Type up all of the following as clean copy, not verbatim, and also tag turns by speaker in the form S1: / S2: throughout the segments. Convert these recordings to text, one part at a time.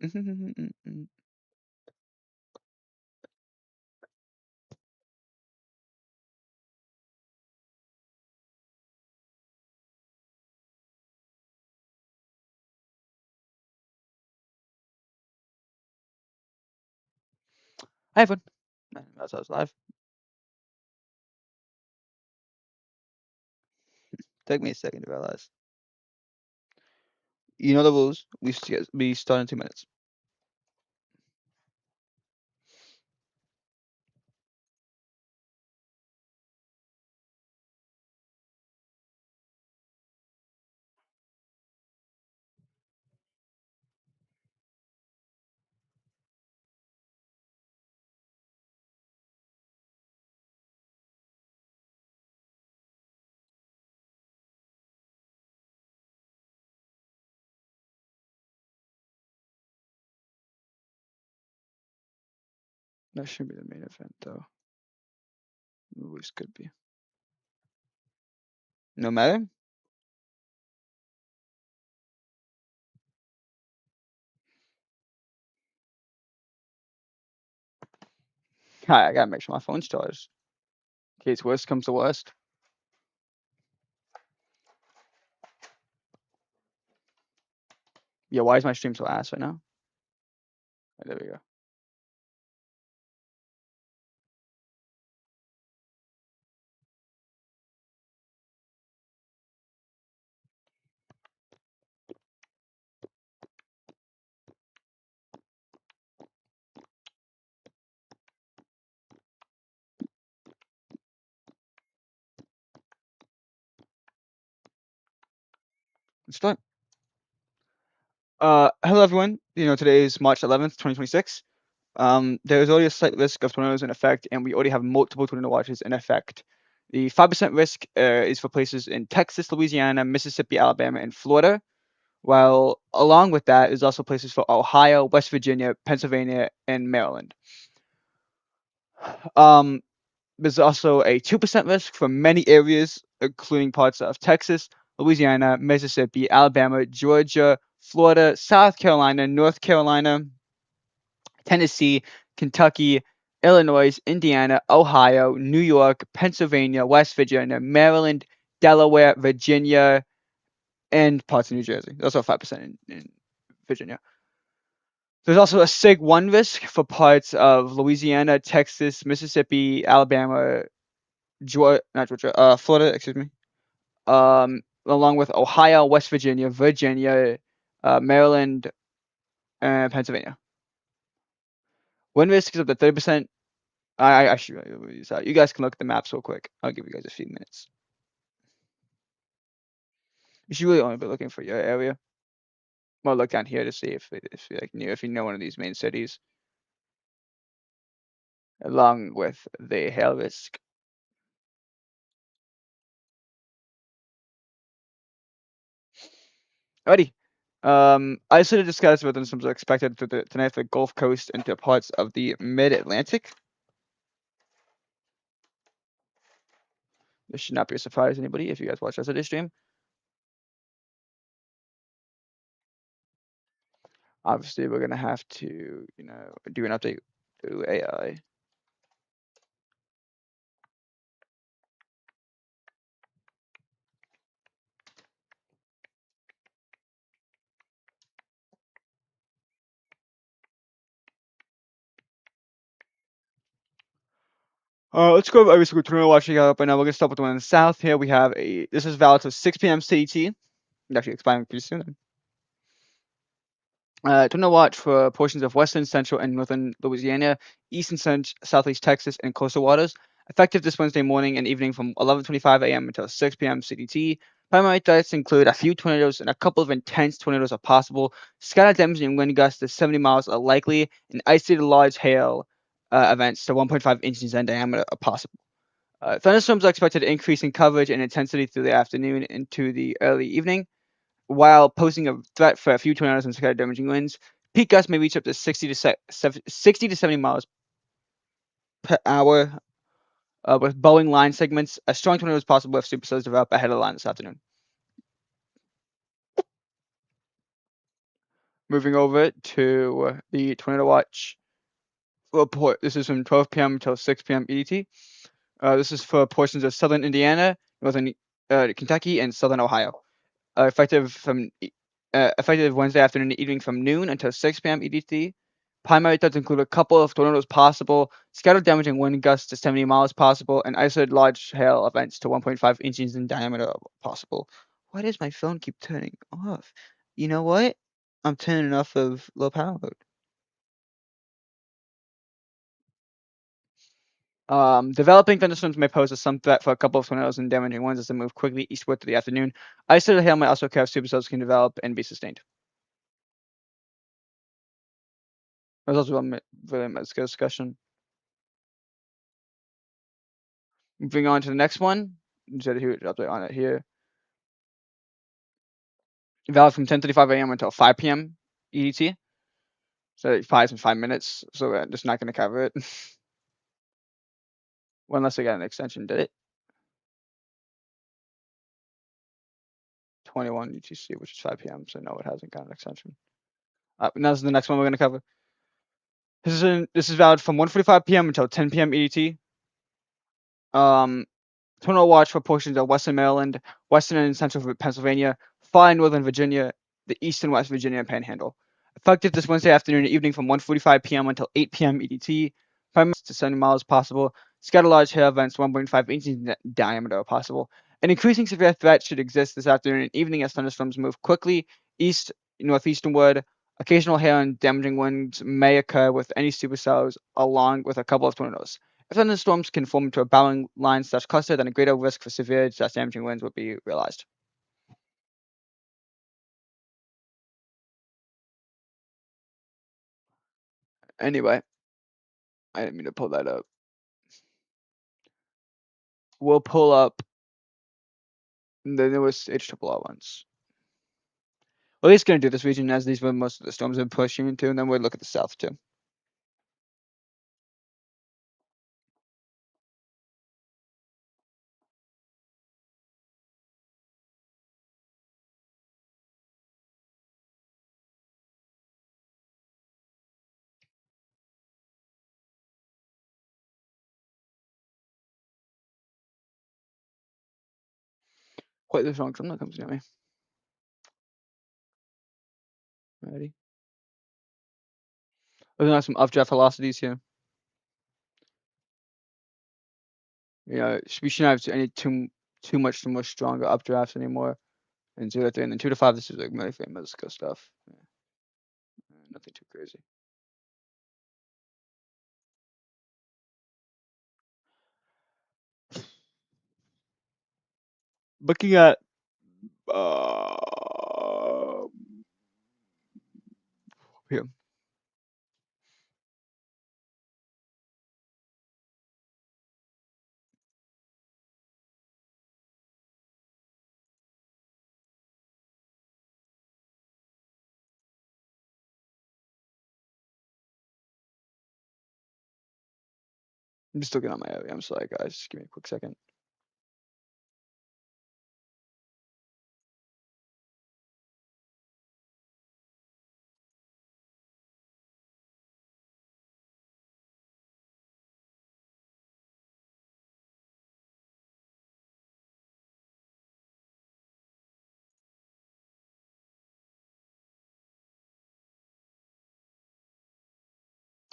S1: Hi, everyone. That's us live. Took me a second to realize. You know the rules. We start in 2 minutes. That should be the main event, though. Always could be. No matter. Hi, I gotta make sure my phone's charged. In case worst comes to worst. Yeah, why is my stream so ass right now? There we go. Let's start. Hello everyone. Today is March 11th, 2026. There is already a slight risk of tornadoes in effect, and we already have multiple tornado watches in effect. The 5% risk is for places in Texas, Louisiana, Mississippi, Alabama, and Florida, while along with that is also places for Ohio, West Virginia, Pennsylvania, and Maryland. There's also a 2% risk for many areas, including parts of Texas, Louisiana, Mississippi, Alabama, Georgia, Florida, South Carolina, North Carolina, Tennessee, Kentucky, Illinois, Indiana, Ohio, New York, Pennsylvania, West Virginia, Maryland, Delaware, Virginia, and parts of New Jersey. There's also 5% in Virginia. There's also a SIG 1 risk for parts of Louisiana, Texas, Mississippi, Alabama, Florida, excuse me, along with Ohio, West Virginia, Maryland, and Pennsylvania. Wind risk is up to 30%. I should use that. You guys can look at the maps real quick. I'll give you guys a few minutes. You should really only be looking for your area. Well, look down here to see if you know one of these main cities, along with the hail risk. Alrighty. Isolated disguised thunderstorms are expected tonight for the Gulf Coast into parts of the Mid-Atlantic. This should not be a surprise to anybody if you guys watch yesterday's stream. Obviously, we're gonna have to, do an update through AI. Let's go over every single tornado watch we got up right now. We're gonna start with the one in the south. Here we have this is valid till 6 p.m. CET. Actually expiring pretty soon. Tornado watch for portions of western, central, and northern Louisiana, eastern, southeast Texas, and coastal waters. Effective this Wednesday morning and evening from 11:25 a.m. until 6 p.m. CDT. Primary threats include a few tornadoes and a couple of intense tornadoes are possible. Skyline damaging wind gusts to 70 miles are likely, and isolated large hail events to 1.5 inches in diameter are possible. Thunderstorms are expected to increase in coverage and intensity through the afternoon into the early evening, while posing a threat for a few tornadoes and sky damaging winds. Peak gusts may reach up to 60 to 70 miles per hour, with Boeing line segments. A strong tornado is possible if supercells develop ahead of the line this afternoon. Moving over to the tornado watch report. This is from 12 p.m. until 6 p.m. EDT. This is for portions of southern Indiana, northern Kentucky, and southern Ohio. Effective Wednesday afternoon and evening from noon until 6 p.m. EDT. Primary threats include a couple of tornadoes possible, scattered damaging wind gusts to 70 miles possible, and isolated large hail events to 1.5 inches in diameter possible. Why does my phone keep turning off? You know what? I'm turning off of low power mode. Developing thunderstorms may pose some threat for a couple of tornadoes and damaging winds as they move quickly eastward through the afternoon. Isolated hail might also cause supercells can develop and be sustained. There's also a really much discussion. Moving on to the next one. Just a huge update on it here. Valid from 10:35 a.m. until 5 p.m. EDT. So it expires in 5 minutes. So we're just not going to cover it. Well, unless I got an extension, did it? 21 UTC, which is 5 p.m. So no, it hasn't got an extension. Now this is the next one we're going to cover. This is valid from 1:45 p.m. until 10 p.m. EDT. Tornado watch for portions of western Maryland, western and central Pennsylvania, far northern Virginia, the east and west Virginia panhandle. Effective this Wednesday afternoon and evening from 1:45 p.m. until 8 p.m. EDT. Primarily to 70 miles possible. Scattered large hail events 1.5 inches in diameter possible. An increasing severe threat should exist this afternoon and evening as thunderstorms move quickly east northeasternward. Occasional hail and damaging winds may occur with any supercells, along with a couple of tornadoes. If thunderstorms can form into a bowing line / cluster, then a greater risk for severe / damaging winds would be realized. Anyway, I didn't mean to pull that up. We'll pull up the newest HRRR ones. We're at least going to do this region as these were most of the storms have been pushing into, and then we'll look at the south too. Quite the strong storm that comes near me. Ready? We're going to have some updraft velocities here. We shouldn't have any too much stronger updrafts anymore. And 0 to 3, and then 2 to 5, this is like really famous stuff. Yeah. Nothing too crazy. Looking at here. I'm just looking at my area. I'm sorry, guys. Just give me a quick second.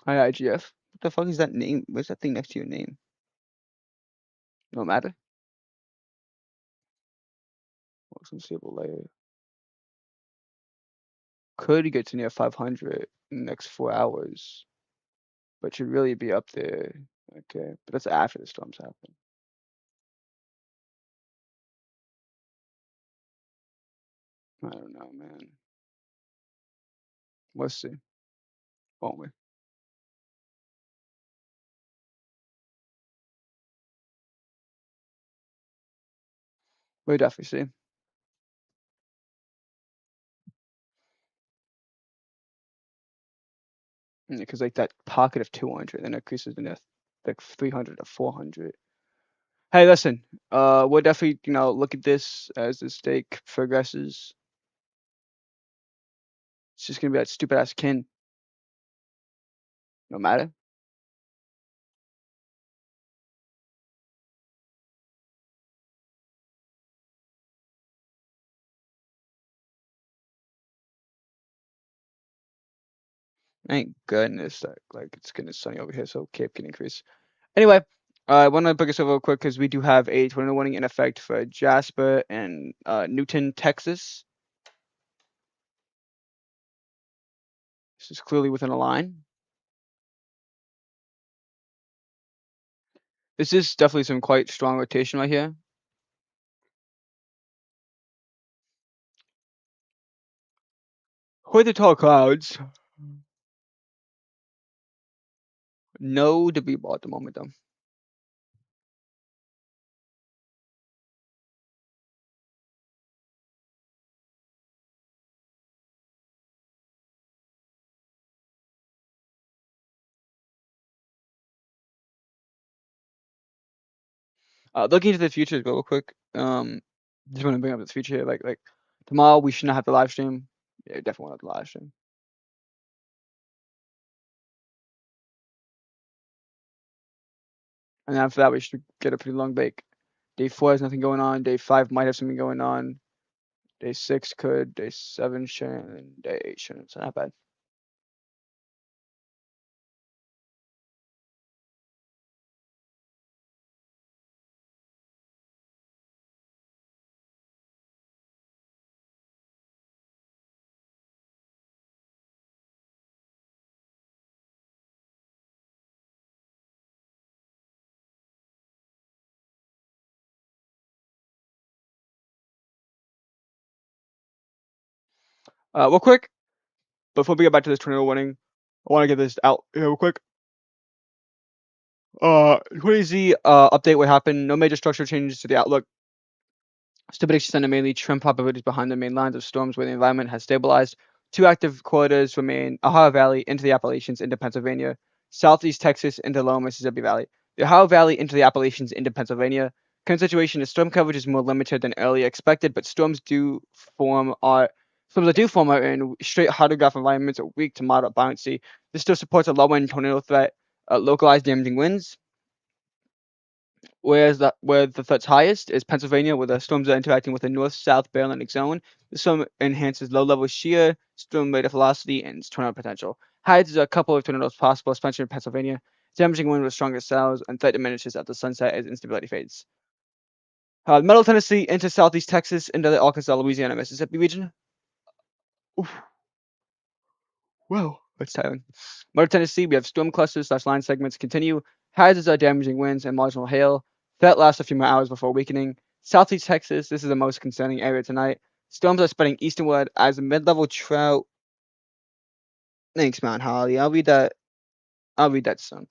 S1: Hi, IGF. What the fuck is that name? What's that thing next to your name? No matter. Most unstable layer. Could get to near 500 in the next 4 hours, but should really be up there. Okay, but that's after the storms happen. I don't know, man. Let's see, won't we? We'll definitely see. Because like that pocket of 200 then increases to like 300 to 400. Hey, listen. We'll definitely look at this as the stake progresses. It's just gonna be that stupid ass kin. No matter. Thank goodness that like it's getting sunny over here, so Cape can increase. Anyway, I want to book us over real quick because we do have a tornado warning in effect for Jasper and Newton, Texas. This is clearly within a line. This is definitely some quite strong rotation right here. Who are the tall clouds? No debris ball at the moment, though. Looking into the future real quick. Just want to bring up the future here. Like tomorrow we should not have the live stream. Yeah, definitely want to have the live stream. And after that we should get a pretty long break. Day 4 has nothing going on. Day 5 might have something going on. Day 6 could. Day 7 shouldn't. And day 8 shouldn't. It's not bad. Real quick, before we get back to this tornado warning, I want to get this out here real quick. 20Z update what happened. No major structural changes to the outlook. Stability extended mainly trim probabilities behind the main lines of storms where the environment has stabilized. Two active corridors remain Ohio Valley into the Appalachians into Pennsylvania, Southeast Texas into Lower Mississippi Valley. The Ohio Valley into the Appalachians into Pennsylvania. Current situation is storm coverage is more limited than earlier expected, but storms that do form are in straight hydrograph environments are weak to moderate buoyancy. This still supports a low end tornado threat, localized damaging winds. Where the threat's highest is Pennsylvania, where the storms are interacting with a north-south Atlantic zone. The storm enhances low-level shear, storm rate of velocity, and tornado potential. Hides a couple of tornadoes possible, especially in Pennsylvania. Damaging wind with stronger cells, and threat diminishes after sunset as instability fades. Middle Tennessee into southeast Texas into the Arkansas, Louisiana, Mississippi region. Oof. Whoa, that's tiring. Middle Tennessee, we have storm clusters / line segments continue. Hazards are damaging winds and marginal hail. That lasts a few more hours before weakening. Southeast Texas, this is the most concerning area tonight. Storms are spreading eastward as a mid-level trout. Thanks, Mount Holly. I'll read that. I'll read that soon.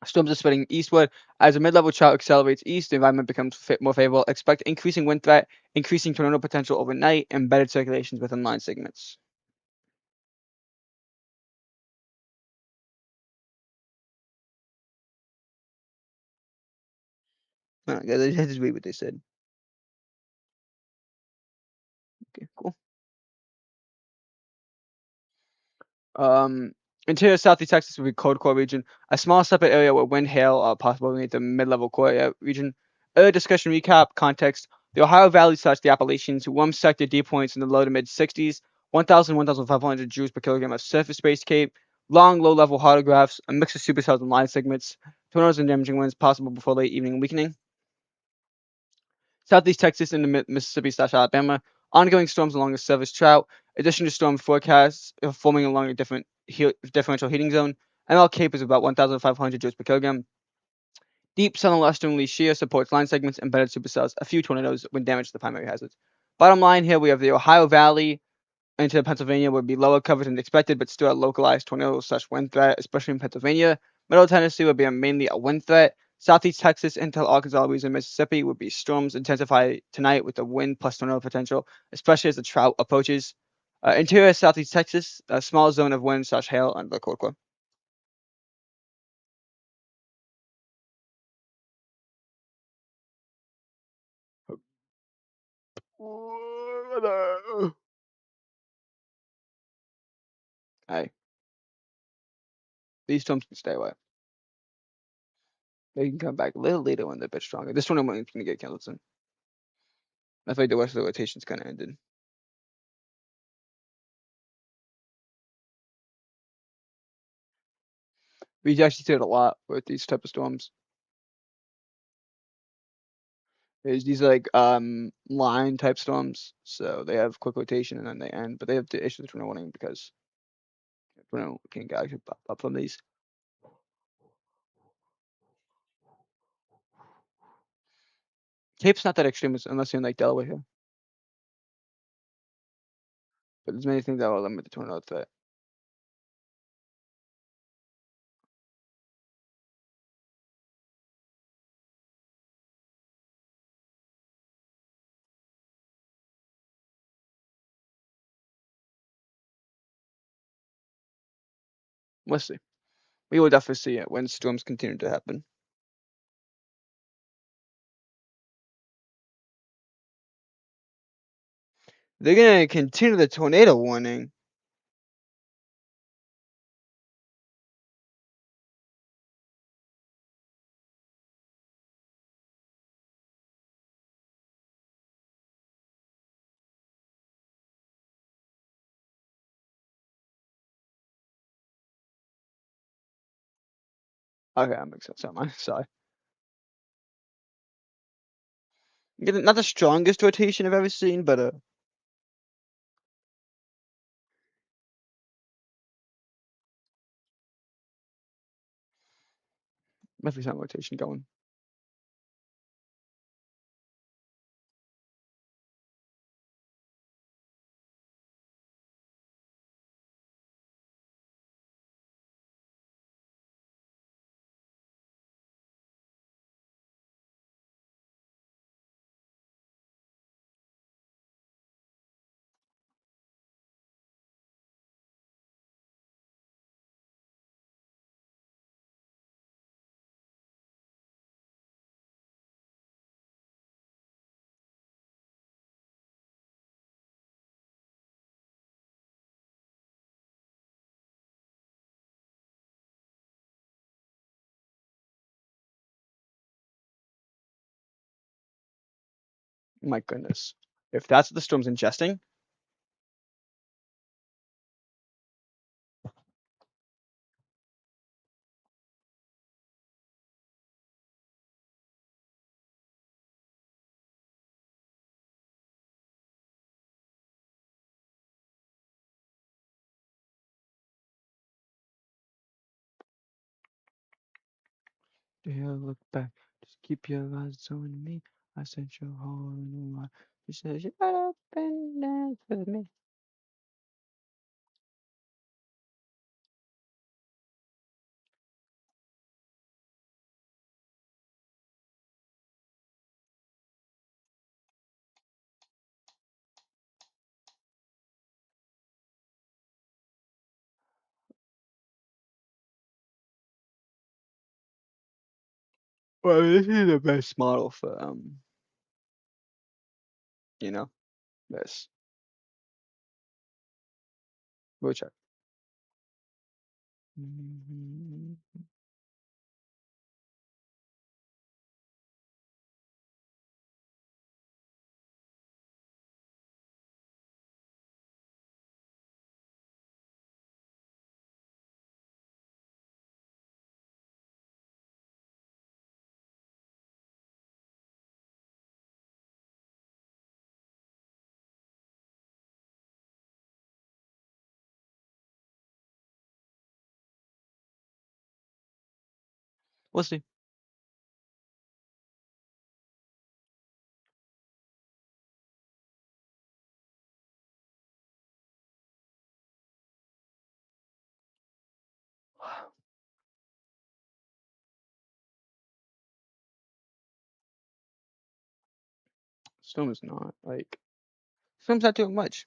S1: Storms are spreading eastward as a mid-level trout accelerates east. The environment becomes more favorable. Expect increasing wind threat, increasing tornado potential overnight, embedded circulations within line segments. I just read what they said. Okay, cool. Um, Interior Southeast Texas will be cold core region. A small separate area where wind, hail are possible beneath the mid-level core area region. Earlier discussion recap context. The Ohio Valley / the Appalachians, warm sector dew points in the low to mid 60s, 1,500 joules per kilogram of surface-based cape, long low-level hydrographs, a mix of supercells and line segments, tornadoes and damaging winds possible before late evening and weakening. Southeast Texas into Mississippi / Alabama. Ongoing storms along the Service Trout. Addition to storm forecasts forming along a differential heating zone. ML Cape is about 1,500 joules per kilogram. Deep southern-westerly shear supports line segments, embedded supercells, a few tornadoes when damage to the primary hazards. Bottom line here, we have the Ohio Valley into Pennsylvania would be lower coverage than expected, but still a localized tornado / wind threat, especially in Pennsylvania. Middle Tennessee would be mainly a wind threat. Southeast Texas into Arkansas, Louisiana, Mississippi would be storms intensify tonight with the wind plus tornado potential, especially as the trout approaches. Interior Southeast Texas, a small zone of wind / hail under the cold core. Hey, these storms can stay away. They can come back a little later when they're a bit stronger. This tournament's gonna get canceled soon. I feel like the rest of the rotation's kind of ended. We actually see it a lot with these type of storms. Is these like line type storms, so they have quick rotation and then they end, but they have to issue the tornado warning because tornado can actually pop up from these. Cape's not that extreme unless you're in like Delaware here, but there's many things that will limit the tornado threat. We'll see. We will definitely see it when storms continue to happen. They're gonna continue the tornado warning. Okay, that makes sense. I'm sorry. Not the strongest rotation I've ever seen, but definitely some rotation going. My goodness. If that's what the storm's ingesting, do you look back? Just keep your eyes on me. I sent you all in one. You said shut up and dance with me. Well, this is the best model for you know, this. We'll check. Mhm. We'll see. Storm is not like Storm's not doing much.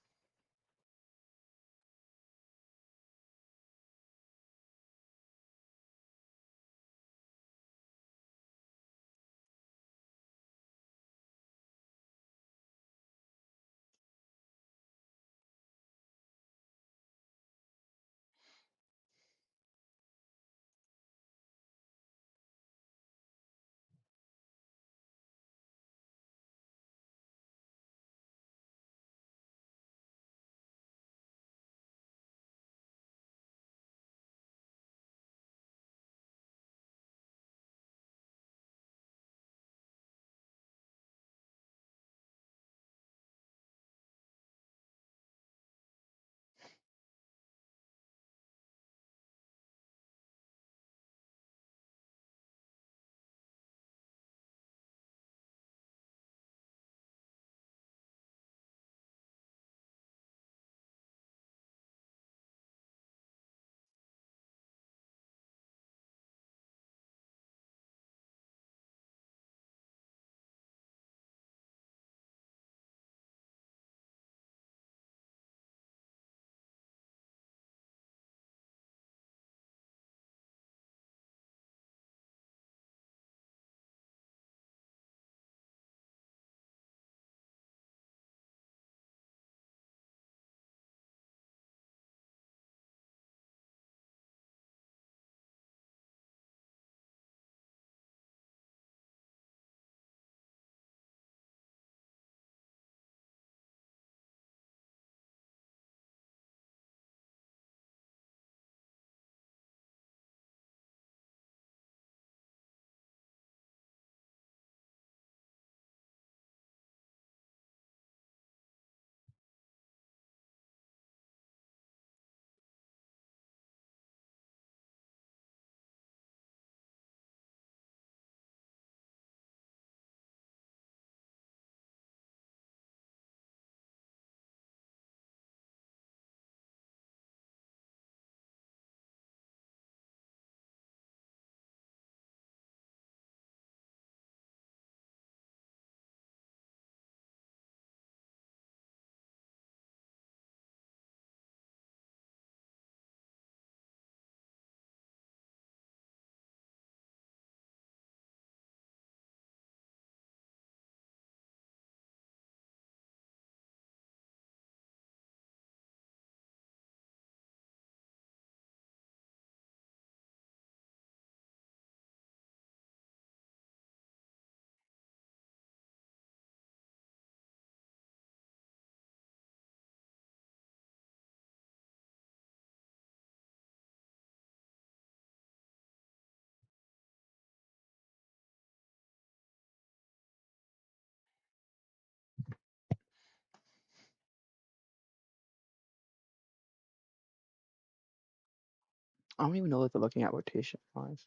S1: I don't even know what they're looking at rotation wise.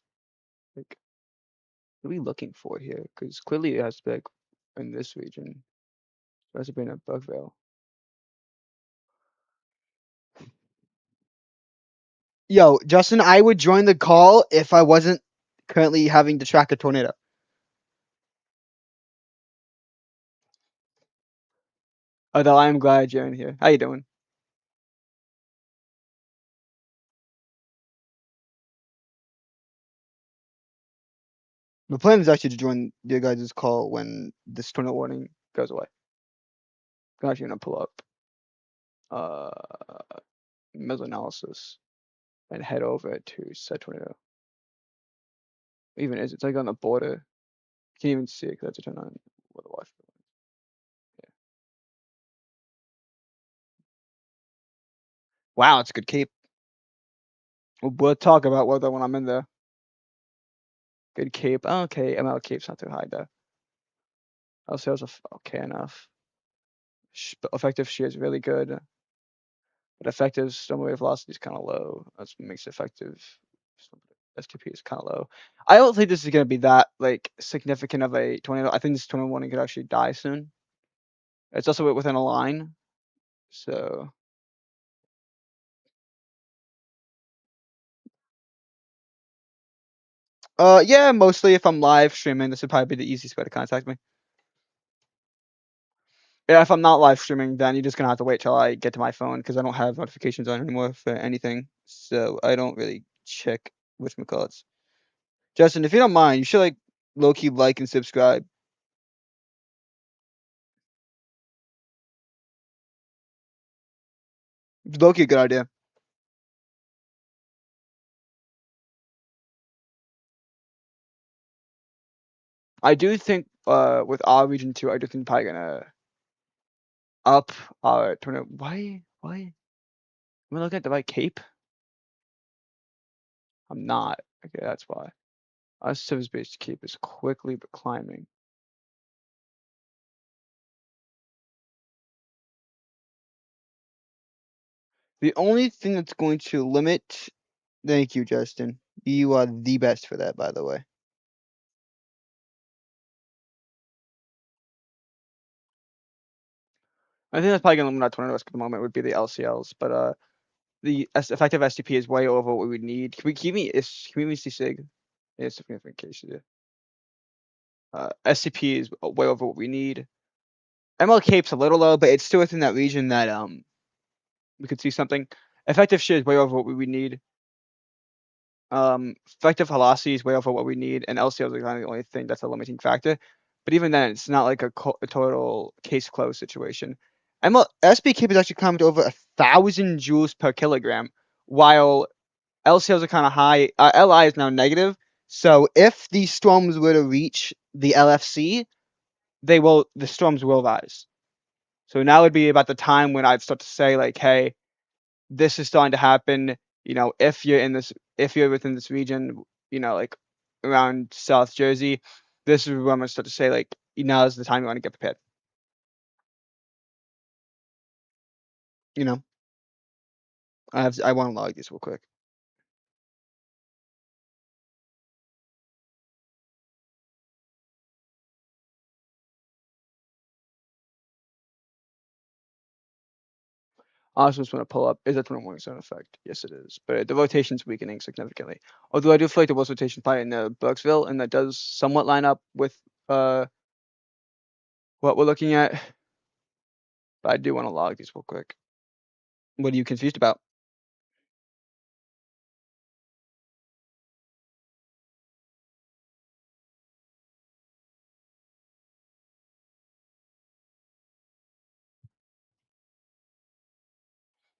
S1: Like, what are we looking for here? Because clearly it has to be like in this region. It has to be in a Bugville. Yo, Justin, I would join the call if I wasn't currently having to track a tornado. Although I am glad you're in here. How you doing? The plan is actually to join your guys' call when this tornado warning goes away. I'm actually gonna pull up missile analysis and head over to said tornado. Even is it's like on the border. You can't even see it because I have to turn on weather watch. Yeah. Wow, it's a good cape. We'll talk about weather when I'm in there. Good cape. Okay, ML cape's not too high though. LCL's okay enough. Effective shear is really good, but effective storm wave velocity is kind of low. That's what makes effective STP is kind of low. I don't think this is gonna be that like significant of a tornado. I think this tornado warning could actually die soon. It's also within a line, so yeah, mostly if I'm live streaming, this would probably be the easiest way to contact me. Yeah, if I'm not live streaming, then you're just gonna have to wait till I get to my phone because I don't have notifications on anymore for anything. So I don't really check with my calls. Justin, if you don't mind, you should like low key like and subscribe. Low key, good idea. I do think with our region too, I do think probably gonna up our tornado. Why? Am I looking at the right cape? I'm not. Okay, that's why. Our service based cape is quickly but climbing. The only thing that's going to limit. Thank you, Justin. You are the best for that, by the way. I think that's probably gonna limit our tornado risk at the moment would be the LCLs, but the effective STP is way over what we would need. Can we see SIG? Yeah, significant case, yeah. SCP is way over what we need. ML Cape's a little low, but it's still within that region that we could see something. Effective shit is way over what we would need. Effective velocity is way over what we need, and LCL is kind of the only thing that's a limiting factor. But even then, it's not like a total case closed situation. SB Cape has actually climbed over 1,000 joules per kilogram, while LCLs are kind of high. LI is now negative. So if these storms were to reach the LFC, the storms will rise. So now would be about the time when I'd start to say like, hey, this is starting to happen. You know, if you're within this region, you know, like around South Jersey, this is when I'm gonna start to say like, now is the time you want to get prepared. You know, I want to log this real quick. I also just want to pull up, is that 21 zone effect? Yes, it is. But the rotation's weakening significantly. Although I do feel like there was rotation probably in Burksville, and that does somewhat line up with what we're looking at. But I do want to log these real quick. What are you confused about?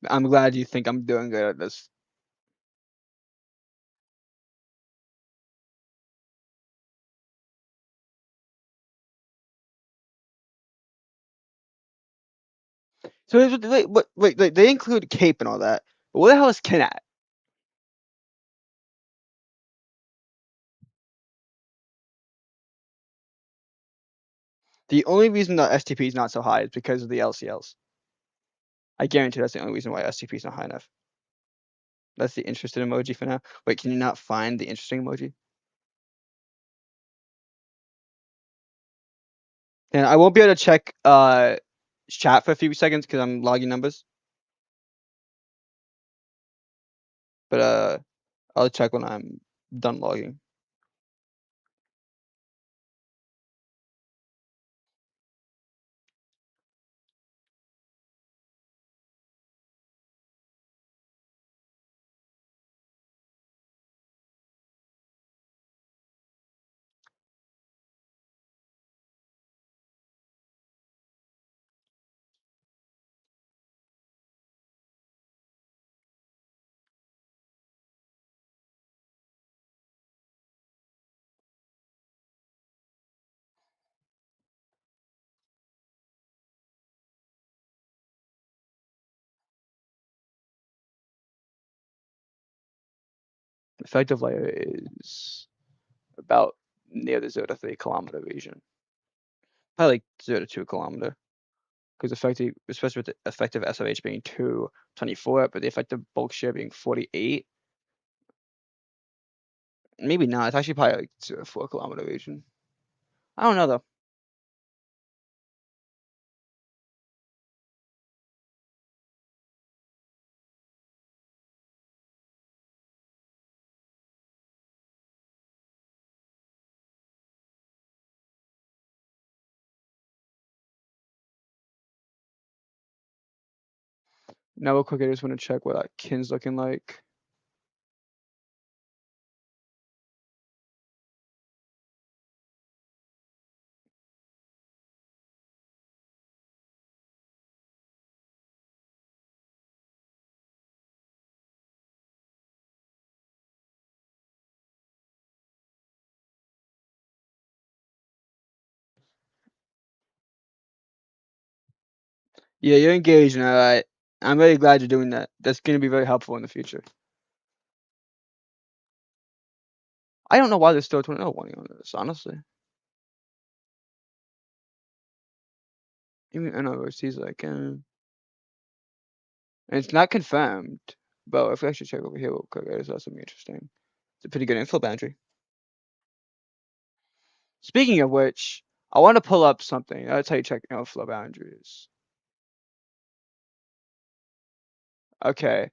S1: I'm glad you think I'm doing good at this. So they include cape and all that. But what the hell is Kinat? The only reason that STP is not so high is because of the LCLs. I guarantee that's the only reason why STP is not high enough. That's the interested emoji for now. Wait, can you not find the interesting emoji? And I won't be able to check chat for a few seconds because I'm logging numbers. But I'll check when I'm done logging. Effective layer is about near the 0 to 3 kilometer region. Probably like 0 to 2 kilometer. Because effective, especially with the effective SOH being 224, but the effective bulk share being 48. Maybe not. It's actually probably like 0 to 4 kilometer region. I don't know though. Now real quick, I just want to check what that kin's looking like. Yeah, you're engaged, and I'm really glad you're doing that. That's going to be very helpful in the future. I don't know why there's still 20 warning on this, honestly. Even NROC's like, and it's not confirmed. But if we actually check over here real quick, I just saw something interesting. It's a pretty good inflow boundary. Speaking of which, I want to pull up something. That's how you check inflow boundaries. Okay.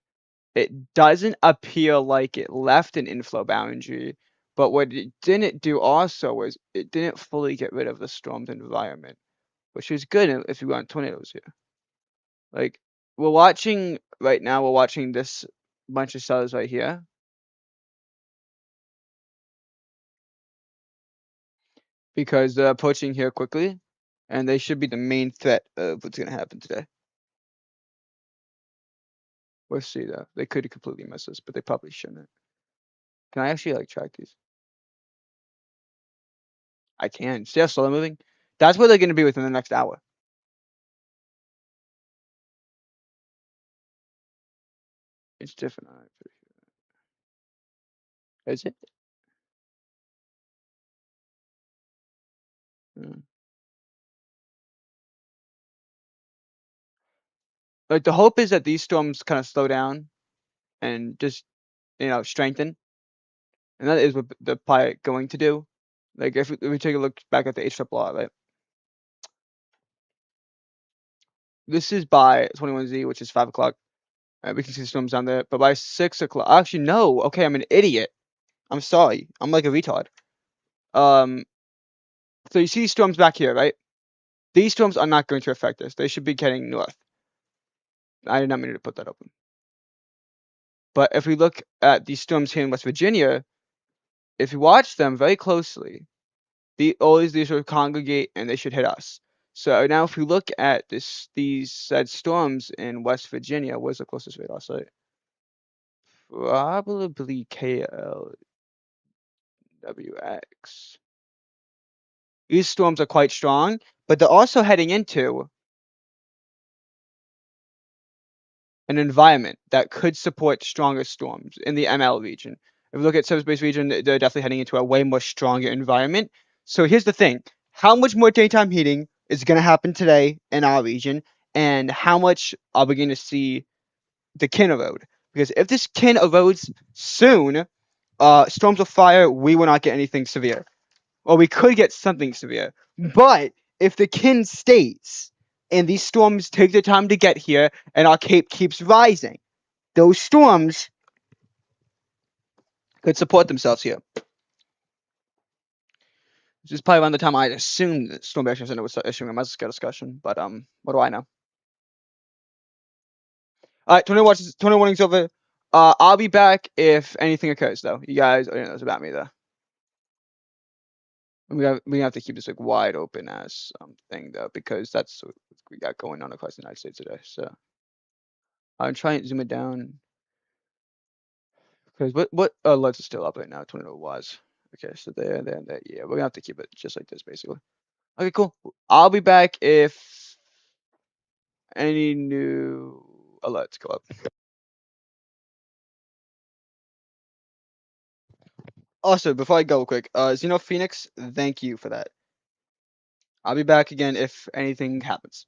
S1: It doesn't appear like it left an inflow boundary, but what it didn't do also was it didn't fully get rid of the stormed environment, which is good if you want tornadoes here. Like we're watching this bunch of cells right here because they're approaching here quickly, and they should be the main threat of what's gonna happen today. We'll see though. They could completely miss us, but they probably shouldn't. Can I actually like track these? I can. See how slow they're moving? That's where they're gonna be within the next hour. It's different. Is it? Mm. Like the hope is that these storms kind of slow down and just strengthen, and that is what they're probably going to do. Like if we take a look back at the HRRR, right? This is by 21Z, which is 5 o'clock. We can see the storms down there, but by 6 o'clock, actually no. Okay, I'm an idiot. I'm sorry. I'm like a retard. Um, so you see these storms back here, right? These storms are not going to affect us. They should be heading north. I did not mean to put that open. But if we look at these storms here in West Virginia, if you watch them very closely, these will congregate and they should hit us. So now if we look at these said storms in West Virginia, where's the closest radar site? Probably KLWX. These storms are quite strong, but they're also heading into an environment that could support stronger storms in the ML region. If we look at subspace region, they're definitely heading into a way more stronger environment. So here's the thing. How much more daytime heating is going to happen today in our region, and how much are we going to see the Kinnerode? because if this kin erodes soon, storms of fire, we will not get anything severe. Or we could get something severe. But if the kin stays and these storms take the time to get here and our cape keeps rising, those storms could support themselves here. This is probably around the time I assumed that Storm Action Center would start issuing a mesoscale discussion, but what do I know? Alright, tornado warning's over. I'll be back if anything occurs though. You guys already know about me though. We have to keep this like wide open as thing though, because that's what we got going on across the United States today. So I'm trying to zoom it down because what alerts are still up right now? Tornado was. Okay, so there. Yeah, we're gonna have to keep it just like this basically. Okay, cool. I'll be back if any new alerts go up. Also, before I go quick, Xeno Phoenix, thank you for that. I'll be back again if anything happens.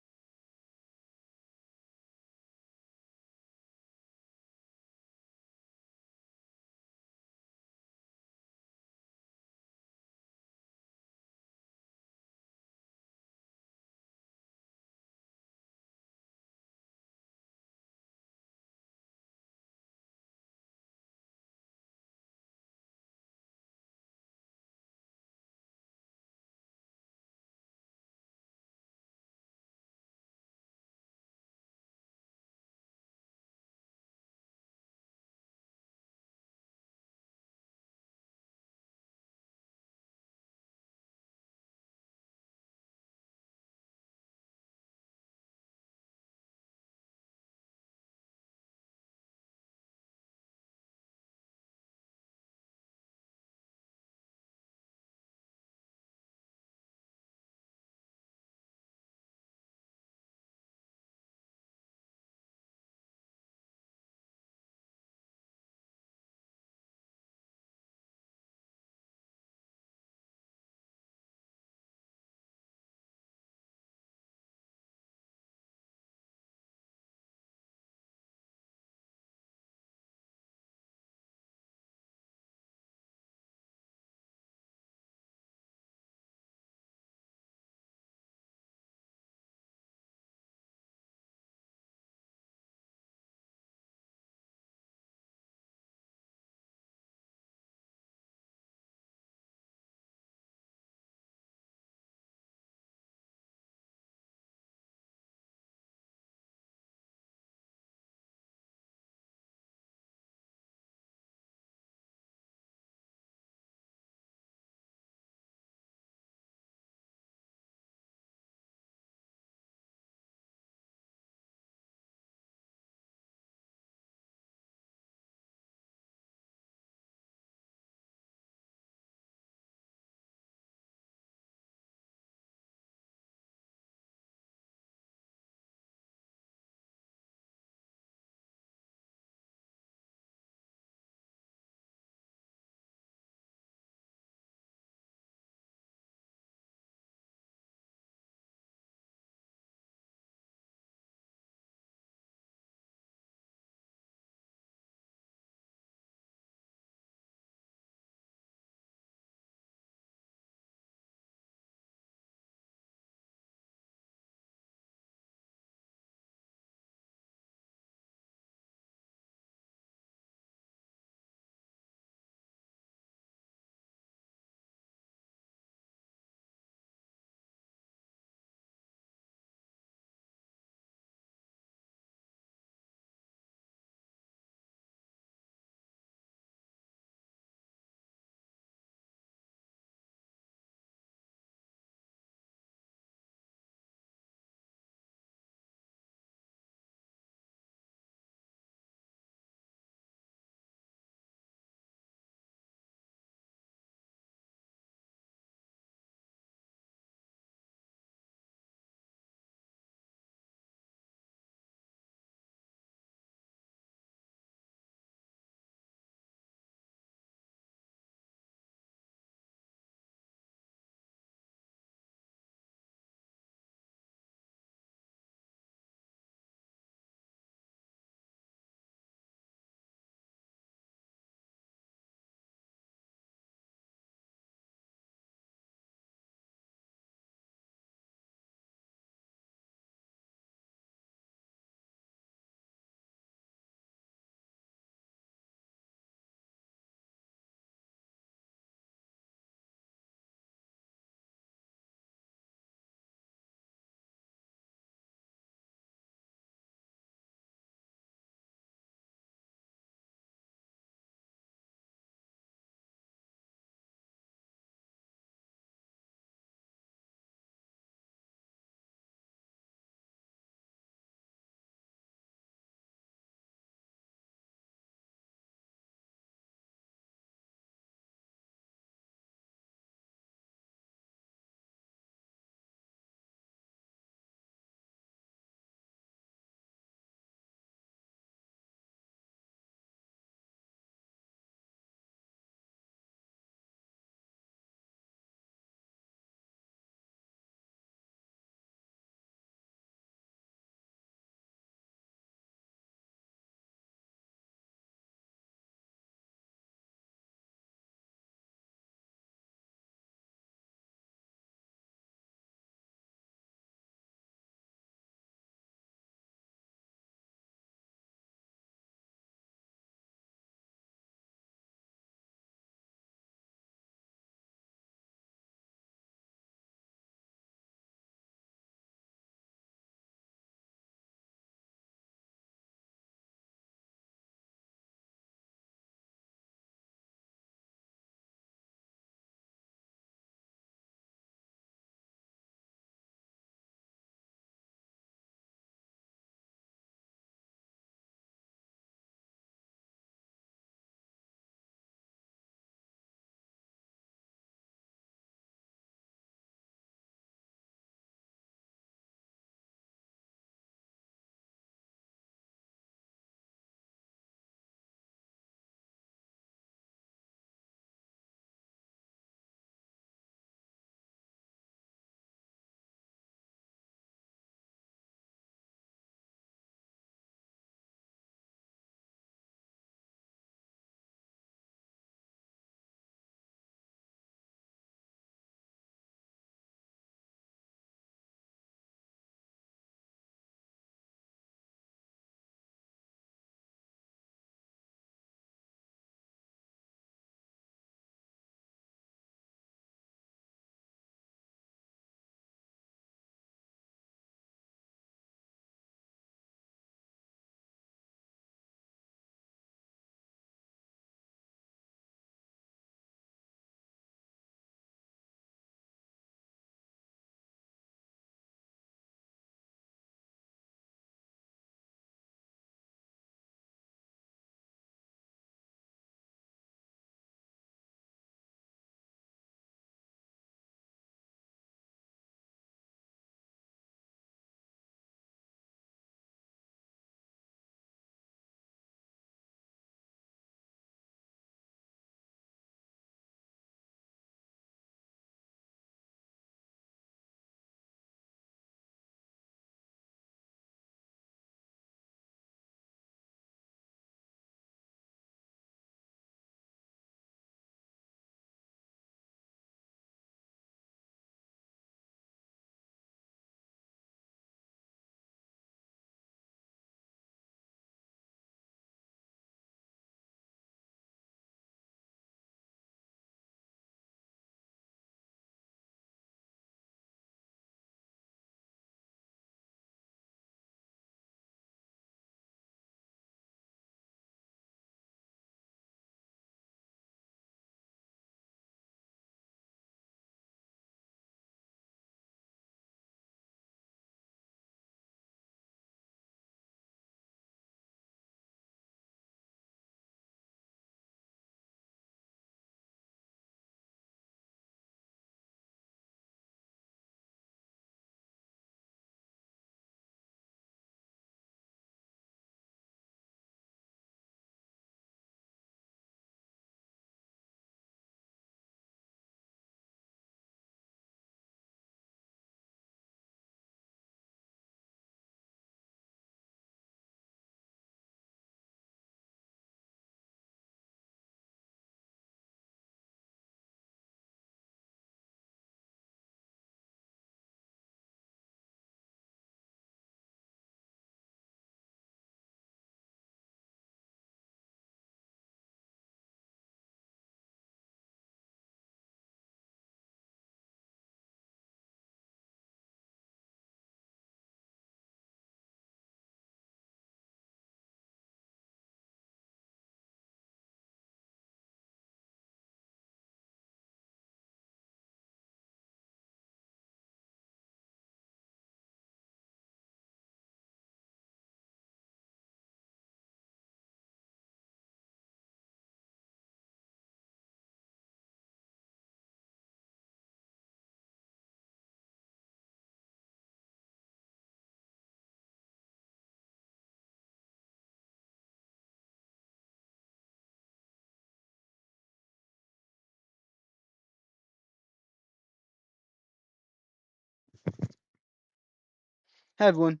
S1: Have one.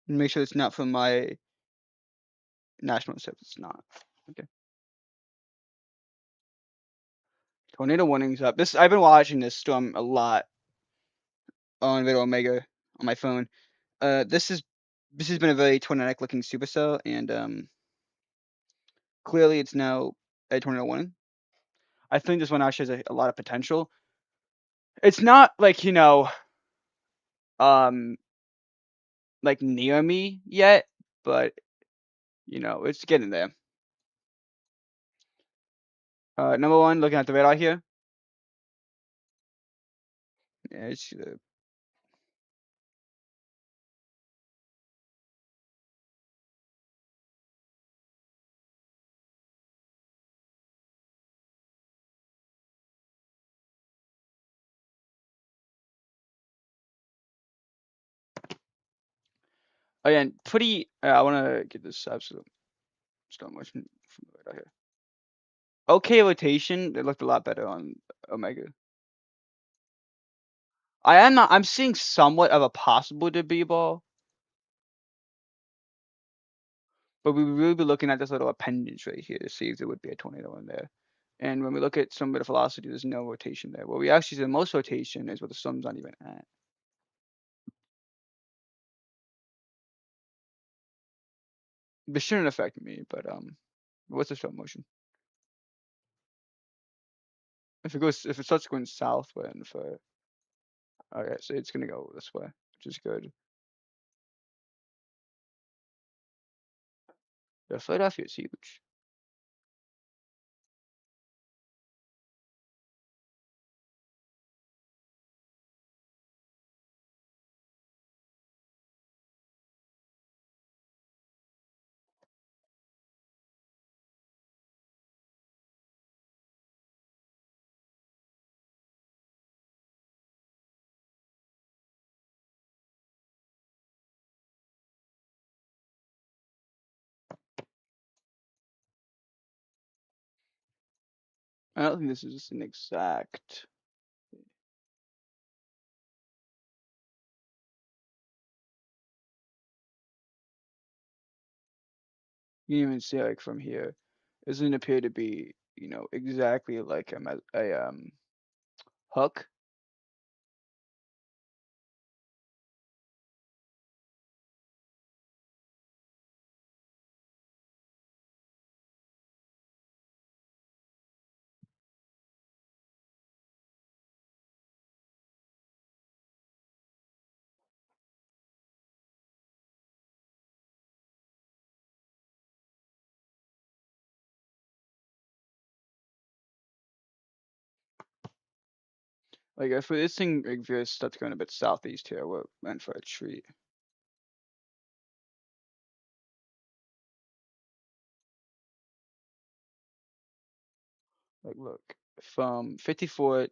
S1: Make sure it's not from my national service. It's not. Okay. Tornado warnings up. This I've been watching this storm a lot on Video Omega on my phone. This has been a very tornadic looking supercell, and clearly it's now a tornado warning. I think this one actually has a lot of potential. It's not like um like near me yet, but it's getting there. Number one, looking at the radar here. Yeah, it's again pretty. I want to get this absolute stop motion from the radar here. Okay, rotation. It looked a lot better on Omega. I am not. I'm seeing somewhat of a possible debris ball, but we would really be looking at this little appendage right here to see if there would be a tornado in there. And when we look at some bit of velocity, there's no rotation there. What we actually see the most rotation is where the sun's not even at. This shouldn't affect me, but what's the slow motion? If it starts going southwind for, okay, so it's gonna go this way, which is good. Yeah, Philadelphia is huge. I don't think this is an exact. You can even see like from here, it doesn't appear to be exactly like a hook. Like if this thing like veers starts going a bit southeast here, we're meant for a treat. Like look, from 54.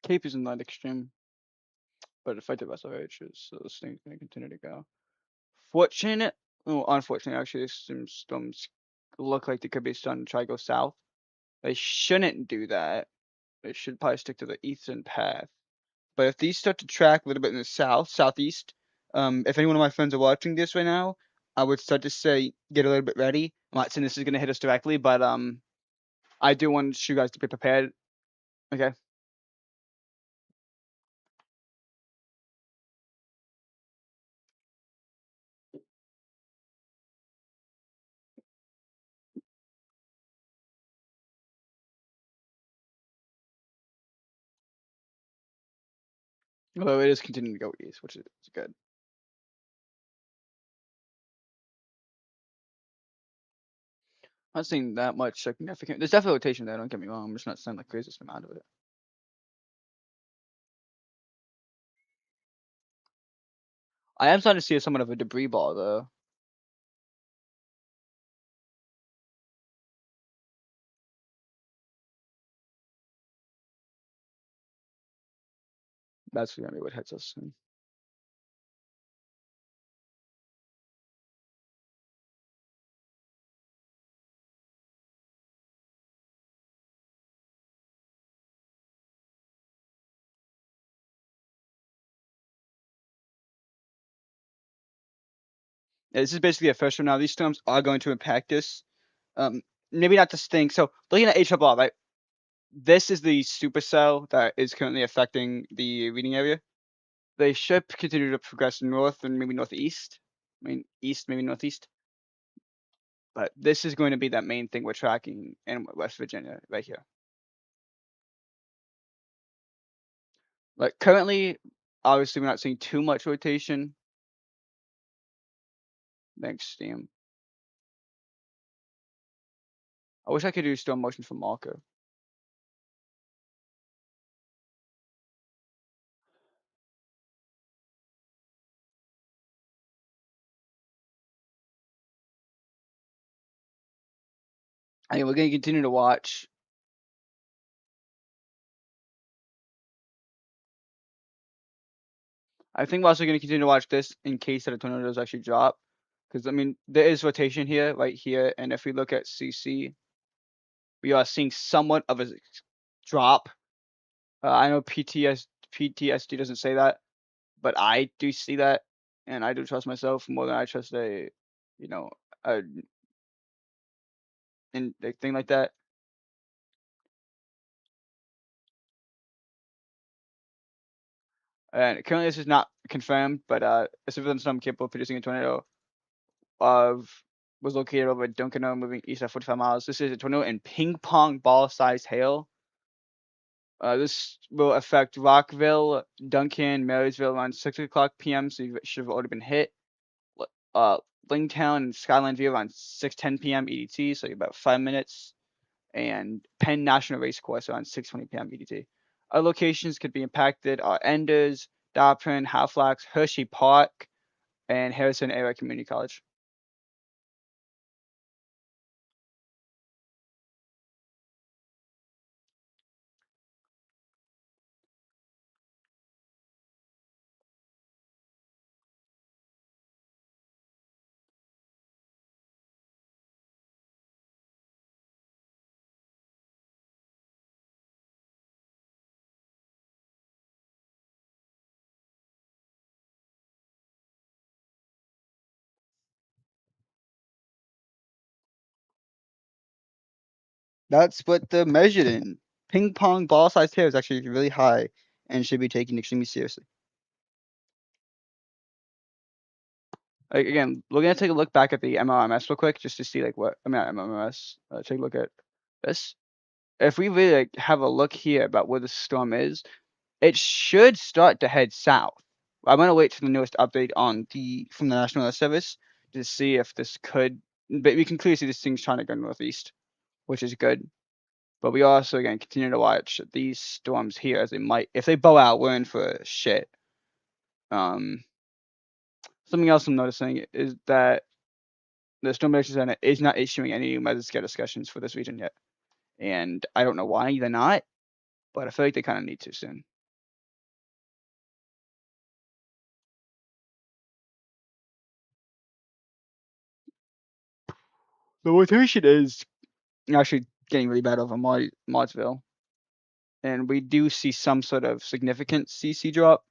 S1: Cape is not extreme, but effective SRH is, so this thing's gonna continue to go. Fortunate, oh, unfortunately, actually, some storms look like they could be starting to try to go south. They shouldn't do that. They should probably stick to the eastern path. But if these start to track a little bit in the south, southeast, if any one of my friends are watching this right now, I would start to say get a little bit ready. I'm not saying this is gonna hit us directly, but I do want you guys to be prepared. Okay. Although it is continuing to go east, which is good. Not seeing that much significant. There's definitely rotation there. Don't get me wrong. I'm just not saying the craziest amount of it. I am starting to see somewhat of a debris ball though. That's gonna be what hits us soon. Yeah, this is basically a first one now. These storms are going to impact us. Maybe not this thing. So looking at HRR, right? This is the supercell that is currently affecting the reading area. They should continue to progress north and maybe northeast. I mean, east, maybe northeast. But this is going to be that main thing we're tracking in West Virginia right here. Like currently, obviously, we're not seeing too much rotation. Thanks, Steam. I wish I could do storm motion for Marker. I mean, we're going to continue to watch. I think we're also going to continue to watch this in case that a tornado does actually drop. Because, I mean, there is rotation here, right here. And if we look at CC, we are seeing somewhat of a drop. I know PTSD doesn't say that, but I do see that. And I do trust myself more than I trust a, you know, a, a thing like that. And currently this is not confirmed, but a civil storm capable of producing a tornado of was located over Dunkano, moving east at 45 miles. This is a tornado in ping pong ball sized hail. This will affect Rockville, Duncan, Marysville around 6 o'clock p.m. So you should have already been hit. Uh, Lingtown and Skyline View around 6:10 p.m. EDT, so about 5 minutes. And Penn National Racecourse around 6:20 p.m. EDT. Other locations could be impacted are Enders, Daprin, Halifax, Hershey Park, and Harrison Area Community College. That's what they're measured in. Ping pong ball sized hail is actually really high and should be taken extremely seriously. Like, again, we're gonna take a look back at the MRMS real quick just to see like what I mean not MRMS. Take a look at this. If we really like, have a look here about where the storm is, it should start to head south. I'm gonna wait for the newest update on from the National Weather Service to see if this could. But we can clearly see this thing's trying to go northeast, which is good. But we also again continue to watch these storms here as they might. If they bow out, we're in for shit. Something else I'm noticing is that the Storm Prediction Center is not issuing any weather scale discussions for this region yet, and I don't know why they're not, but I feel like they kind of need to soon. The rotation is actually getting really bad over Modsville, and we do see some sort of significant CC drop.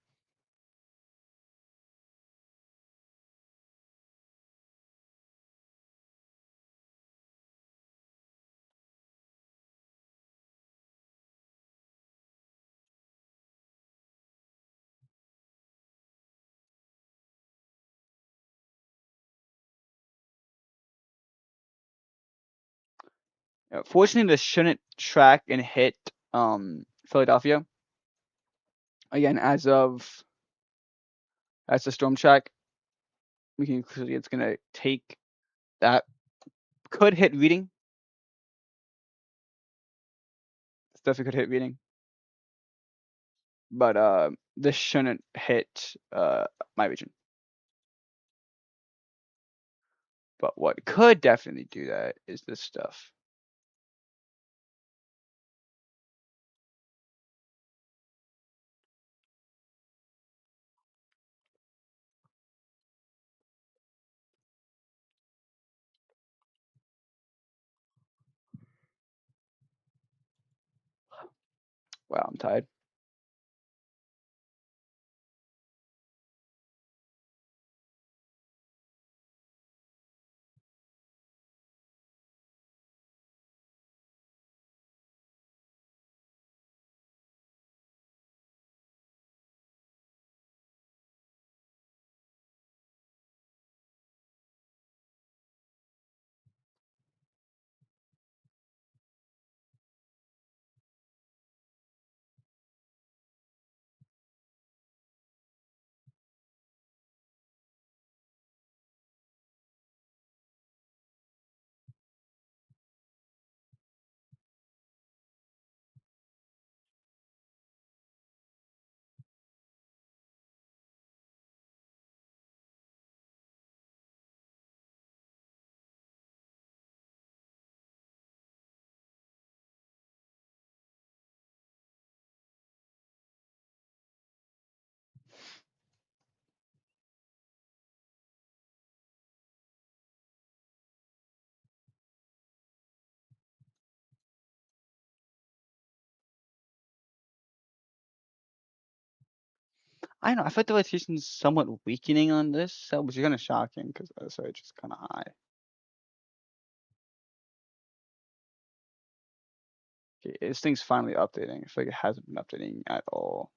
S1: Fortunately, this shouldn't track and hit Philadelphia again as the storm track. We can clearly it's gonna take that could hit reading. Stuff could hit reading, but this shouldn't hit my region. But what could definitely do that is this stuff. Wow, I'm tired. I don't know. I feel like the rotation's somewhat weakening on this, so which is kind of shocking because the surge is kind of high. Okay, this thing's finally updating. I feel like it hasn't been updating at all.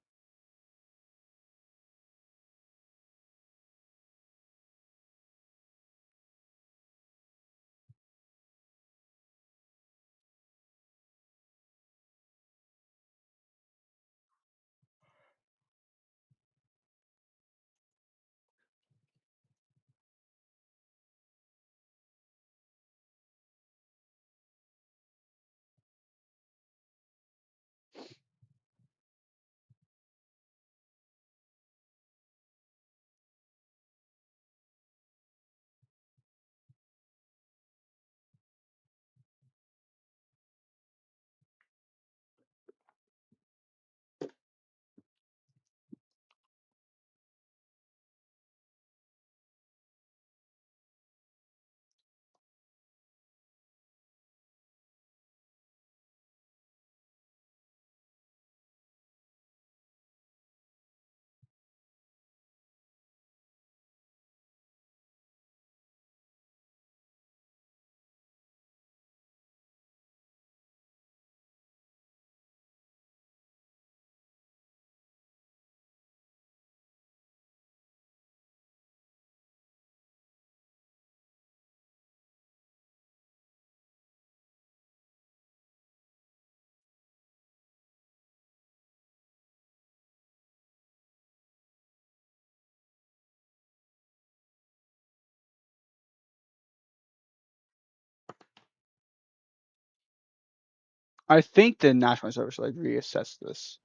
S1: I think the National Service should like reassess this.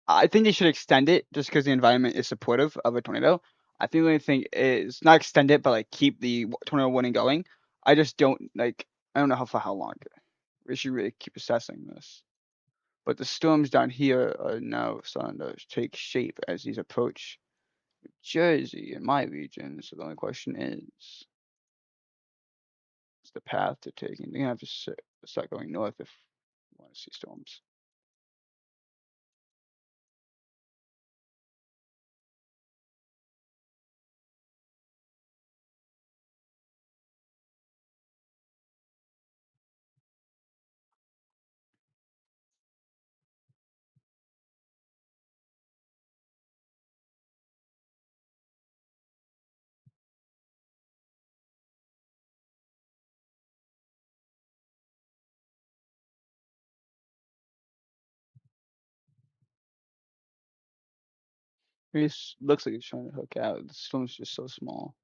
S1: I think they should extend it just because the environment is supportive of a tornado. I think the only thing is not extend it, but like keep the tornado warning going. I just don't like. I don't know how for how long. We should really keep assessing this. But the storms down here are now starting to take shape as these approach Jersey in my region. So the only question is, the path to taking. You're gonna have to start going north if you want to see storms. It looks like it's trying to hook out. The storm's just so small.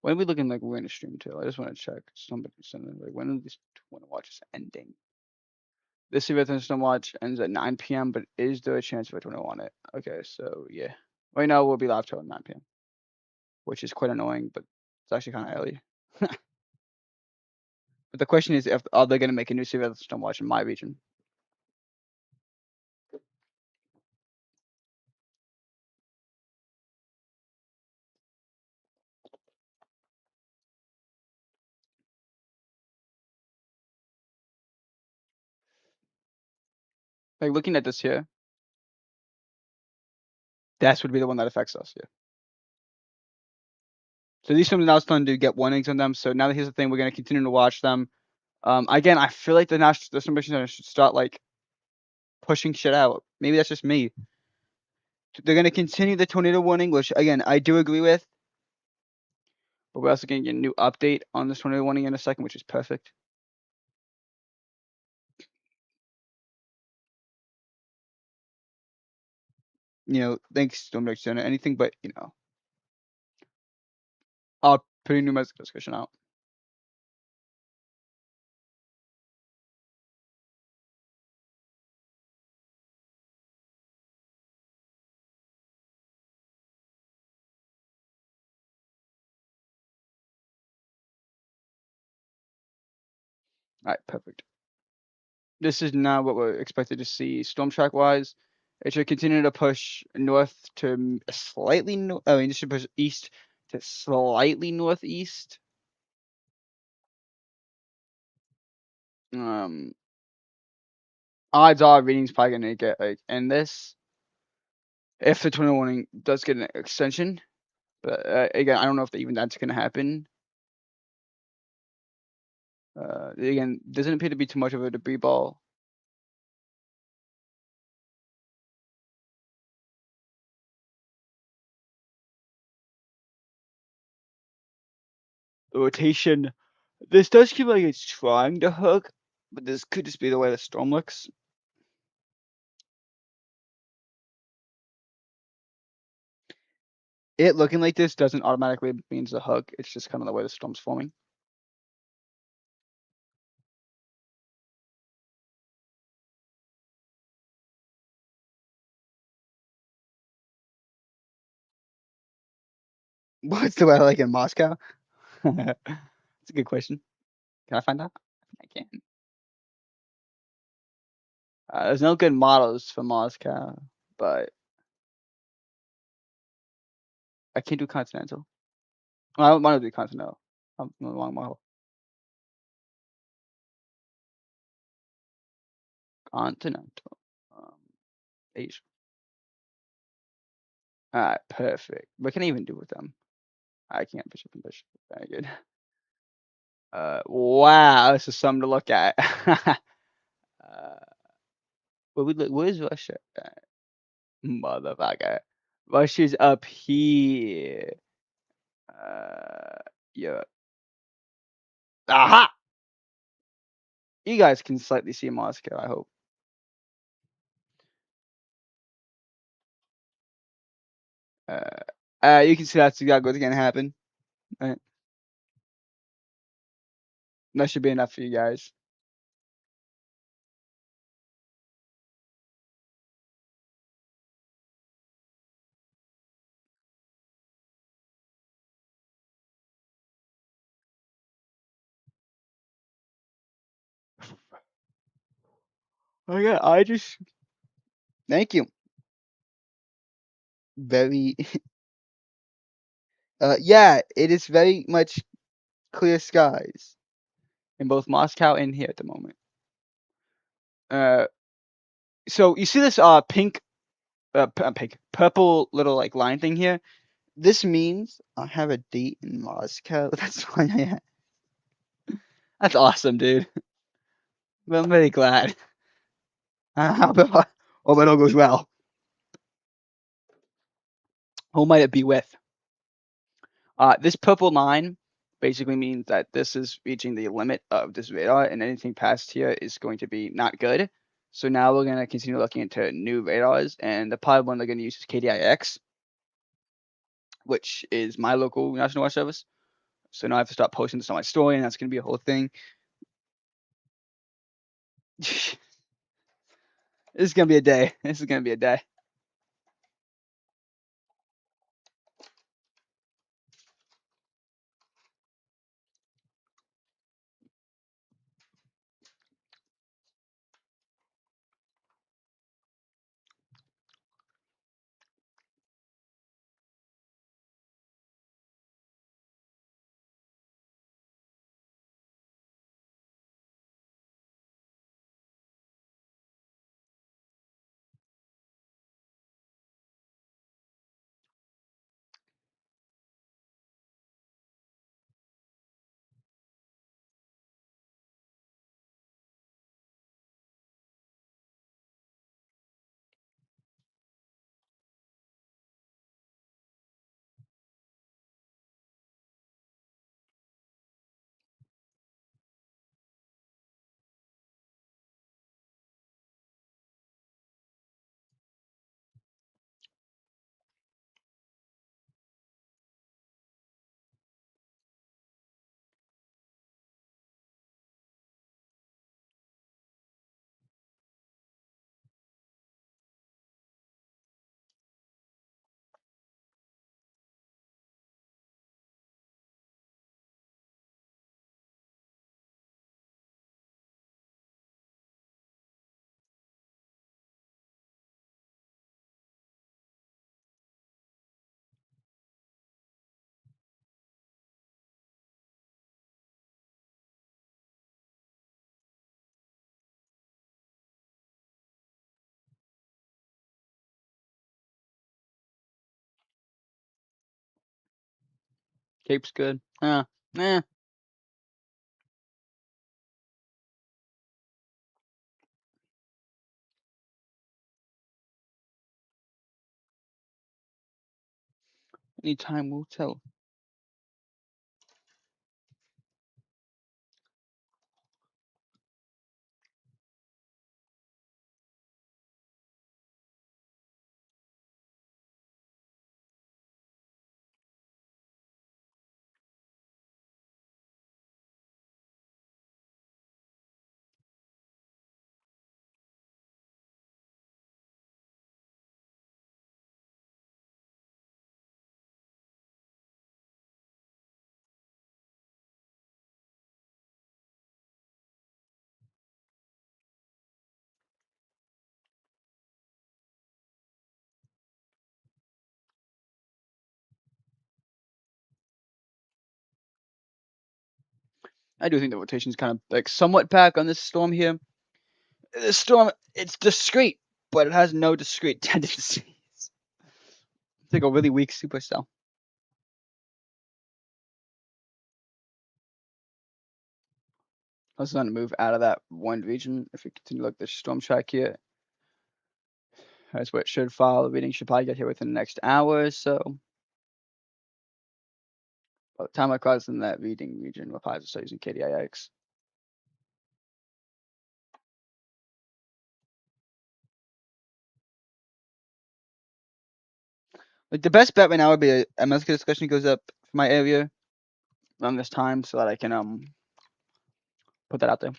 S1: When are we looking like we're gonna stream till? I just want to check. Somebody send like when are these want to watch is ending? This event Storm Watch ends at 9 p.m., but is there a chance for everyone to want it? Okay, so yeah. Right now we'll be live till 9 p.m., which is quite annoying, but it's actually kind of early. But the question is, if are they gonna make a new Severe Storm Watch in my region? Like looking at this here, that would be the one that affects us. Yeah. So these films now starting to get warnings on them. So now here's the thing: we're gonna continue to watch them. Again, I feel like the National Center should start like pushing shit out. Maybe that's just me. They're gonna continue the tornado warning, which again I do agree with. But we're also gonna get a new update on this tornado warning in a second, which is perfect. Thanks, Storm Center. Anything but I'll put a new message discussion out. All right, perfect. This is now what we're expected to see storm track wise. It should continue to push north to slightly. I mean, it should push east to slightly northeast. Um, Odds are reading's probably gonna get like in this if the tornado warning does get an extension. But again, I don't know if even that's gonna happen. Again, doesn't appear to be too much of a debris ball. The rotation. This does keep like it's trying to hook, but this could just be the way the storm looks. It looking like this doesn't automatically means a hook. It's just kind of the way the storm's forming. What's the weather like in Moscow? That's a good question. Can I find out? I can. There's no good models for Moscow, but I can't do continental. Well, I don't want to do continental. I'm the wrong model. Continental. Asia. Alright, perfect. What can I even do with them? I can't bishop and bishop. Very good. Wow, this is something to look at. Where's Russia? Motherfucker. Russia's up here. Yeah. Aha! You guys can slightly see Moscow, I hope. You can see that's exactly what's gonna happen. Right? That should be enough for you guys. Oh yeah, I just thank you. Very yeah, it is very much clear skies in both Moscow and here at the moment. Uh, so you see this pink, pink, purple little like line thing here. This means I have a date in Moscow. That's why I. That's awesome, dude. I'm very glad. Hope it all goes well. Who might it be with? This purple line basically means that this is reaching the limit of this radar, and anything past here is going to be not good. So now we're going to continue looking into new radars, and the pilot one they're going to use is KDIX, which is my local National Weather Service. So now I have to start posting this on my story, and that's going to be a whole thing. This is going to be a day. This is going to be a day. Cape's good. Eh. Any time will tell. I do think the rotation is kind of like somewhat back on this storm here. This storm, it's discrete, but it has no discrete tendencies. It's like a really weak supercell. I was going to move out of that one region. If we continue to look at the storm track here, that's where it should fall. The reading should probably get here within the next hour or so. By the time I cross in that reading region, we'll probably start using KDIX. Like the best bet right now would be a MSK discussion goes up for my area around this time so that I can put that out there.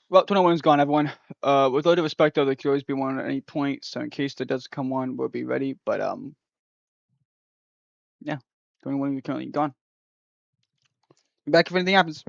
S1: Well, 21 is gone, everyone. With all due respect, though, there could always be one at any point. So in case there does come one, we'll be ready. But yeah, 21 is currently gone. Be back if anything happens.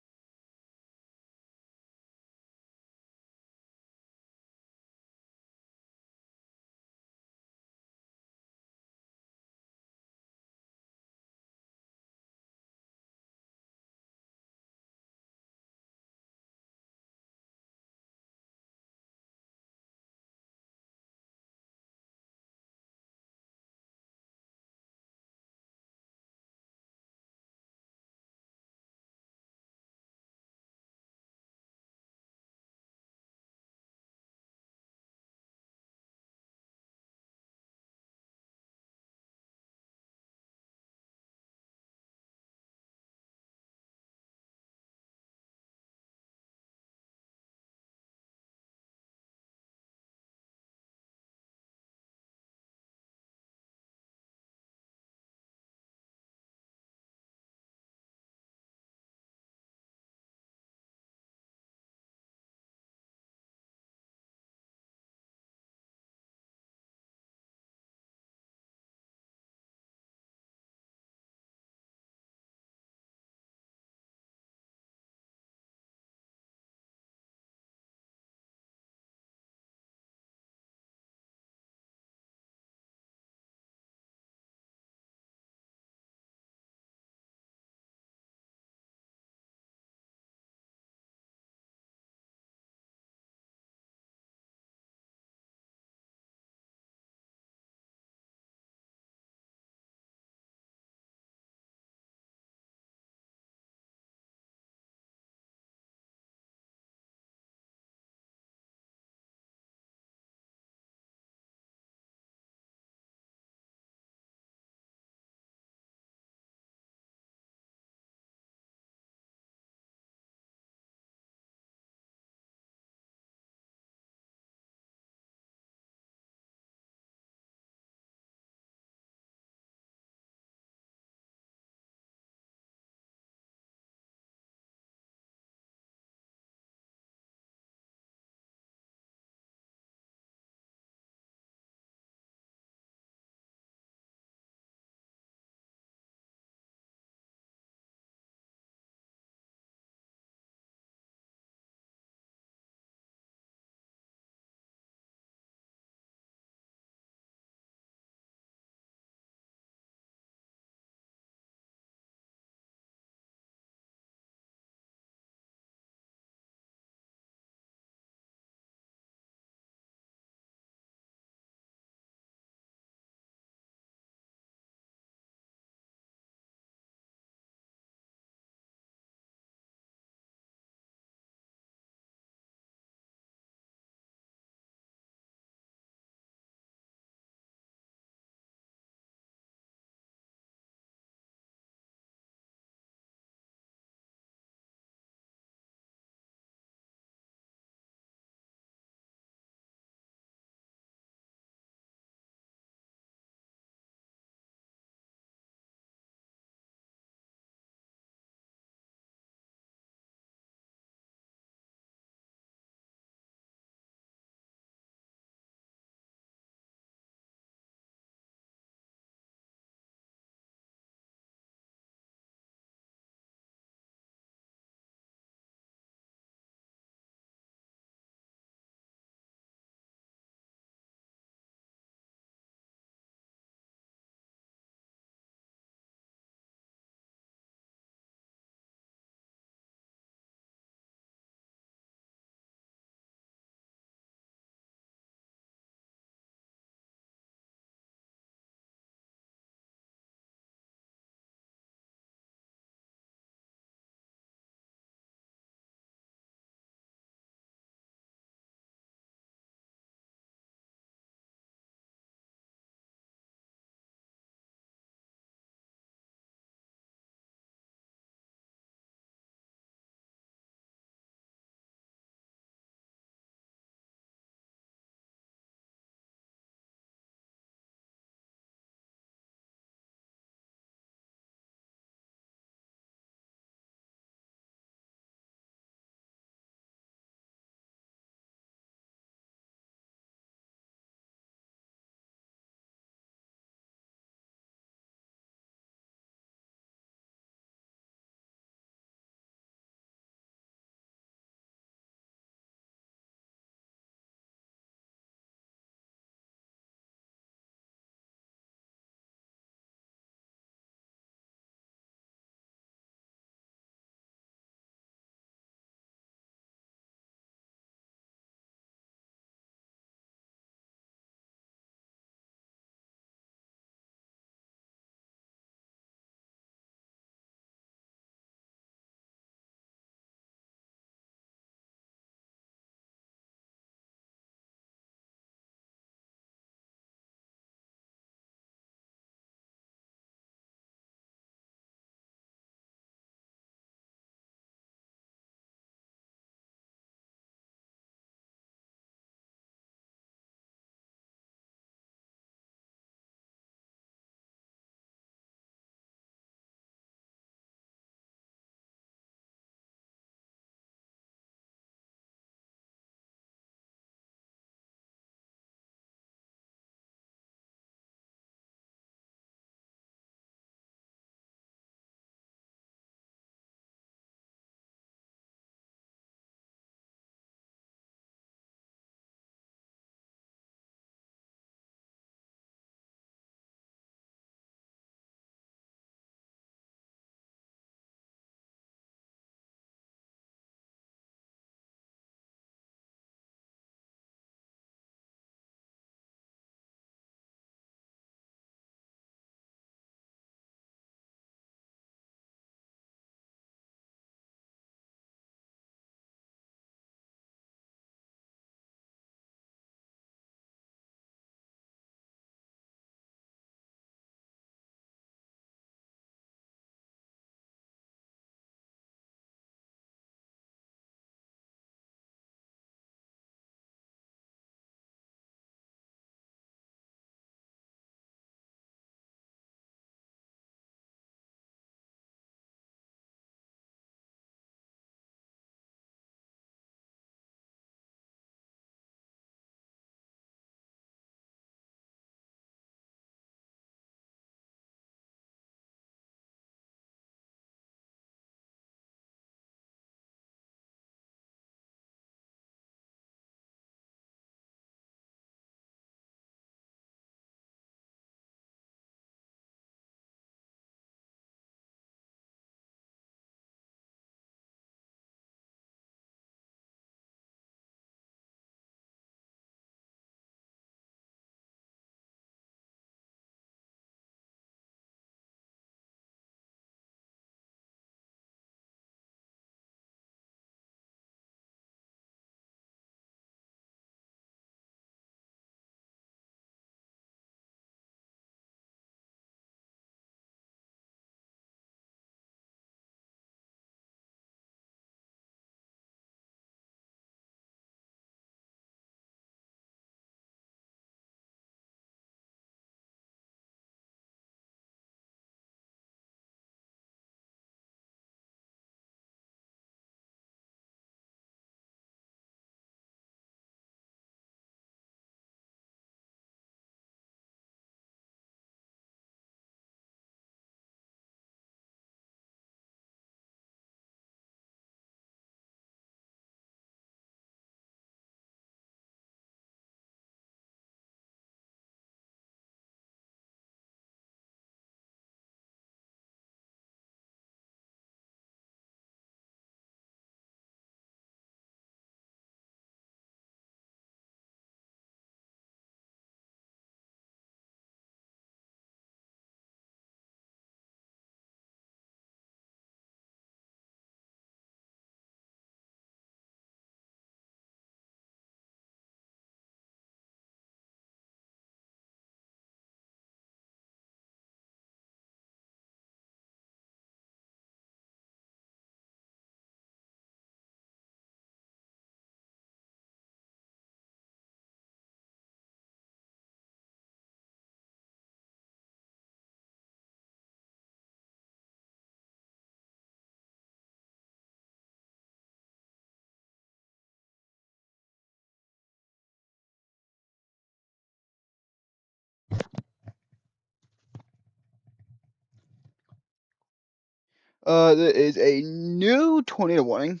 S1: There is a new tornado warning.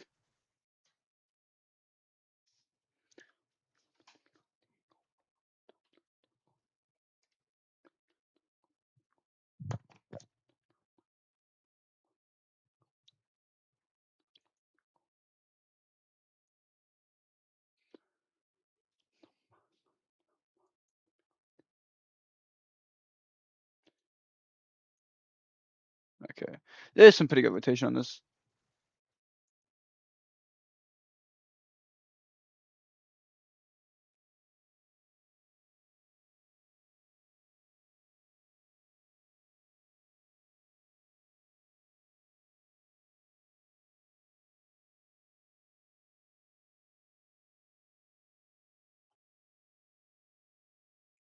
S1: Okay. There's some pretty good rotation on this.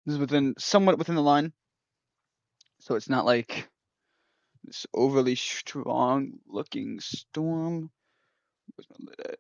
S1: This is somewhat within the line, so it's not like this overly strong looking storm. Where's my lid at?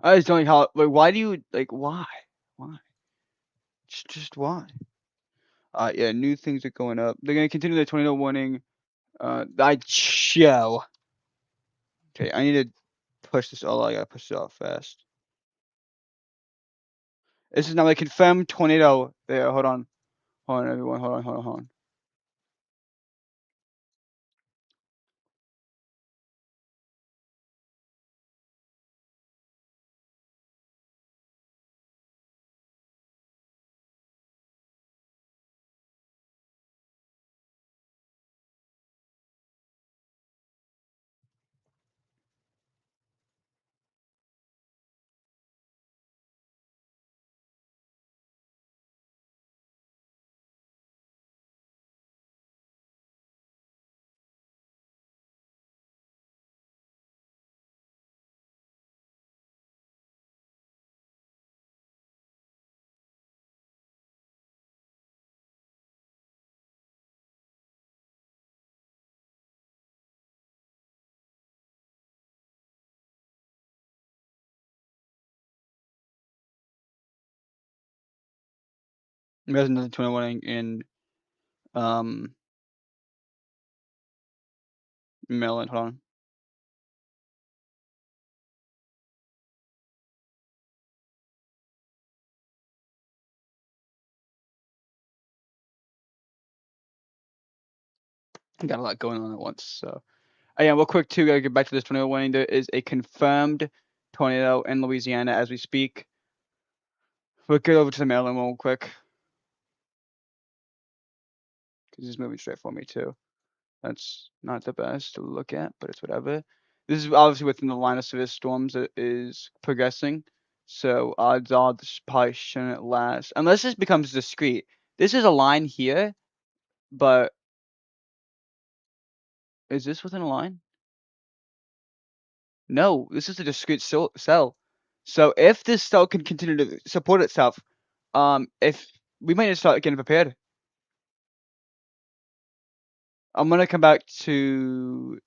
S1: I just don't like how. Like, why do you like? Why? Why? Just why? Yeah, new things are going up. They're gonna continue the tornado warning. I show. Okay, I need to push this all. I gotta push it off fast. This is now a confirmed tornado. There, hold on, everyone, hold on. There's another tornado warning in um Maryland. Hold on. Got a lot going on at once. So, yeah, real quick too. Gotta get back to this tornado warning. There is a confirmed tornado in Louisiana as we speak. We'll get over to the Maryland one real quick because it's moving straight for me too. That's not the best to look at, but it's whatever. This is obviously within the line of severe storms that is progressing. So odds are this probably shouldn't last unless this becomes discrete. This is a line here, but is this within a line? No, this is a discrete cell. So if this cell can continue to support itself, if we might need to start getting prepared. I'm gonna come back to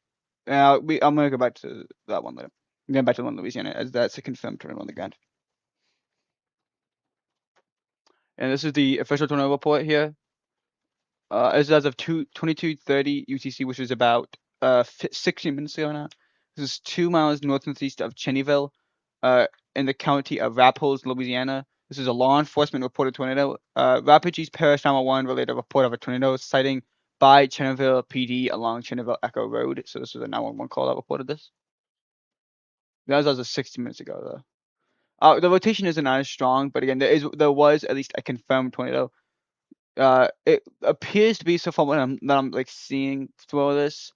S1: I'm gonna go back to that one later. I'm going back to the one in Louisiana as that's a confirmed tornado on the ground. And this is the official tornado report here. As of 22:30 UTC, which is about 16 minutes ago now. This is 2 miles northeast of Cheneyville, in the county of Rapides, Louisiana. This is a law enforcement reported tornado. Rapides Parish 911 related a report of a tornado sighting by Cheneyville PD along Cheneyville Echo Road. So this was a 911 call that reported this. That was as of 60 minutes ago, though. The rotation isn't as strong, but again, there was at least a confirmed tornado. It appears to be so far what I'm like seeing through all this,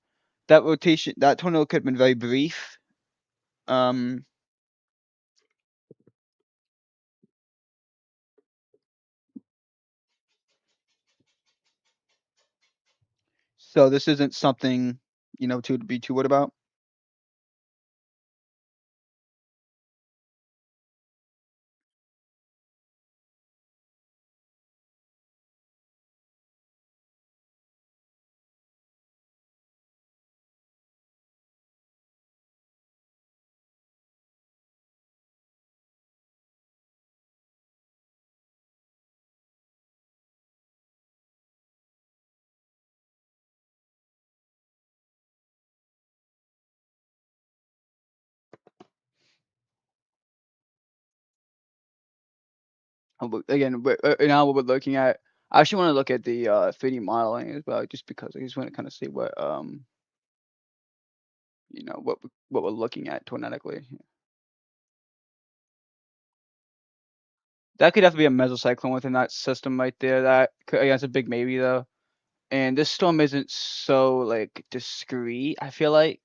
S1: that tornado could have been very brief. Um, so this isn't something to be too worried about. Again, now what we're looking at, I actually want to look at the 3D modeling as well, just because I just want to kind of see what what we're looking at tornadically. That could have to be a mesocyclone within that system right there. Again, it's a big maybe though. And this storm isn't so like discrete, I feel like.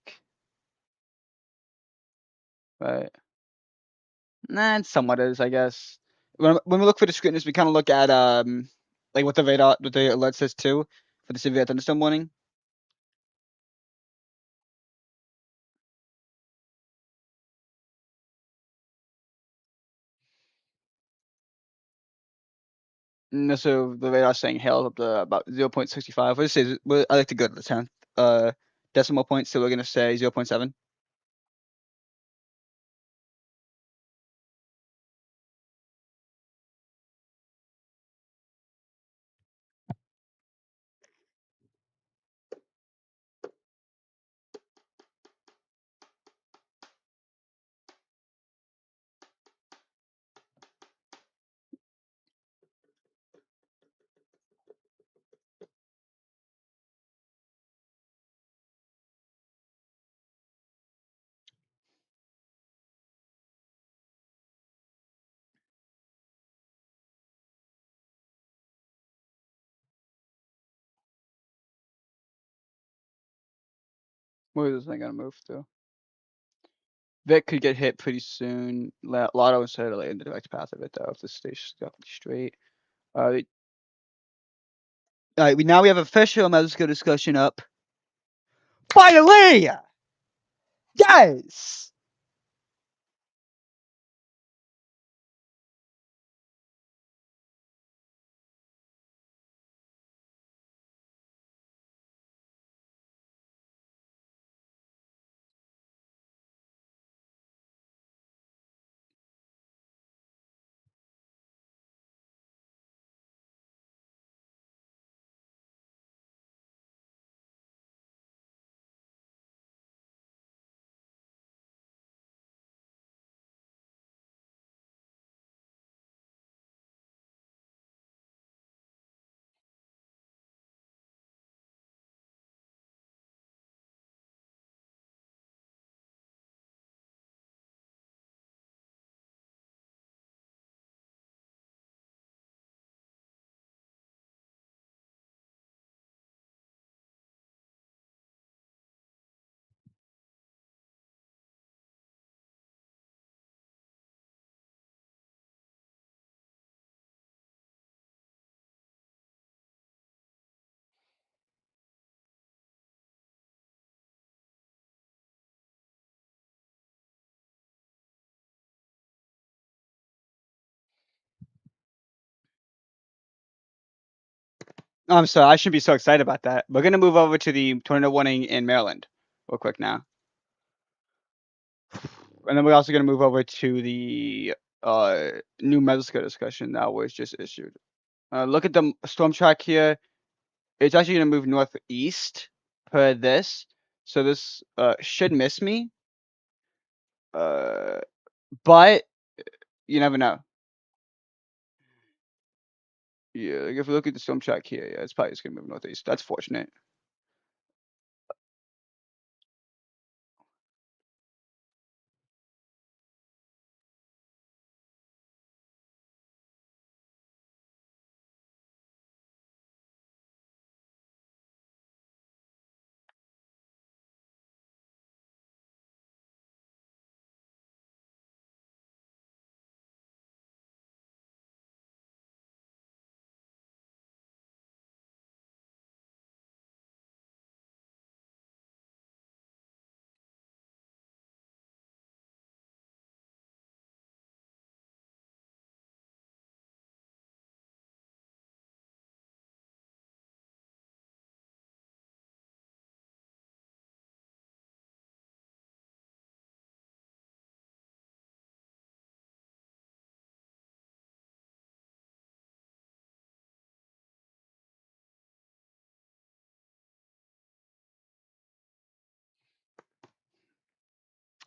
S1: But nah, it somewhat is, I guess. When we look for discreteness, we kind of look at like what the alert says too for the severe thunderstorm warning. No, so the radar saying hail up to about 0.65. I like to go to the 10th decimal point, so we're gonna say 0.7. Where is this thing gonna move to? Vic could get hit pretty soon. Lotto instead of like in the direct path of it though, if this stays straight. Uh, all right, we have official medical discussion up. Finally, yes. I'm sorry, I shouldn't be so excited about that. We're gonna move over to the tornado warning in Maryland real quick now. And then we're also gonna move over to the new Metascale discussion that was just issued. Look at the storm track here. It's actually gonna move northeast per this. So this should miss me. Uh, but you never know. Yeah, like if we look at the storm track here, yeah, it's probably just gonna move northeast. That's fortunate.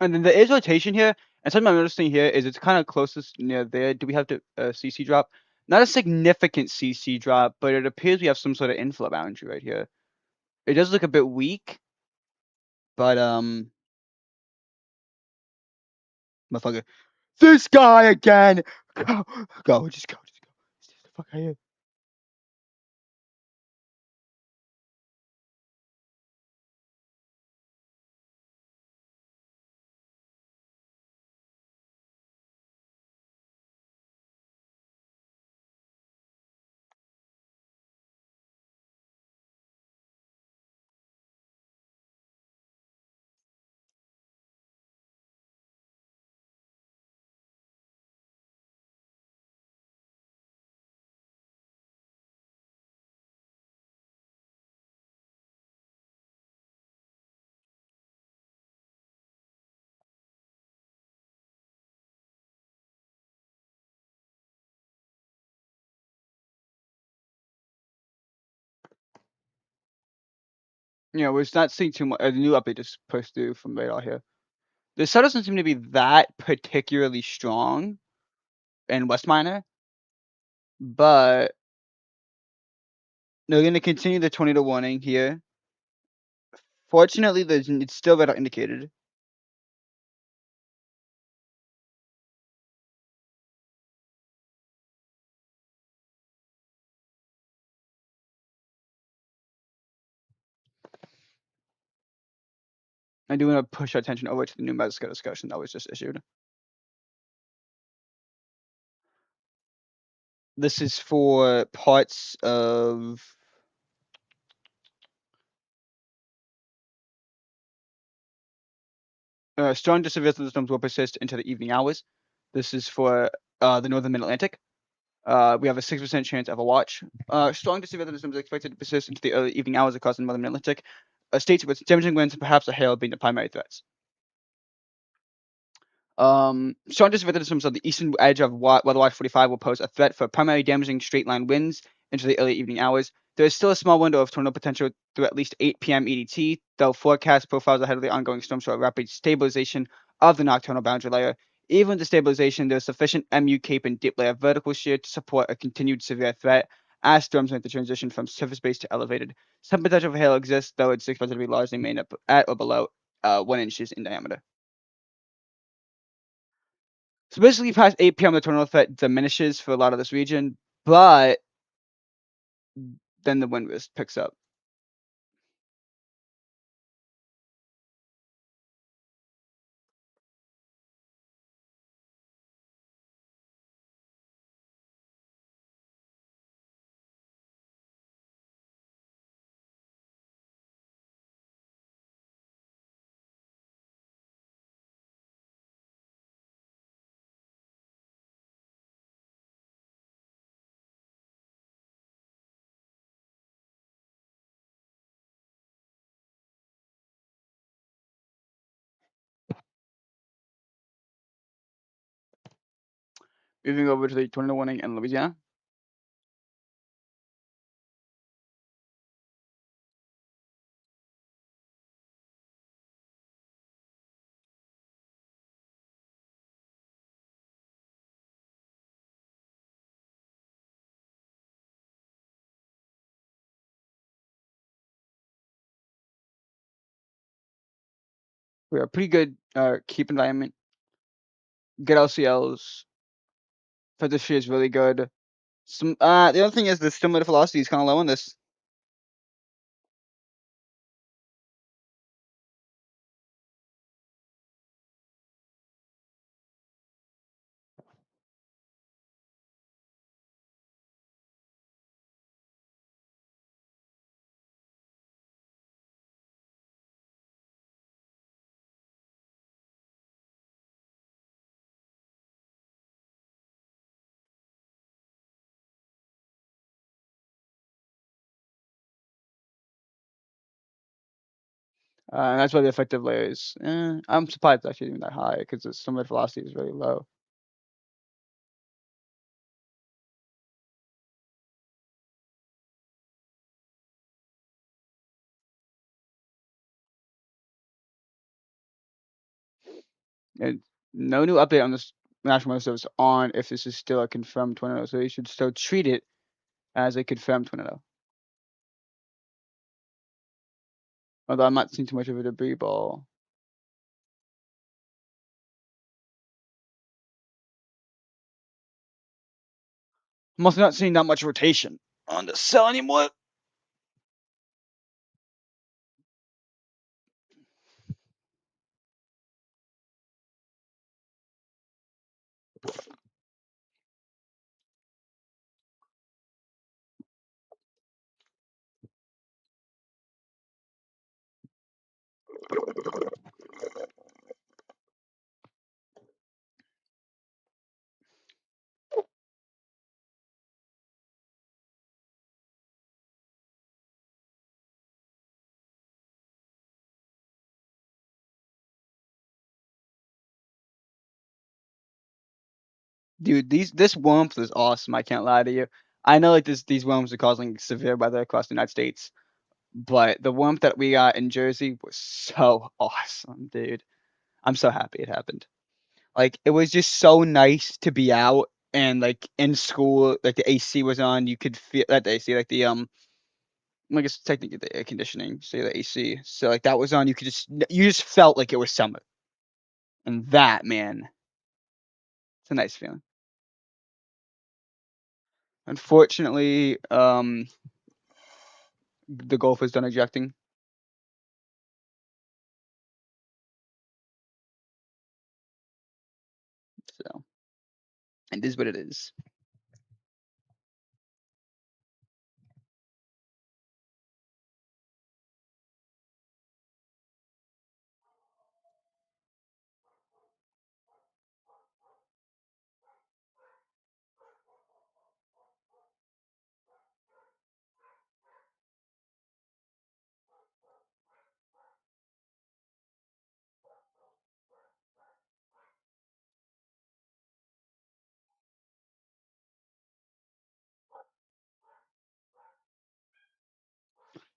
S1: And then there is rotation here, and something I'm noticing here is it's kind of closest near there. Do we have to CC drop? Not a significant CC drop, but it appears we have some sort of inflow boundary right here. It does look a bit weak, but motherfucker, this guy again. Go, just go. Stay the fuck out of here. Yeah, we're not seeing too much. A new update just pushed through from radar here. The set doesn't seem to be that particularly strong in West Minor, but they're going to continue the tornado warning here. Fortunately, it's still radar indicated. I do want to push our attention over to the new Metascale discussion that was just issued. This is for parts of strong severe thunderstorms will persist into the evening hours. This is for the northern mid-Atlantic. We have a 6% chance of a watch. Strong to severe thunderstorms are expected to persist into the early evening hours across the northern mid-Atlantic. States with damaging winds and perhaps a hail being the primary threats. Strong severe thunderstorms on the eastern edge of Weather Watch 45 will pose a threat for primary damaging straight line winds into the early evening hours. There is still a small window of tornado potential through at least 8 p.m. EDT, though forecast profiles ahead of the ongoing storm show a rapid stabilization of the nocturnal boundary layer. Even with the stabilization, there is sufficient MU cape and deep layer vertical shear to support a continued severe threat as storms make the transition from surface-based to elevated. Some potential for hail exists, though it's expected to be largely made up at or below 1 inches in diameter. So basically, past 8 p.m., the tornado threat diminishes for a lot of this region, but then the wind risk picks up. Moving over to the tornado warning in Louisiana. We have pretty good keep environment, good LCLs. Feather is really good. The other thing is the stimulated velocity is kind of low on this. And that's why the effective layer is. I'm surprised it's actually even that high because the stimulated velocity is really low. And no new update on this National Weather Service on if this is still a confirmed tornado, so you should still treat it as a confirmed tornado. Although I'm not seeing too much of a debris ball. I'm also not seeing that much rotation on the cell anymore. Dude, this warmth is awesome. I can't lie to you. I know like these warms are causing severe weather across the United States, but the warmth that we got in Jersey was so awesome, dude. I'm so happy it happened. Like it was just so nice to be out and like in school, like the AC was on. You could feel that the AC, like the I guess technically the air conditioning, say the AC. So like that was on. You just felt like it was summer, and that man, it's a nice feeling. Unfortunately, the golf is done ejecting. So it is what it is.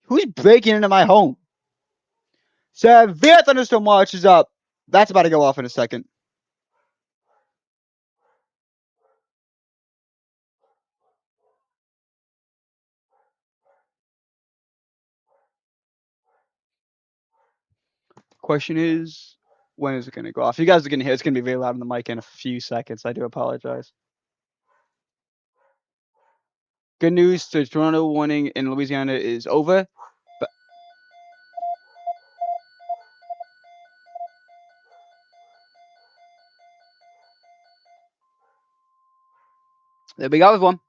S1: Who's breaking into my home? Severe thunderstorm watch is up. That's about to go off in a second. Question is, when is it going to go off? You guys are going to hear it's going to be very loud on the mic in a few seconds. I do apologize. Good news, the tornado warning in Louisiana is over. But there we go with one.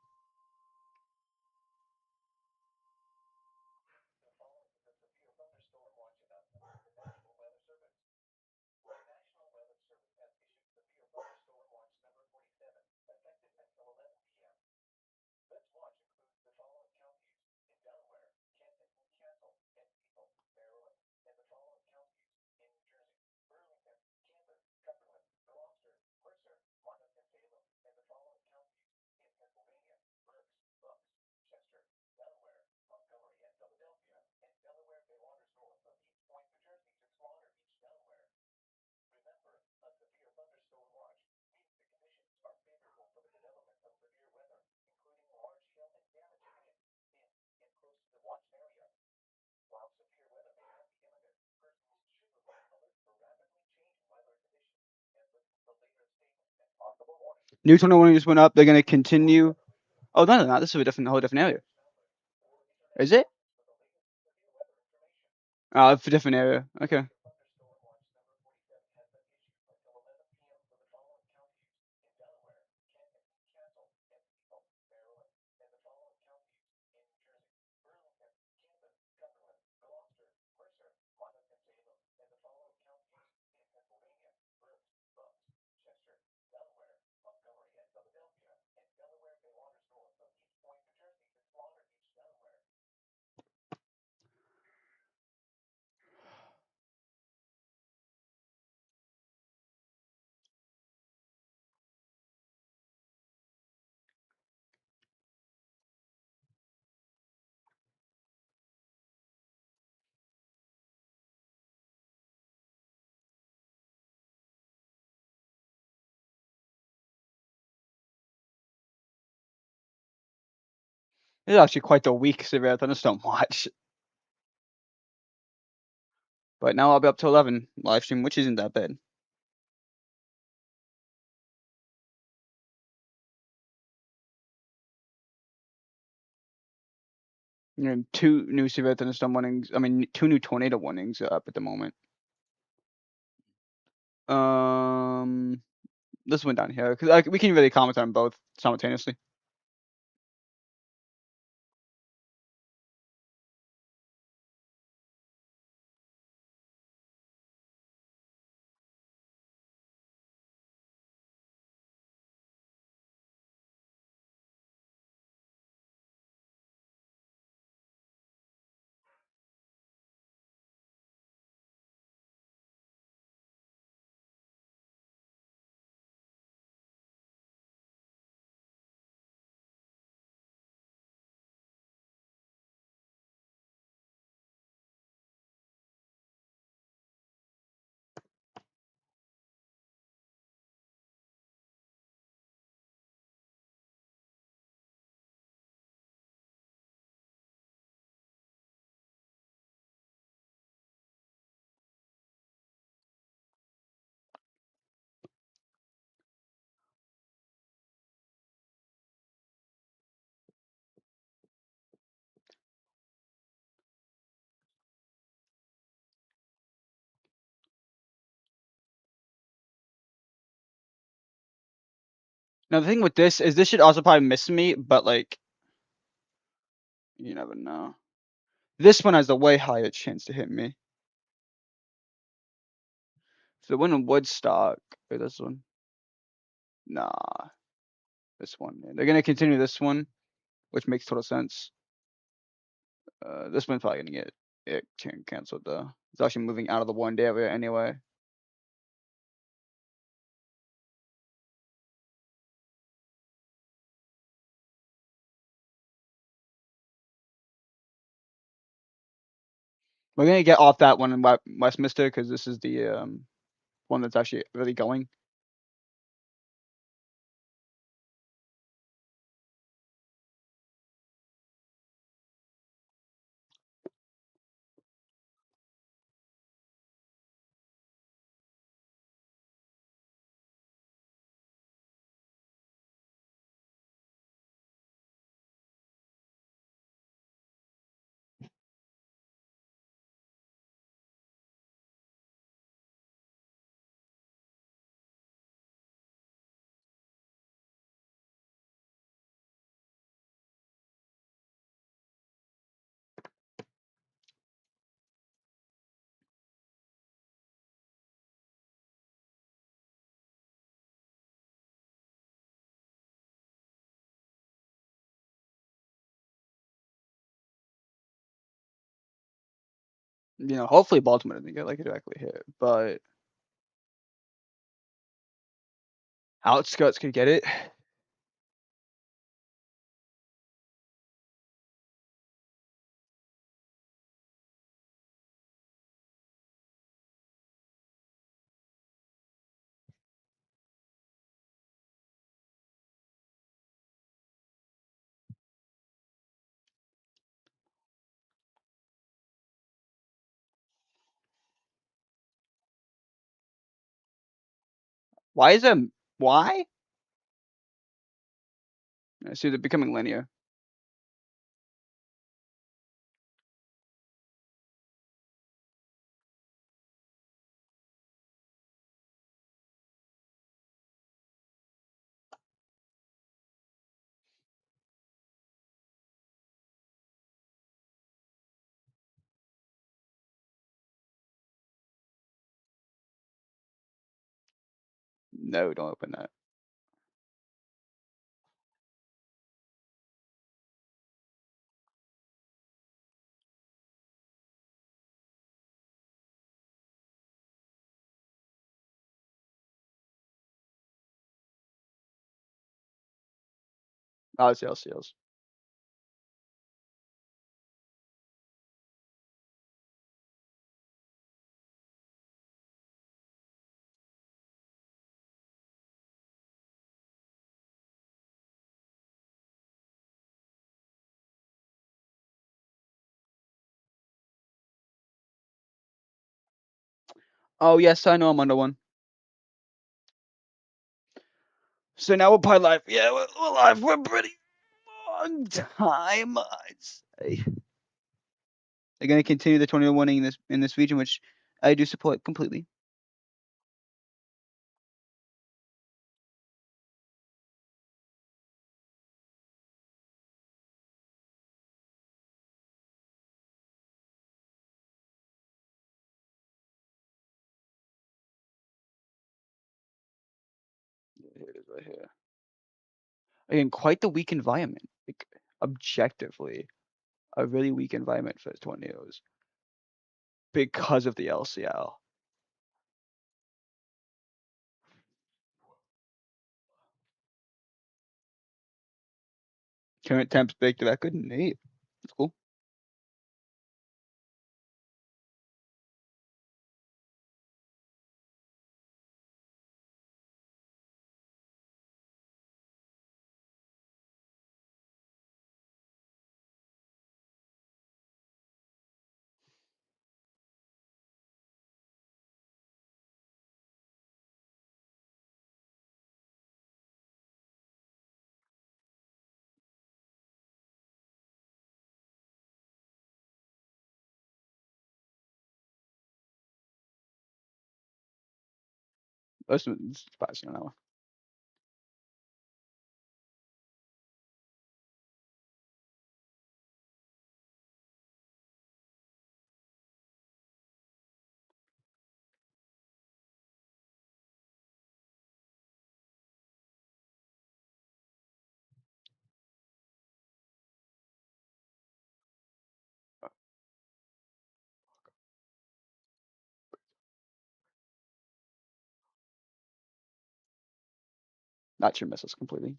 S1: New tornado warning just went up. They're going to continue. Oh, no, no, no. This is a whole different area. Is it? Oh, it's a different area. Okay. It's actually quite the weak severe thunderstorm watch. But now I'll be up to 11 live stream, which isn't that bad. You know, 2 new severe thunderstorm warnings. I mean, 2 new tornado warnings up at the moment. Um, this one down here because we can really comment on both simultaneously. Now the thing with this is this should also probably miss me, but like you never know. This one has a way higher chance to hit me. So the one in Woodstock, or this one, nah, this one. They're gonna continue this one, which makes total sense. This one's probably gonna get it canceled though. It's actually moving out of the one day area anyway. We're gonna get off that one in Westminster because this is the one that's actually really going. You know, hopefully Baltimore doesn't get like directly hit, but outskirts could get it. Why is it? Why? I see they're becoming linear. No, don't open that. Oh, it's LCLs. Oh yes, I know I'm under one. So now we're probably live. Yeah, we're live. We're pretty long time. I'd say. They're gonna continue the tornado warning in this region, which I do support completely. Here it is right here. Again, quite the weak environment. Like, objectively, a really weak environment for tornadoes because of the LCL. Current temps break the record in 8. That's cool. Most of it's passing on that one. Not your missiles completely.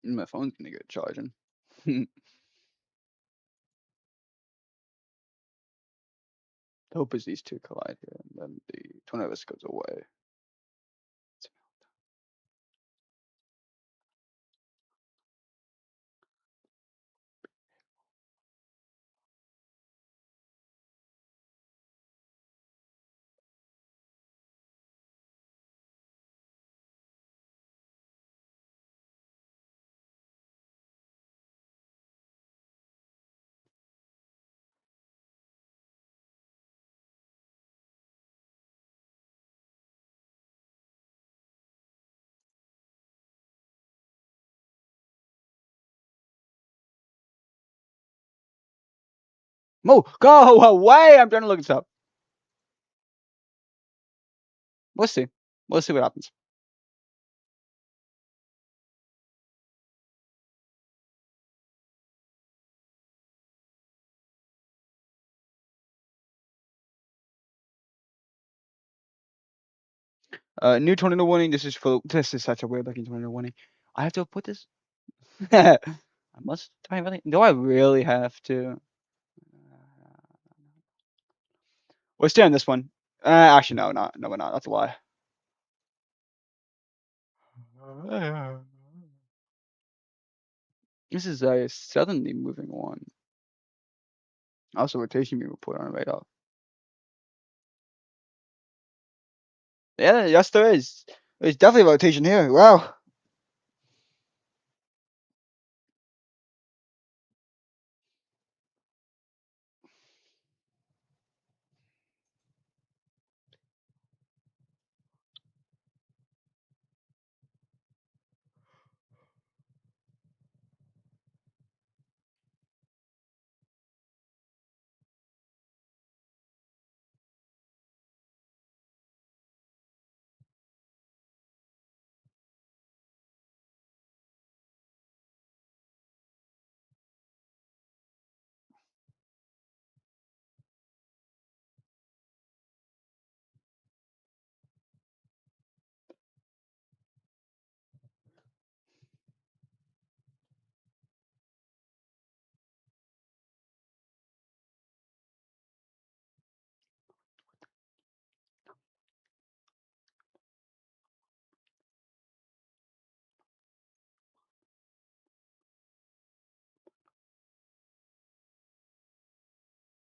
S1: My phone's gonna get charging. The hope is these two collide here, and then the tornado goes away. Mo, go away! I'm trying to look this up. We'll see. We'll see what happens. New tornado warning. This is such a weird looking tornado warning. I have to put this. I must. Do I really? Do I really have to? We're staying on this one. Actually, no, not. No, we're not. That's a lie. This is a southerly moving one. Also, rotation being reported on radar. Yeah, yes, there is. There's definitely rotation here. Wow.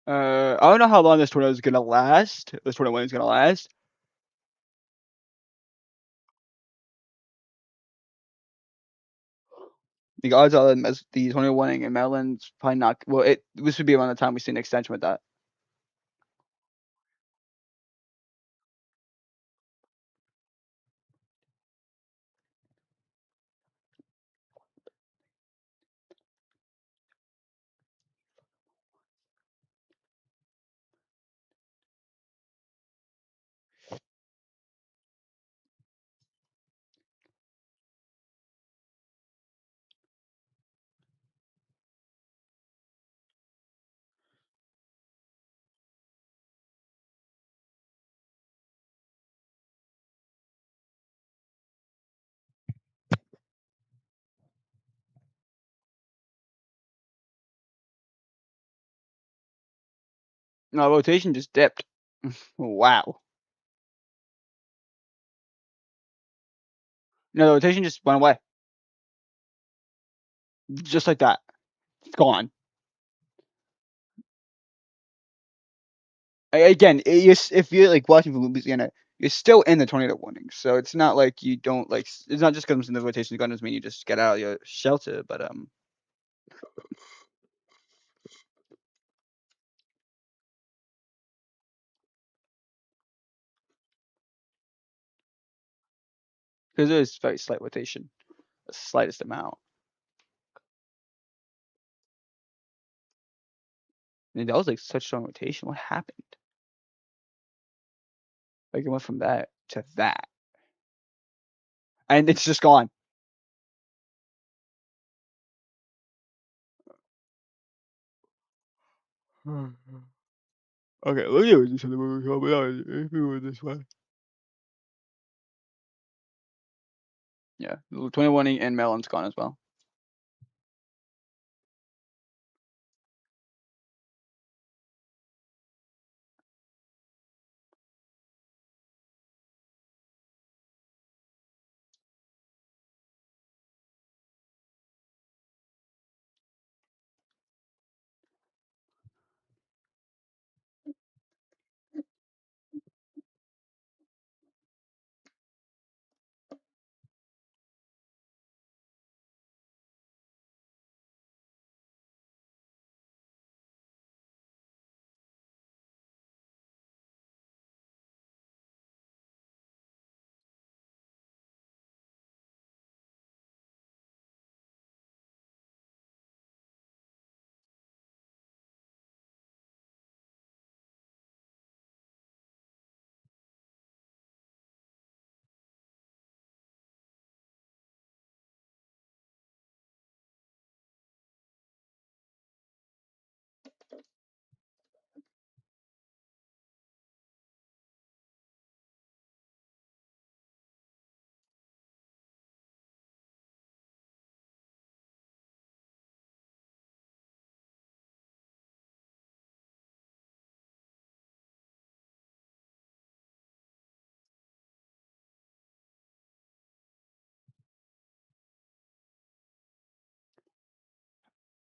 S1: I don't know how long this tornado is gonna last. This tornado wind is gonna last. The odds are that the tornado warning in Maryland's probably not. Well, this would be around the time we see an extension with that. No, rotation just dipped. Wow. No, the rotation just went away, just like that. It's gone. Again, if you're like watching from Louisiana, you're still in the tornado warning, so it's not like you don't like. It's not just because the rotation is gone doesn't mean you just get out of your shelter, but because there is very slight rotation, the slightest amount. And that was like such strong rotation. What happened? Like it went from that to that, and it's just gone. Okay, let me do something where we come out if we were this way. Yeah, the 21 and Melon's gone as well.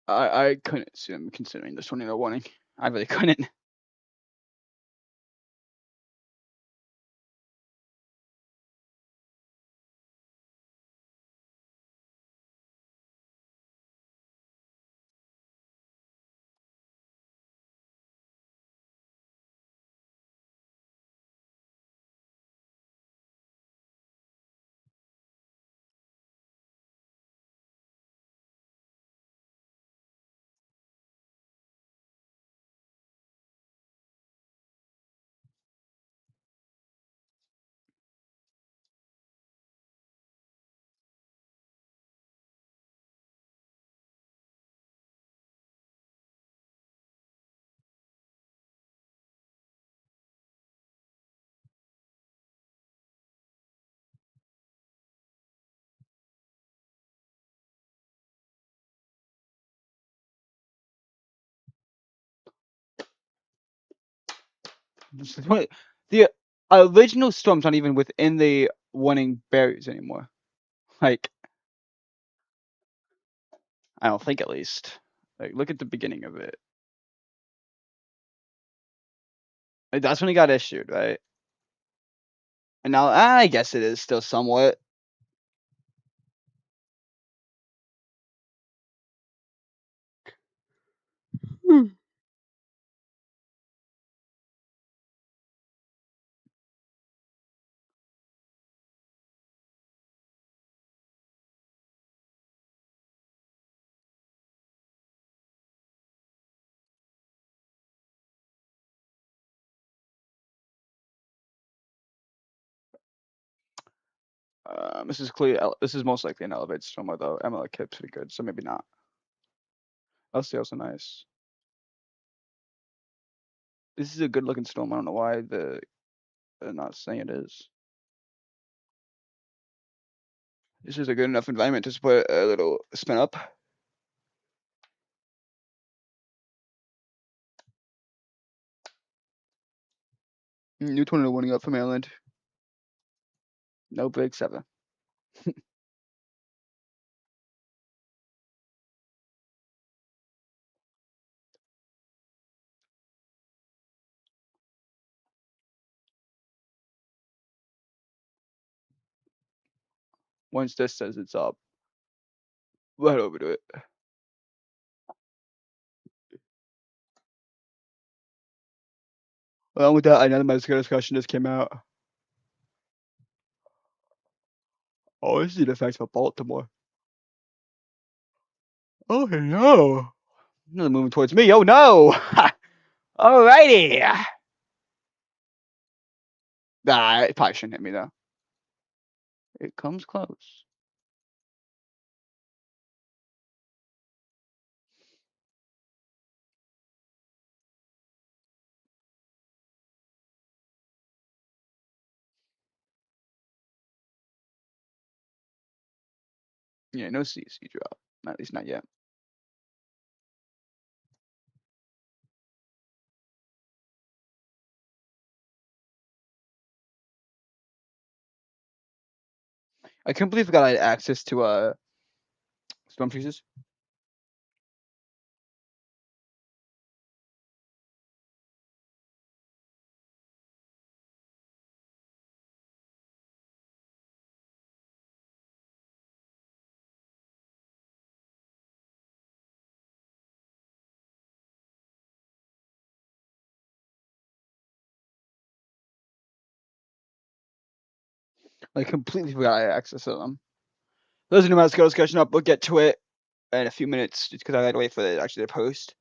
S1: I couldn't see him considering this tornado warning. I really couldn't. The original storm's not even within the warning barriers anymore. Like, I don't think at least. Like, look at the beginning of it. Like, that's when it got issued, right? And now I guess it is still somewhat. This is clear. This is most likely an elevated storm, although MLA Kip's pretty good, so maybe not. LC also nice. This is a good looking storm. I don't know why they're not saying it is. This is a good enough environment to support a little spin up. New tornado warning up for Maryland. No big 7. Once this says it's up, right over to it. Along with that, another medical discussion just came out. Oh, this is the effects of Baltimore. Oh no! Another moving towards me. Oh no! Alrighty. Nah, it probably shouldn't hit me though. It comes close. Yeah, no CC drop. At least not yet. I can't believe I got access to storm freezes. I completely forgot I had access to them. Those are new mouse skills catching up. We'll get to it in a few minutes just because I had to wait for the actually to post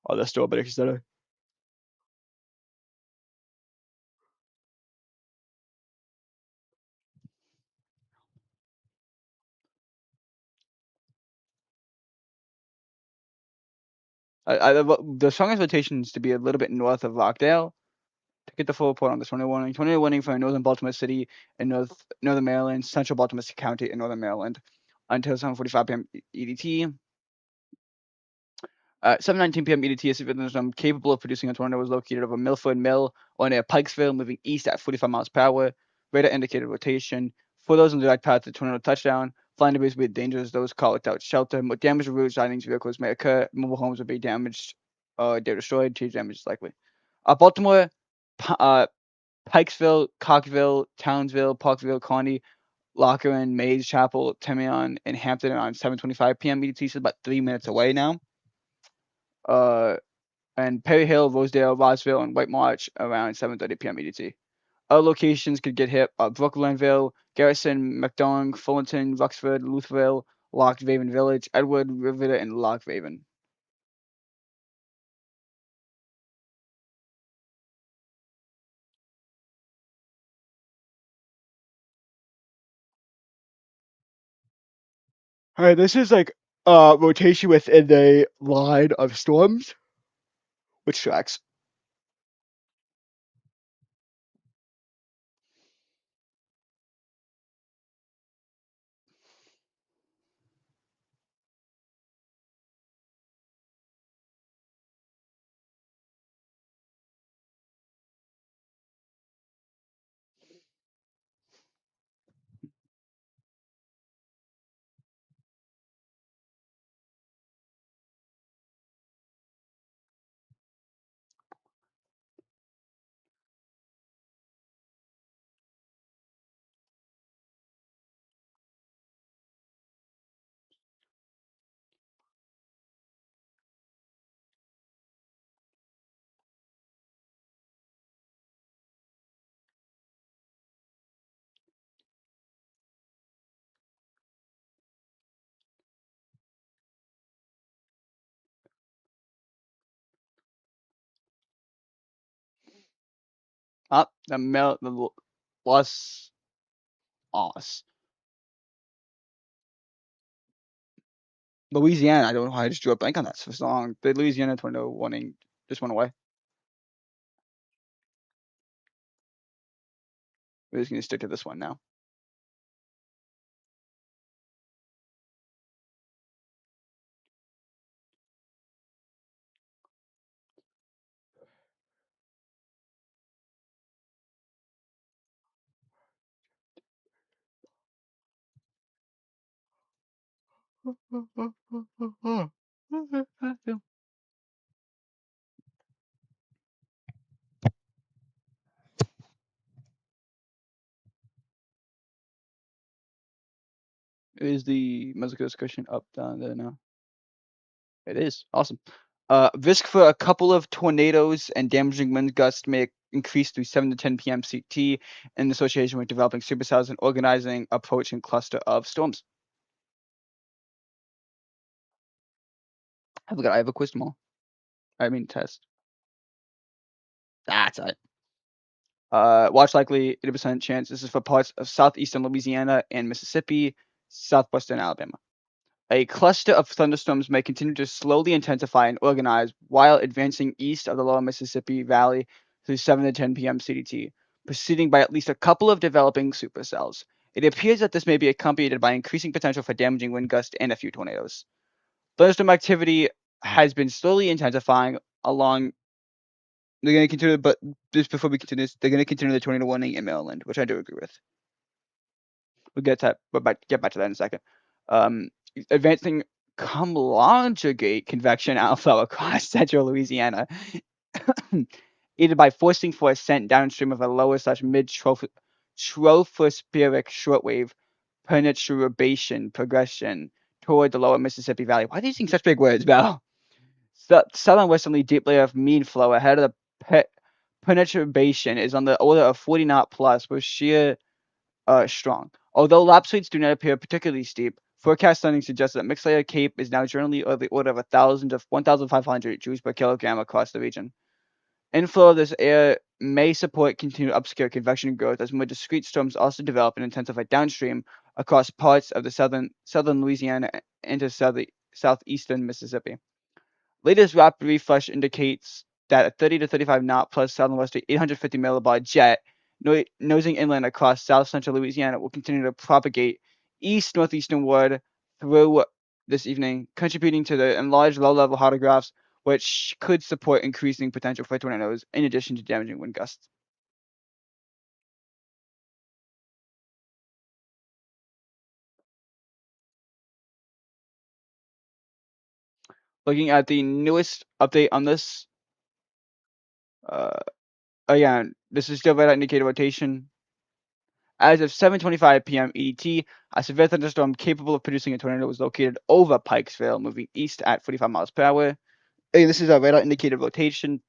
S1: all the store predictions that the strongest rotation is to be a little bit north of Rockdale to get the full report on the tornado warning. Tornado warning for northern Baltimore City and northern Maryland, central Baltimore County, and northern Maryland until 7:45 p.m. EDT. 7:19 p.m. EDT, a system capable of producing a tornado was located over Milford Mill or near Pikesville, moving east at 45 miles per hour. Radar indicated rotation. For those on the direct path to tornado touchdown, flying debris would be dangerous. Those caught without shelter. Damage to routes, sightings, vehicles may occur. Mobile homes would be damaged. They're destroyed. Huge damage is likely. Baltimore, Pikesville, Cockville, Townsville, Parkville, Kearney, Lockern, Mays Chapel, Timian, and Hampton around 7:25 p.m. EDT, so about 3 minutes away now. And Perry Hill, Rosedale, Rossville, and White March around 7:30 p.m. EDT. Other locations could get hit: Brooklineville, Garrison, McDonald, Fullerton, Ruxford, Lutherville, Loch Raven Village, Edward, River, and Loch Raven. All right, this is like rotation within the line of storms, which tracks. Up the Los Os. Louisiana. I don't know why I just drew a blank on that song. The Louisiana tornado warning just went away. We're just gonna stick to this one now. Is the musical discussion up down there now? It is awesome. Risk for a couple of tornadoes and damaging wind gusts may increase through 7 to 10 p.m. CT in association with developing supercells and organizing approaching cluster of storms. I have a quiz tomorrow. I mean test. That's it. Watch likely 80% chance. This is for parts of southeastern Louisiana and Mississippi, southwestern Alabama. A cluster of thunderstorms may continue to slowly intensify and organize while advancing east of the lower Mississippi Valley through 7 to 10 p.m. CDT, preceding by at least a couple of developing supercells. It appears that this may be accompanied by increasing potential for damaging wind gusts and a few tornadoes. Thunderstorm activity has been slowly intensifying along. They're going to continue, but just before we continue this, they're going to continue the tornado warning in Maryland, which I do agree with. We'll get to that, get back to that in a second. Advancing conjugate convection alpha across central Louisiana, either by forcing for ascent downstream of a lower slash mid tropospheric shortwave perturbation progression toward the lower Mississippi Valley. Why are these using such big words, Val? Southern westerly deep layer of mean flow ahead of the perturbation is on the order of 40 knot plus with shear strong. Although lap speeds do not appear particularly steep, forecast studies suggest that mixed layer CAPE is now generally of the order of 1,000 to 1,500 joules per kilogram across the region. Inflow of this air may support continued upscale convection growth as more discrete storms also develop and intensify downstream across parts of the southern Louisiana into southeastern Mississippi. Latest rapid refresh indicates that a 30 to 35 knot plus southwest 850 millibar jet nosing inland across south central Louisiana will continue to propagate east-northeasternward through this evening, contributing to the enlarged low-level hydrographs, which could support increasing potential for tornadoes in addition to damaging wind gusts. Looking at the newest update on this, again, this is still radar indicator rotation. As of 7:25 p.m. EDT, a severe thunderstorm capable of producing a tornado was located over Pikesville, moving east at 45 miles per hour. Hey, this is a radar indicated rotation.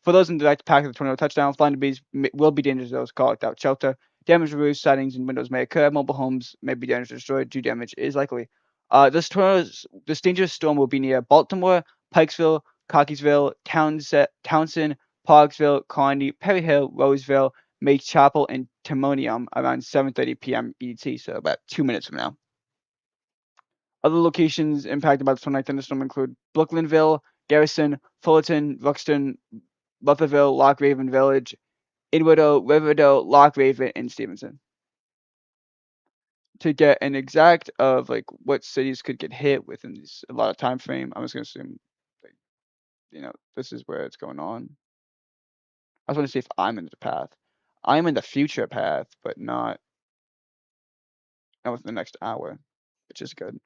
S1: For those in direct path of the tornado touchdown, flying debris will be dangerous to those caught without shelter. Damage to roofs, sidings, and windows may occur. Mobile homes may be damaged or destroyed. Due damage is likely. This dangerous storm will be near Baltimore, Pikesville, Cockeysville, Townsend, Parksville, Kearney, Perry Hill, Roseville, Make Chapel, and Timonium around 7:30 p.m. ET, so about 2 minutes from now. Other locations impacted by the tornado thunderstorm include Brooklinville, Garrison, Fullerton, Ruxton, Rutherville, Lock Raven Village, Inwood, Riverdale, Lock Raven, and Stevenson. To get an exact of like what cities could get hit within a lot of time frame, I'm just gonna assume, like, this is where it's going on. I just want to see if I'm in the path. I'm in the future path, but not within the next hour, which is good.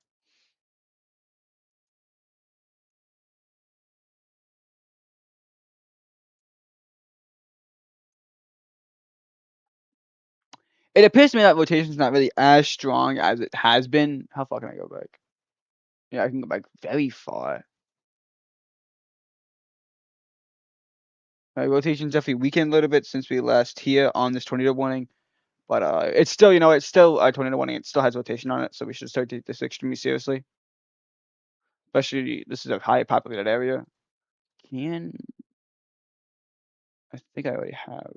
S1: It appears to me that rotation is not really as strong as it has been. How far can I go back? Yeah, I can go back very far. Rotation's definitely weakened a little bit since we last here on this tornado warning, but it's still, it's still a tornado warning. It still has rotation on it, so we should start to take this extremely seriously. Especially, this is a high populated area. I think I already have.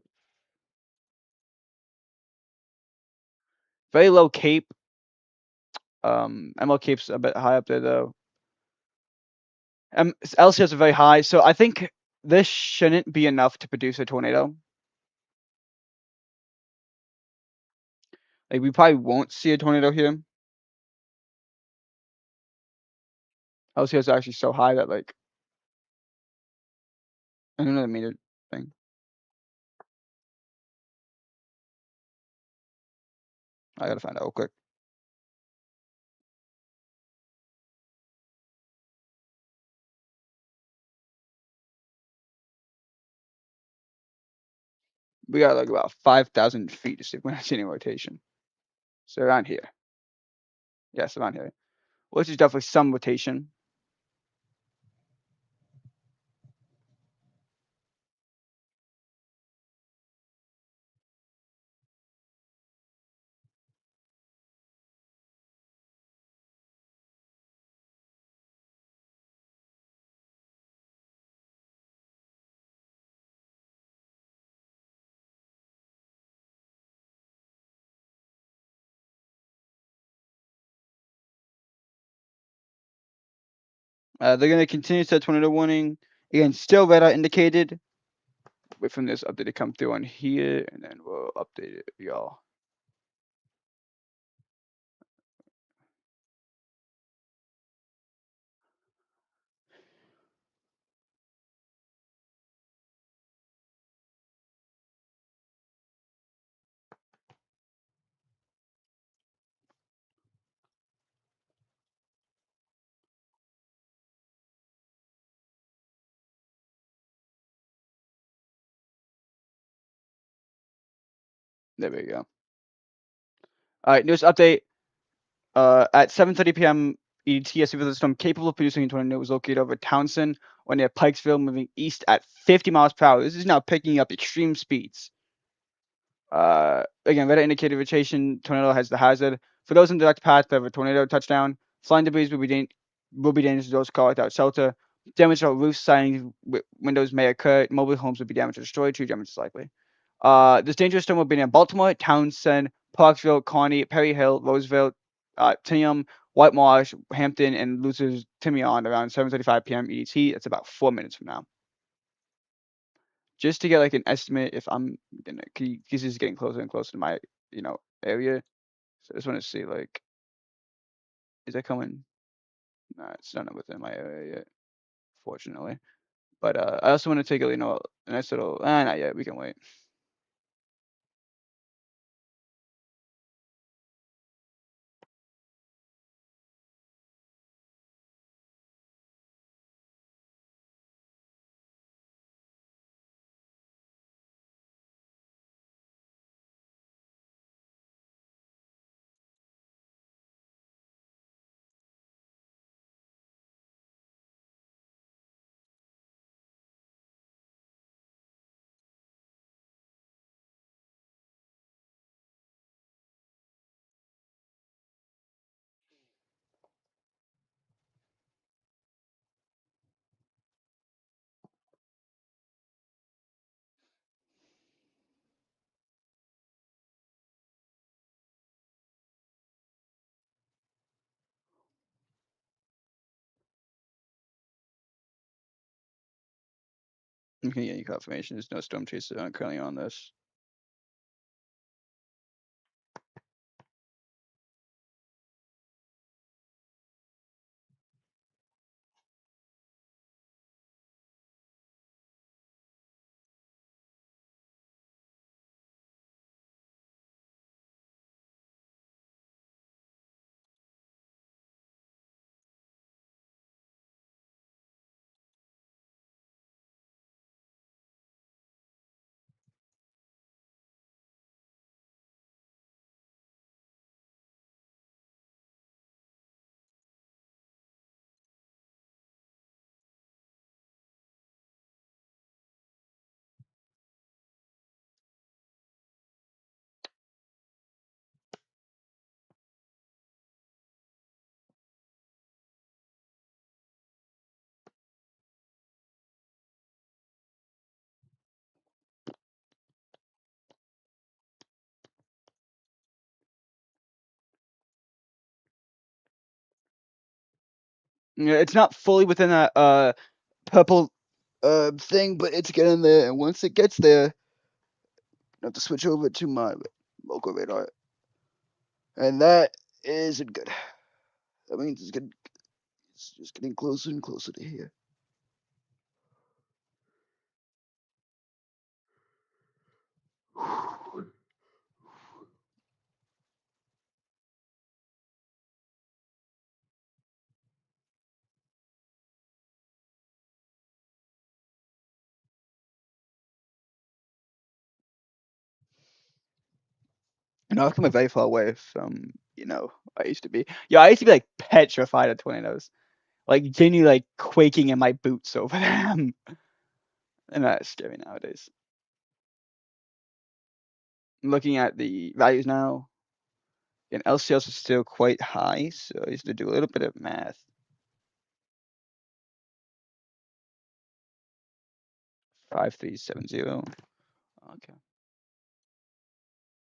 S1: Very low Cape. ML Cape's a bit high up there though. LCS are very high, so I think this shouldn't be enough to produce a tornado. Like we probably won't see a tornado here. LCS are actually so high that like I don't know the meter thing. I gotta find out real quick. We got like about 5,000 feet to see if we're not seeing any rotation. So around here. Yes, around here. Which is definitely some rotation. They're gonna continue to set tornado warning. Again, still radar indicated. Wait for this update to come through on here, and then we'll update it, y'all. There we go. All right, news update. At 7:30 p.m. EDT, a severe storm capable of producing a tornado was located over Townsend or near Pikesville, moving east at 50 miles per hour. This is now picking up extreme speeds. Again, radar indicated rotation. Tornado has the hazard. For those in direct path of a tornado touchdown, flying debris will be dangerous to those caught without shelter. Damage to roofs, siding, windows may occur. Mobile homes will be damaged or destroyed. Tree damage is likely. This dangerous storm will be near Baltimore, Townsend, Parksville, Kearney, Perry Hill, Roseville, Tinium, White Marsh, Hampton, and Luther's Timion around 7:35 p.m. EDT. It's about 4 minutes from now. Just to get like an estimate if I'm gonna, because this is getting closer and closer to my, area. So I just want to see like, is that coming? Nah, it's not within my area yet, fortunately. But I also want to take a nice little. Not yet. We can wait. I'm gonna get you confirmation. There's no storm chaser currently on this. Yeah, it's not fully within that purple thing, but it's getting there. And once it gets there, I have to switch over to my local radar, and that isn't good. That means it's just getting closer and closer to here. I'm coming very far away from I used to be. Yeah, I used to be like petrified of tornadoes, like genuinely like quaking in my boots over them, and that's scary nowadays. Looking at the values now, and LCLs are still quite high, so I used to do a little bit of math. 5370. Okay.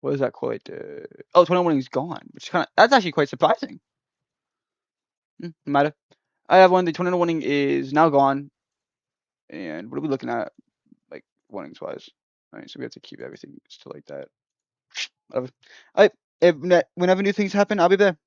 S1: What does that correlate to? Oh, tornado warning is gone, which that's actually quite surprising. No matter. I have one. The tornado warning is now gone, and what are we looking at, like warnings wise? All right, so we have to keep everything still like that. Whatever. I whenever new things happen, I'll be there.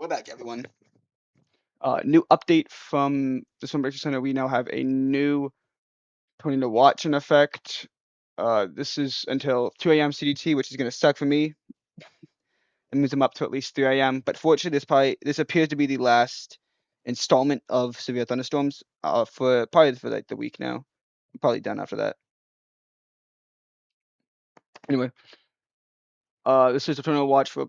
S1: We're back, everyone. New update from the Swim Breakthrough Center. We now have a new tornado watch in effect. This is until 2 a.m. CDT, which is going to suck for me. It moves them up to at least 3 a.m. But fortunately, this appears to be the last installment of severe thunderstorms. For like the week now. I'm probably done after that. Anyway, this is a tornado watch for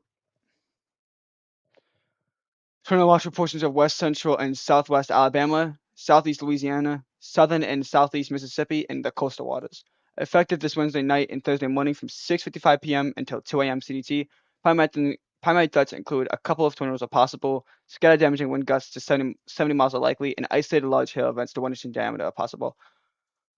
S1: portions of west central and southwest Alabama, southeast Louisiana, southern and southeast Mississippi, and the coastal waters. Effective this Wednesday night and Thursday morning from 6:55 p.m. until 2 a.m. CDT. Primary threats include a couple of tornadoes are possible, scattered damaging wind gusts to 70 miles are likely, and isolated large hail events to 1 inch in diameter are possible.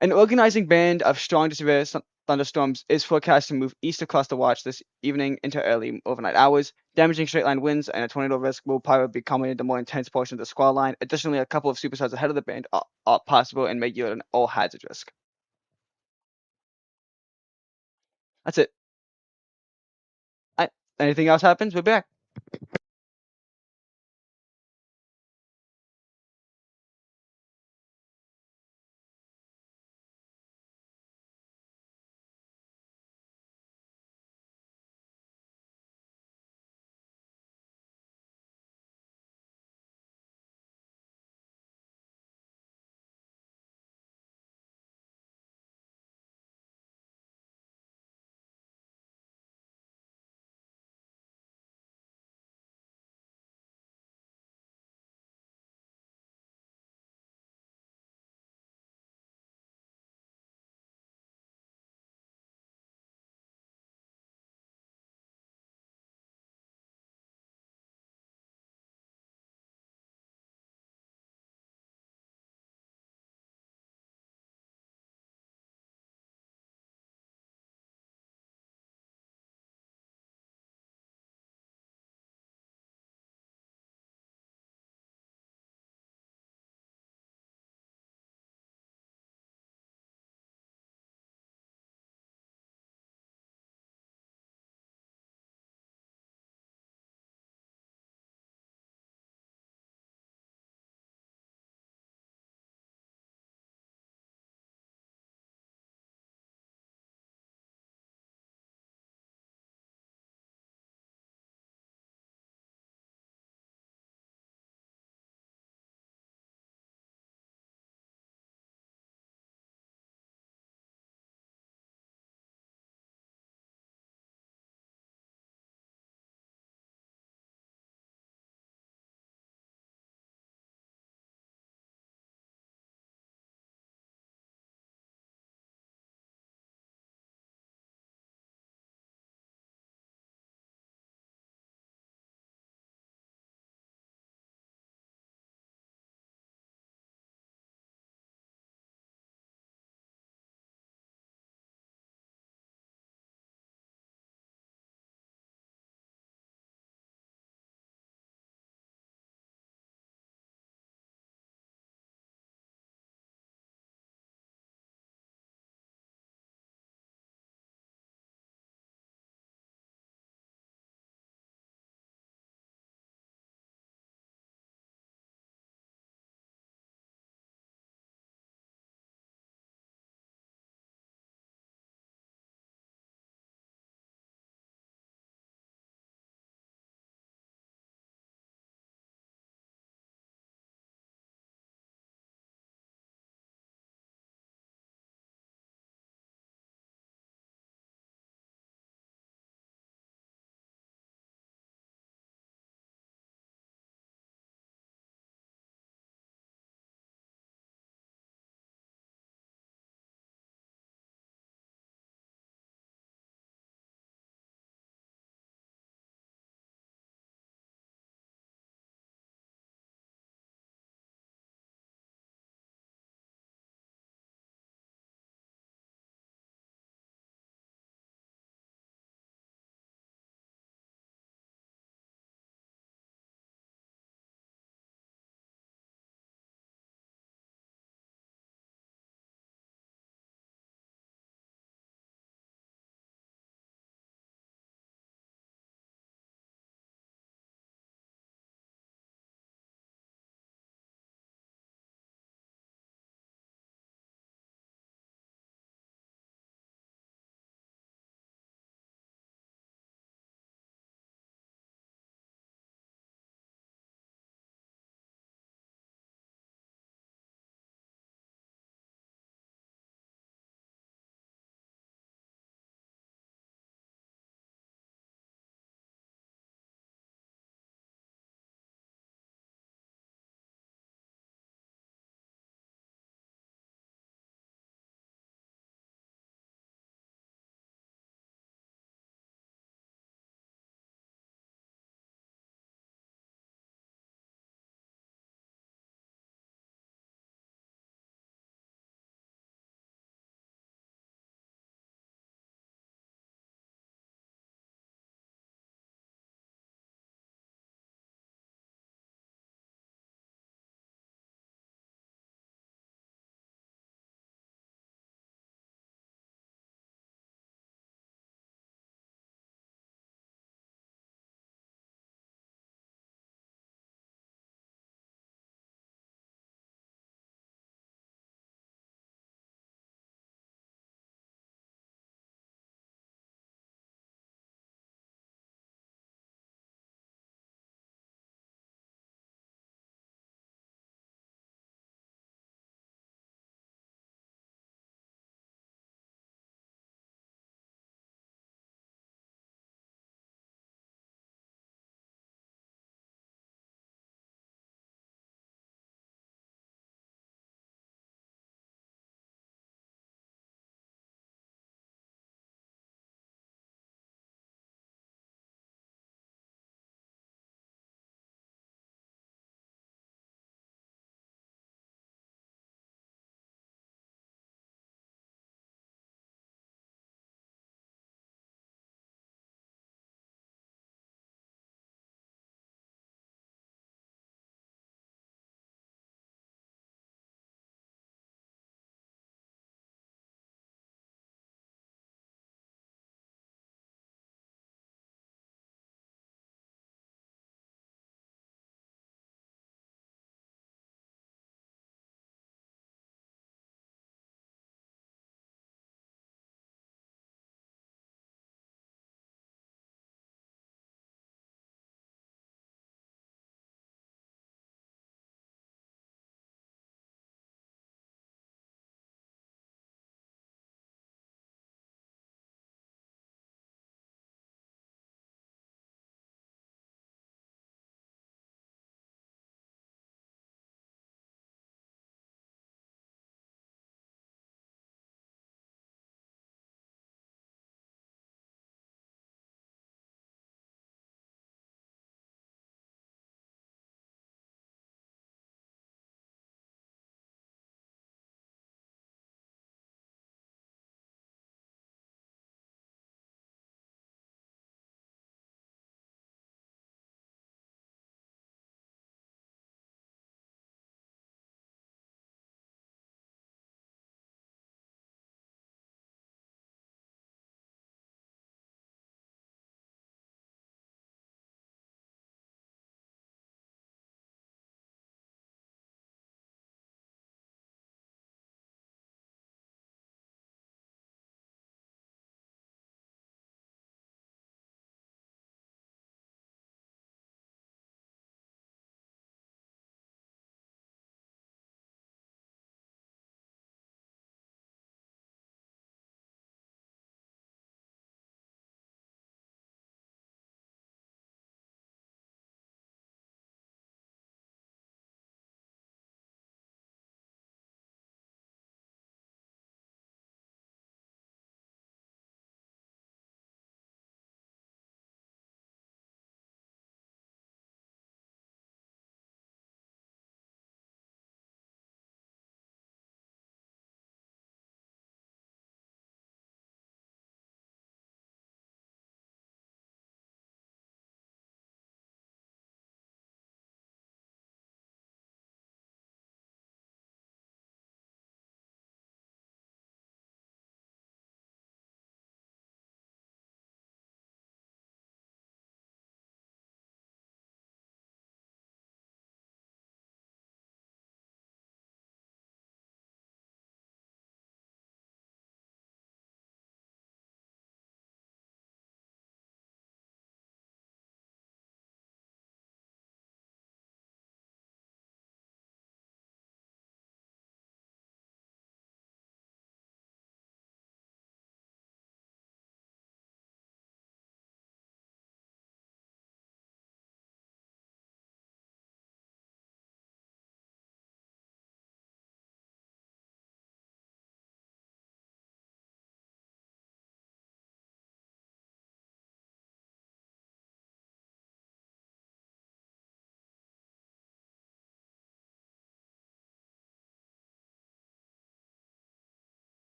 S1: An organizing band of strong to severe thunderstorms is forecast to move east across the watch this evening into early overnight hours. Damaging straight-line winds and a tornado risk will probably be coming into the more intense portion of the squall line. Additionally, a couple of supercells ahead of the band are possible and may yield an all-hazard risk. That's it. Anything else happens, we'll be back.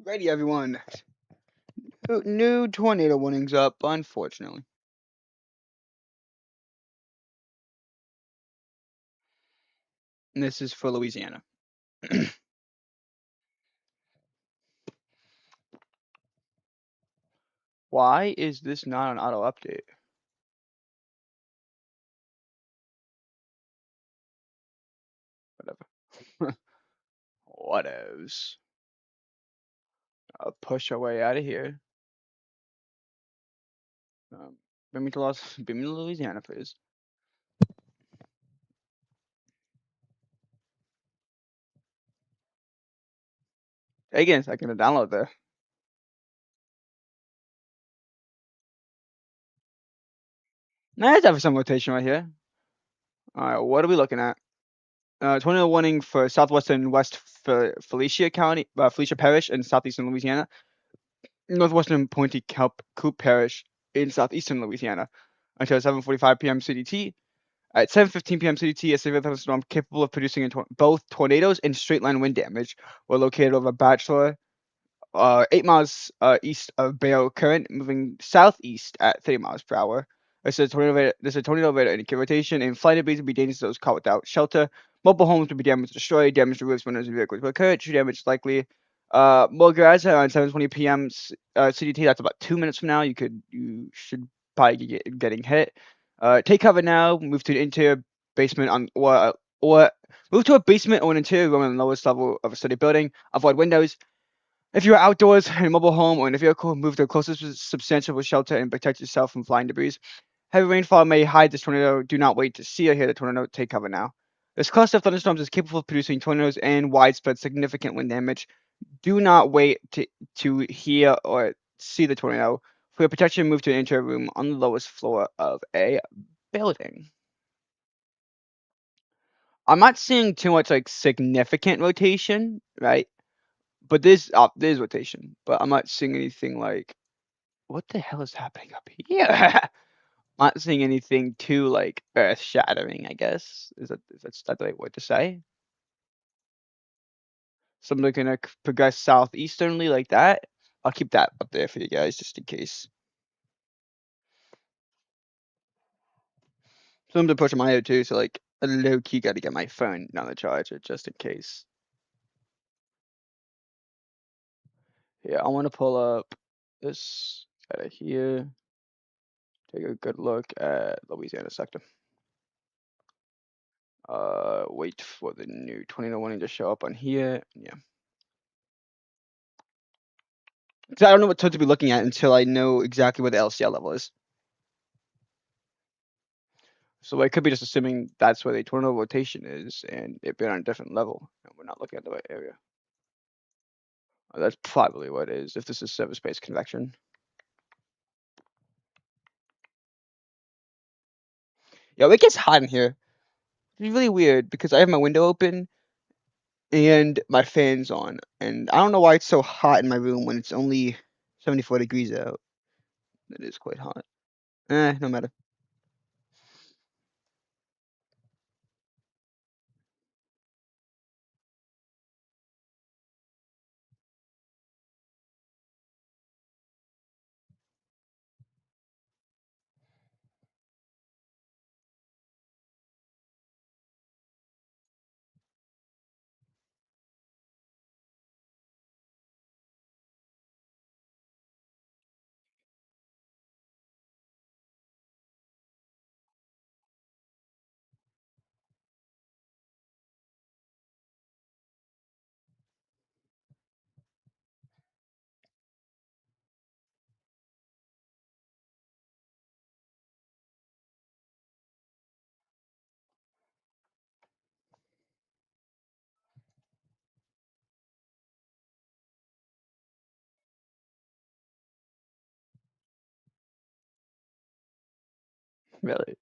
S1: Ready, everyone. New tornado warnings up, unfortunately. And this is for Louisiana. Why is this not an auto update? Whatever. Whatevs. I'll push our way out of here. Bring me to Louisiana, please. Again, I can download there. Nice have some rotation right here. Alright, what are we looking at? Tornado warning for southwestern West Felicia County, Felicia Parish in southeastern Louisiana. Northwestern Pointe Coupe Parish in southeastern Louisiana until 7:45 p.m. CDT. At 7:15 p.m. CDT, a severe thunderstorm capable of producing both tornadoes and straight line wind damage were located over Bachelor, 8 miles east of Bayou Current, moving southeast at 30 miles per hour. There's a tornado radar indicator rotation, and flight debris would be dangerous to those caught without shelter. Mobile homes would be damaged, destroyed, damage to roofs, windows, and vehicles will occur. Tree damage likely. Mulgaz around 7:20 p.m. CDT. That's about 2 minutes from now. You should probably getting hit. Take cover now. Move to an interior basement or move to a basement or an interior room on the lowest level of a study building. Avoid windows. If you are outdoors in a mobile home or in a vehicle, move to the closest substantial shelter and protect yourself from flying debris. Heavy rainfall may hide this tornado. Do not wait to see or hear the tornado. Take cover now. This cluster of thunderstorms is capable of producing tornadoes and widespread significant wind damage. Do not wait to hear or see the tornado. For your protection, move to an interior room on the lowest floor of a building. I'm not seeing too much like significant rotation, right? But there's rotation, but I'm not seeing anything like what the hell is happening up here? I'm not seeing anything too like earth shattering, I guess. Is that the right word to say? Something gonna progress southeasternly like that. I'll keep that up there for you guys just in case. Something to push on my head too, so like a low key gotta get my phone on the charger just in case. Yeah, I wanna pull up this out of here. Take a good look at Louisiana sector. Wait for the new 2001 to show up on here. Yeah. 'Cause I don't know what to be looking at until I know exactly what the LCL level is. So I could be just assuming that's where the tornado rotation is, and it being on a different level, and we're not looking at the right area. That's probably what it is, if this is surface-based convection. Yeah, it gets hot in here. It's really weird because I have my window open and my fan's on, and I don't know why it's so hot in my room when it's only 74 degrees out. It is quite hot. No matter. Really.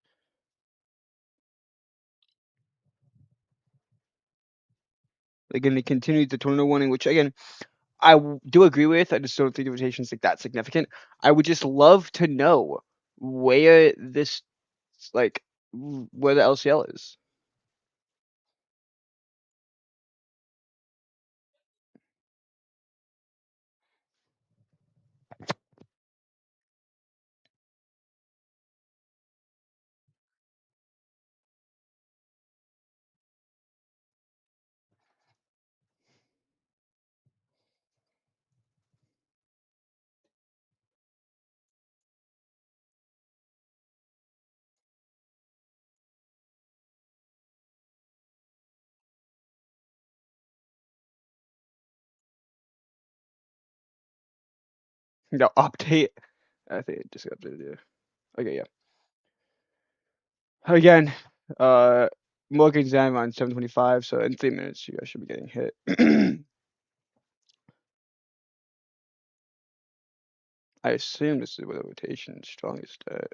S1: They're going to continue the tornado warning, which again, do agree with. I just don't think the rotation's like that significant. I would just love to know where this, like, where the LCL is. No, update. I think it just got updated. Yeah. Okay, yeah. Again, Morgan exam on 7:25, so in 3 minutes you guys should be getting hit. I assume this is where the rotation is strongest at.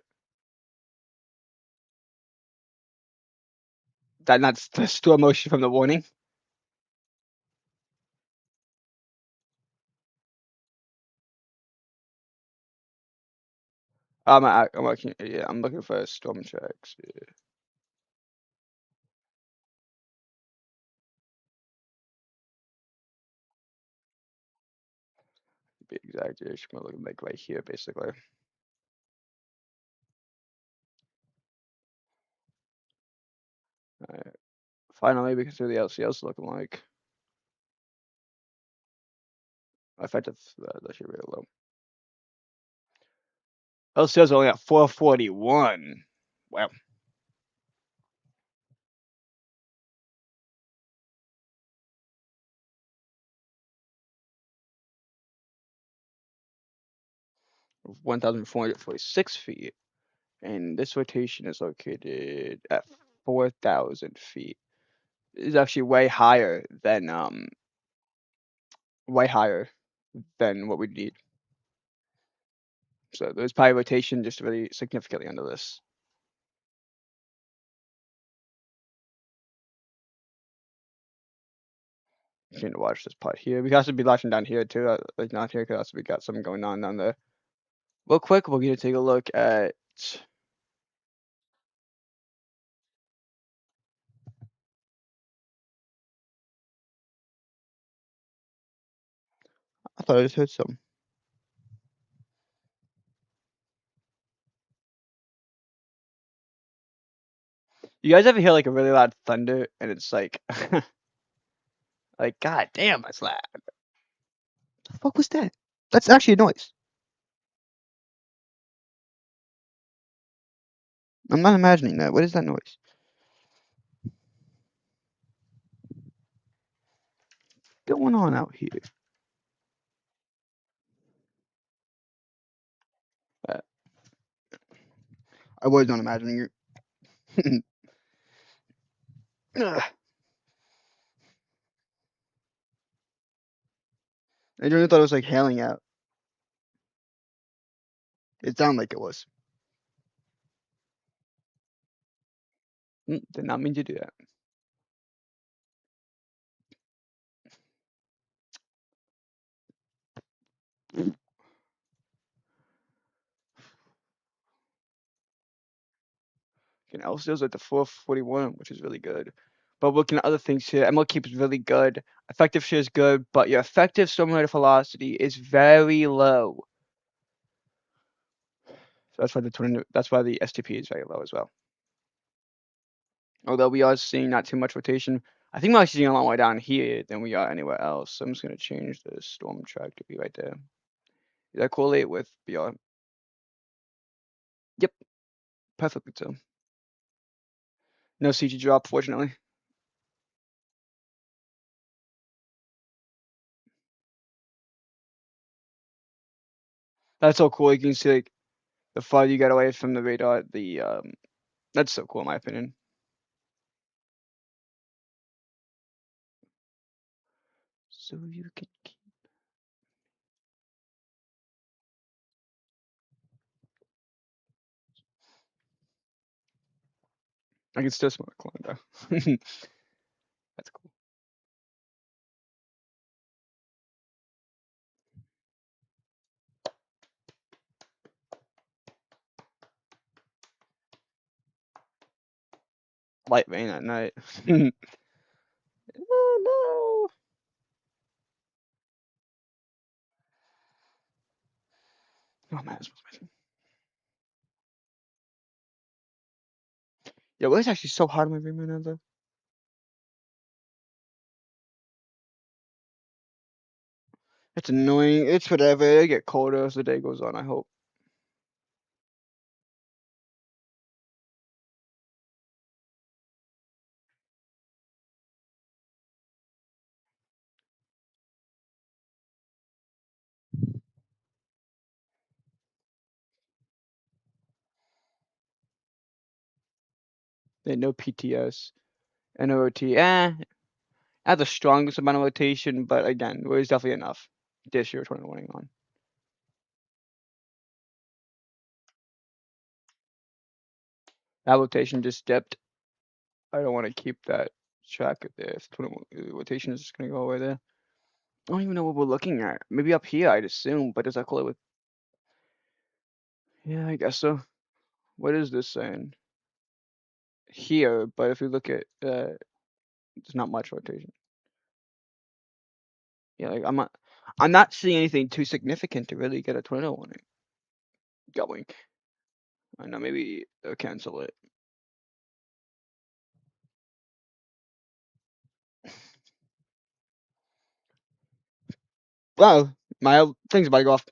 S1: That's the store motion from the warning. I'm looking. Yeah, I'm looking for storm tracks. Yeah, to be exact. Yeah, I'm looking like right here, basically. Alright. Finally, we can see the LCLs looking like effective. That should be really low. LCLs are only at 441. Wow. 1,446 feet. And this rotation is located at 4,000 feet. It's actually way higher than what we need. So there's probably rotation just really significantly under this. You need to watch this part here. We also be watching down here too, like not here, because we got something going on down there. Real quick, we're gonna take a look at. I thought I just heard some. You guys ever hear like a really loud thunder and it's like, like god damn, that's loud. The fuck was that? That's actually a noise. I'm not imagining that. What is that noise? Going on out here? Uh, I was not imagining it. Ugh. I really thought it was like hailing out. It sounded like it was. Did not mean to do that. And LCO's at the 441, which is really good. But looking at other things here, ML keep is really good. Effective share is good, but your effective stormwater velocity is very low. So that's why the STP is very low as well. Although we are seeing not too much rotation. I think we're actually seeing a lot more down here than we are anywhere else. So I'm just gonna change the storm track to be right there. Did that correlate with BR? Yep, perfectly so. No CG drop, fortunately. That's so cool. You can see like the farther you get away from the radar, that's so cool in my opinion. So you can keep. I can still smell the clone though. That's cool. Light rain at night. Oh no! Oh man, this was amazing. Yeah, well, it's actually so hard on my room right now though. It's annoying. It's whatever. It'll get colder as the day goes on, I hope. Then no PTS. NOT, not the strongest amount of rotation, but again, it was definitely enough this year, 2020 on. That rotation just dipped. I don't want to keep that track of this. Rotation is just going to go away there. I don't even know what we're looking at. Maybe up here, I'd assume, but does that color with. Yeah, I guess so. What is this saying? Here, but if you look at, there's not much rotation. Yeah, like I'm not seeing anything too significant to really get a tornado warning going. I know maybe cancel it. Wow, my thing's about to go off.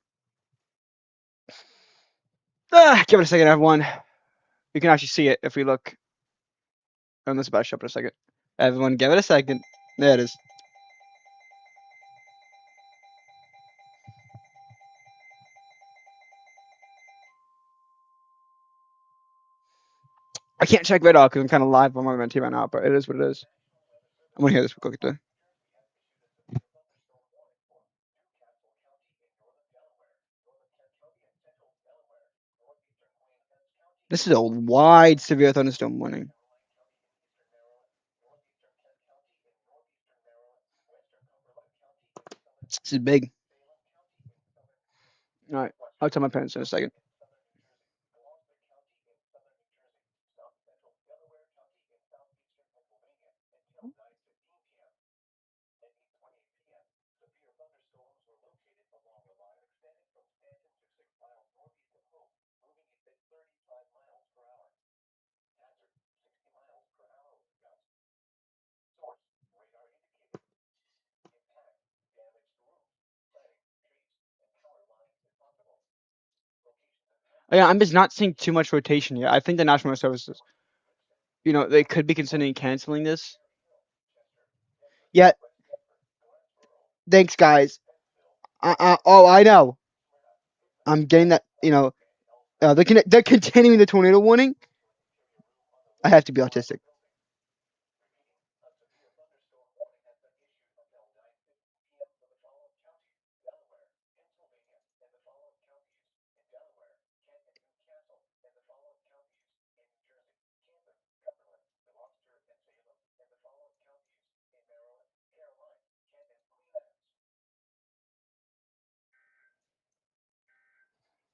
S1: Give it a second, everyone. You can actually see it if we look. Oh, that's about to shut up in a second. Everyone, give it a second. There it is. I can't check radar because I'm kind of live on my TV right now, but it is what it is. I'm gonna hear this real quick. This is a wide severe thunderstorm warning. This is big. All right, I'll tell my parents in a second. Yeah, I'm just not seeing too much rotation yet. I think the National Weather Services, they could be considering canceling this. Yeah, thanks, guys. Oh, I know. I'm getting that. They're continuing the tornado warning. I have to be autistic.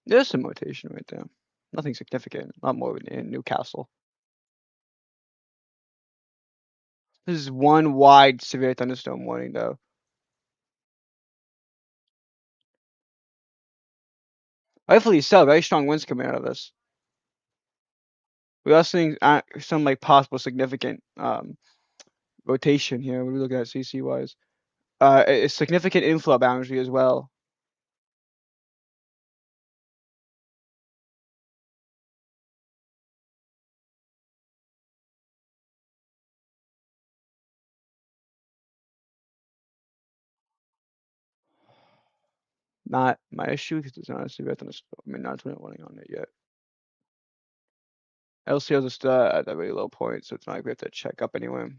S1: There's some rotation right there. Nothing significant. Not more than in Newcastle. This is one wide severe thunderstorm warning, though. Rightfully so. Very strong winds coming out of this. We are seeing some like possible significant rotation here. What are we looking at CC wise? A significant inflow boundary as well. Not my issue because it's not a severe thunderstorm. I mean, not a tornado warning on it yet. LCOs are still at a very low point, so it's not like we have to check up anyway.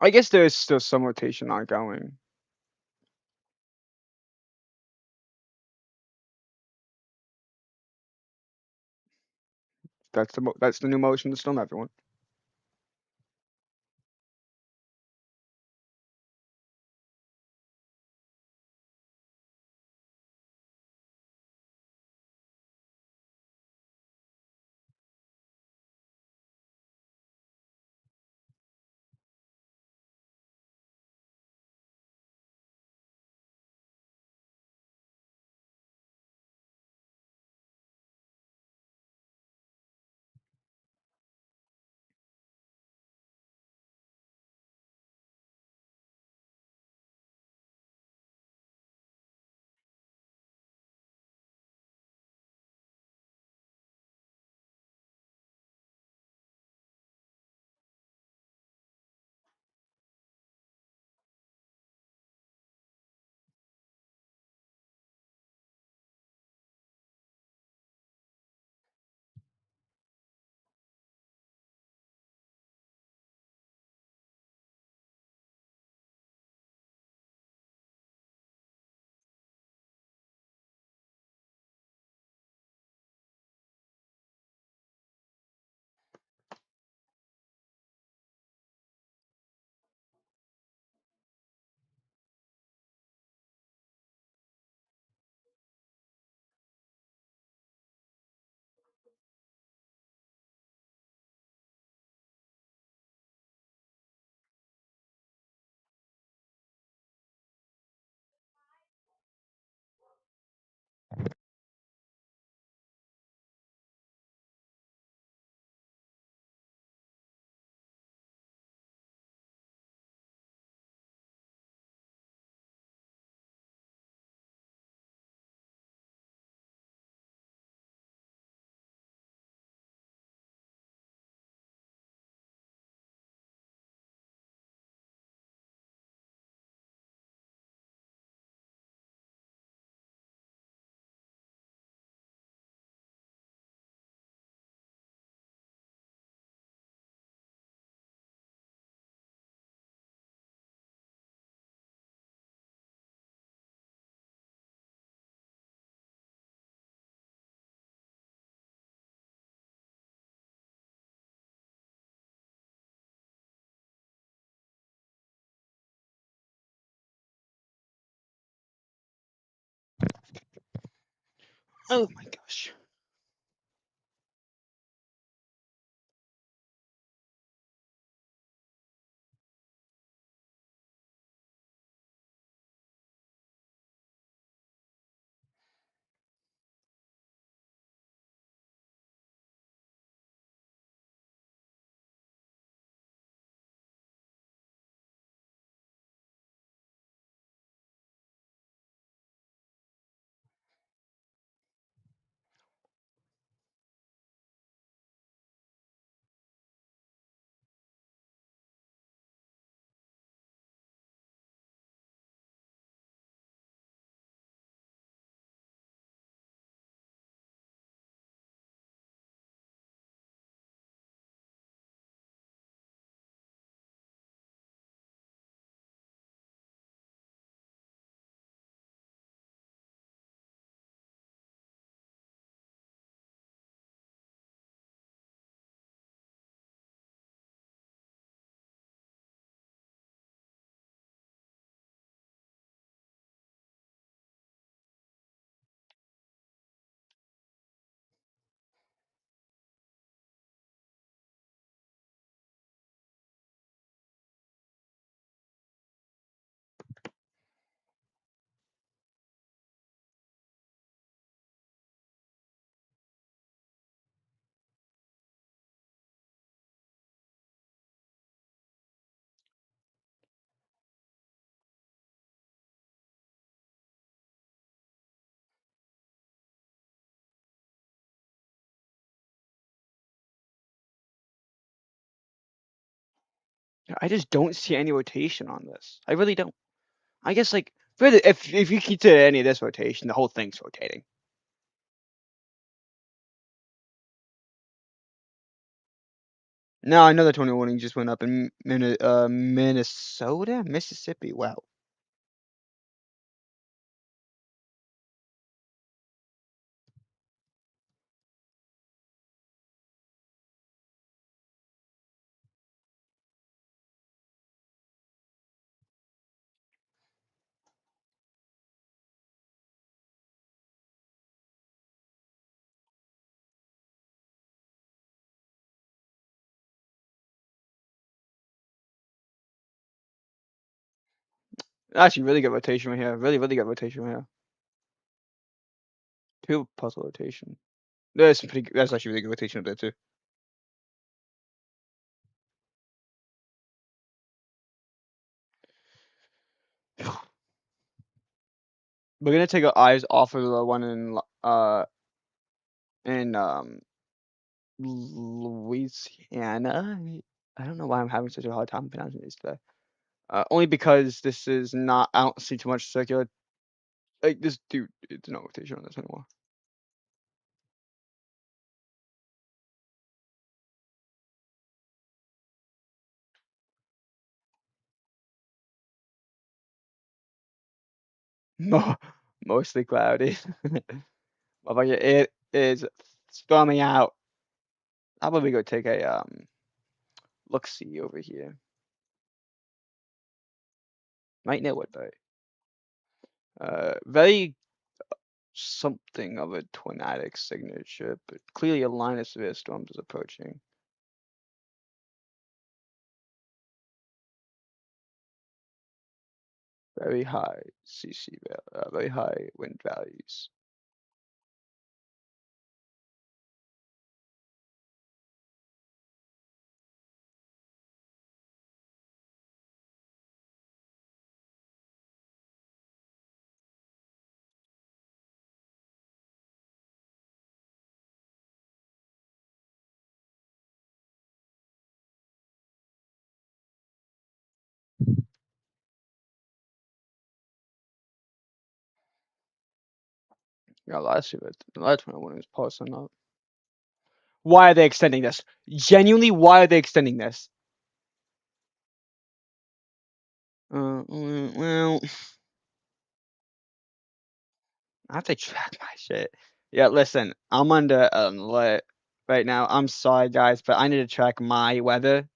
S1: I guess there's still some rotation ongoing. That's the new motion of the storm, everyone. Oh my gosh. I just don't see any rotation on this. I really don't. I guess like if you consider any of this rotation, the whole thing's rotating. No, another 20 warning just went up in Minnesota, Mississippi. Wow. Actually, really good rotation right here. Really good rotation right here. Two puzzle rotation. There's some pretty. That's actually really good rotation up there too. We're gonna take our eyes off of the one in Louisiana. I don't know why I'm having such a hard time pronouncing these today. Only because this is not. I don't see too much circular. Like this dude, it's no rotation on this anymore. Mostly cloudy. Motherfucker, it is storming out. How about we go take a look see over here? Might know what though. Very something of a tornadic signature, but clearly a line of severe storms is approaching. Very high very high wind values. Yeah, last year, but the last one was posting up. Why are they extending this? Genuinely, why are they extending this? Well, I have to track my shit. Yeah, listen, I'm under alert right now. I'm sorry, guys, but I need to track my weather.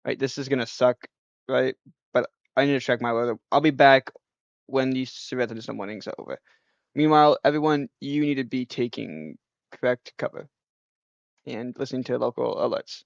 S1: Right, this is gonna suck, right? But I need to track my weather. I'll be back when these severe thunderstorm warnings are over. Meanwhile, everyone, you need to be taking correct cover and listening to local alerts.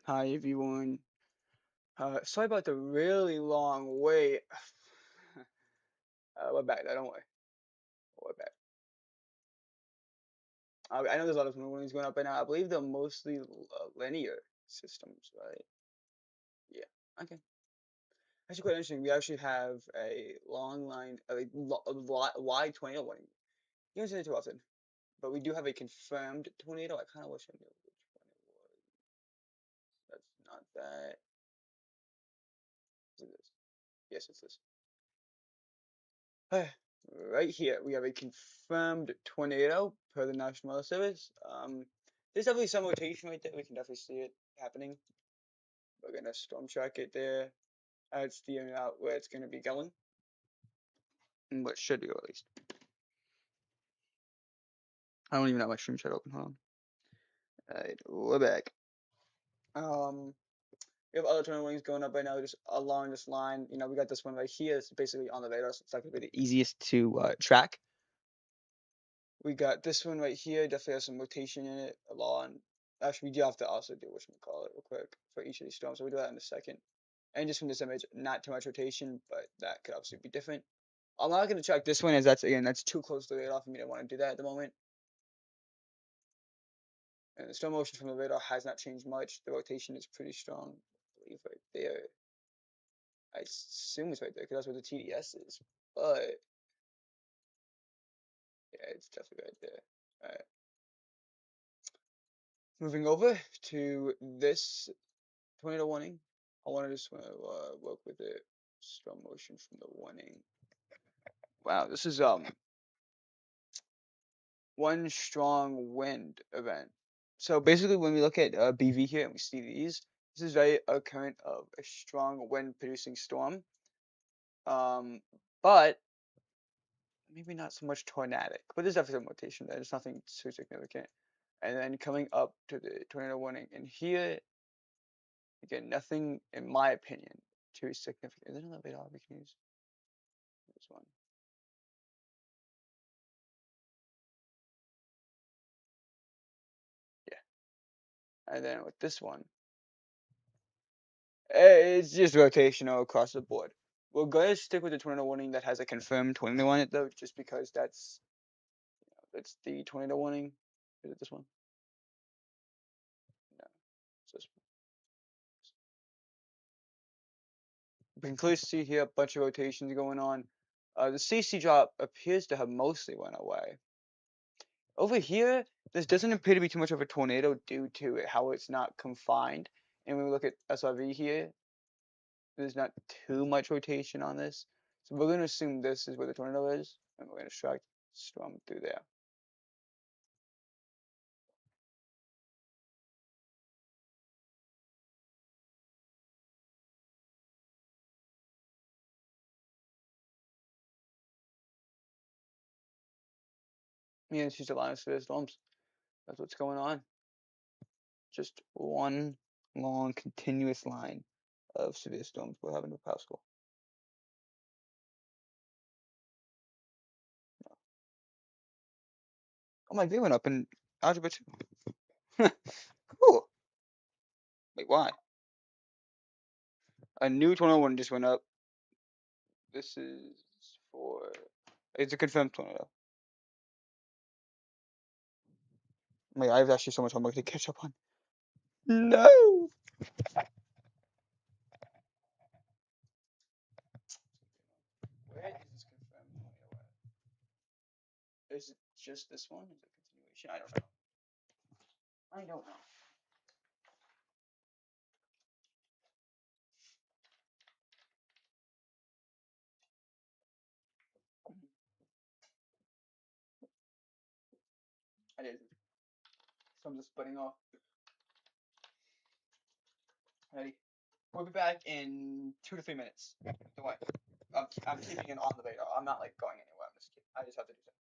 S1: Hi everyone. Sorry about the really long wait. We're back. Don't worry. We're back. I know there's a lot of movies going up right now. I believe they're mostly linear systems, right? Yeah. Okay. Actually, quite interesting. We actually have a long line, a wide tornado warning. You don't see it too often, but we do have a confirmed tornado. I kind of wish I knew which one it was. That's not that. Is it this? Yes, it's this. Right here, we have a confirmed tornado per the National Weather Service. There's definitely some rotation right there. We can definitely see it happening. We're gonna storm track it there. It's the out where it's gonna be going. And what should be at least. I don't even have my stream chat open. Hold on. Alright, we're back. We have other tornado warnings going up right now, just along this line. You know, we got this one right here. It's basically on the radar, so it's not gonna be the easiest to track. We got this one right here. Definitely has some rotation in it. Along. Actually, we do have to also do whatchamacallit real quick for each of these storms. So we'll do that in a second. And just from this image, not too much rotation, but that could obviously be different. I'm not going to track this one as that's too close to the radar for me to want to do that at the moment. And the storm motion from the radar has not changed much. The rotation is pretty strong. I believe right there. I assume it's right there because that's where the TDS is. But yeah, it's definitely right there. Alright. Moving over to this tornado warning. I want to just work with the storm motion from the warning. Wow, this is one strong wind event. So basically, when we look at BV here and we see these, this is very occurrent of a strong wind producing storm. But maybe not so much tornadic. But there's definitely some rotation there. There's nothing too significant. And then coming up to the tornado warning, and here again, nothing in my opinion too significant. Is there another radar we can use? This one. Yeah. And then with this one, it's just rotational across the board. We're going to stick with the tornado warning that has a confirmed tornado on it, though, just because that's the tornado warning. Is it this one? No, it's this one. We can clearly see here a bunch of rotations going on. The CC drop appears to have mostly went away. Over here, this doesn't appear to be too much of a tornado due to how it's not confined. And when we look at SRV here, there's not too much rotation on this. So we're going to assume this is where the tornado is, and we're going to strike storm through there. Yeah, it's just a line of severe storms. That's what's going on. Just one long continuous line of severe storms we're having with Pascal. Oh, my V went up in Algebra 2. Cool. Wait, why? A new tornado one just went up. This is for... It's a confirmed tornado. Wait, I have actually so much homework to catch up on. No! Where is this confirmed tornado at? Is it just this one? Is it continuation? I don't know. I don't know. I did. So I'm just splitting off. Ready? We'll be back in 2 to 3 minutes. Don't worry. I'm keeping it on the radar. I'm not like going anywhere. I just have to do something.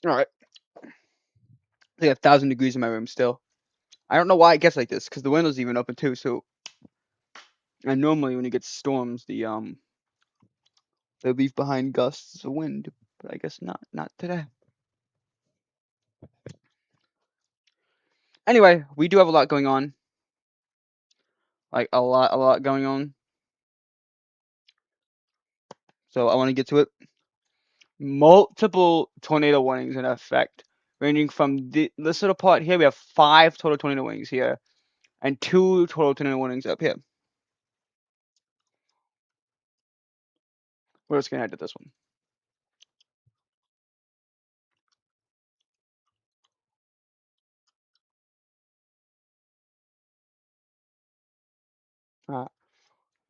S1: All right. It's like 1,000 degrees in my room still. I don't know why it gets like this because the window's even open too. So, and normally when it gets storms, they leave behind gusts of wind, but I guess not today. Anyway, we do have a lot going on. Like a lot going on. So I want to get to it. Multiple tornado warnings in effect, ranging from this little part here. We have 5 total tornado warnings here, and 2 total tornado warnings up here. We're just gonna head to this one.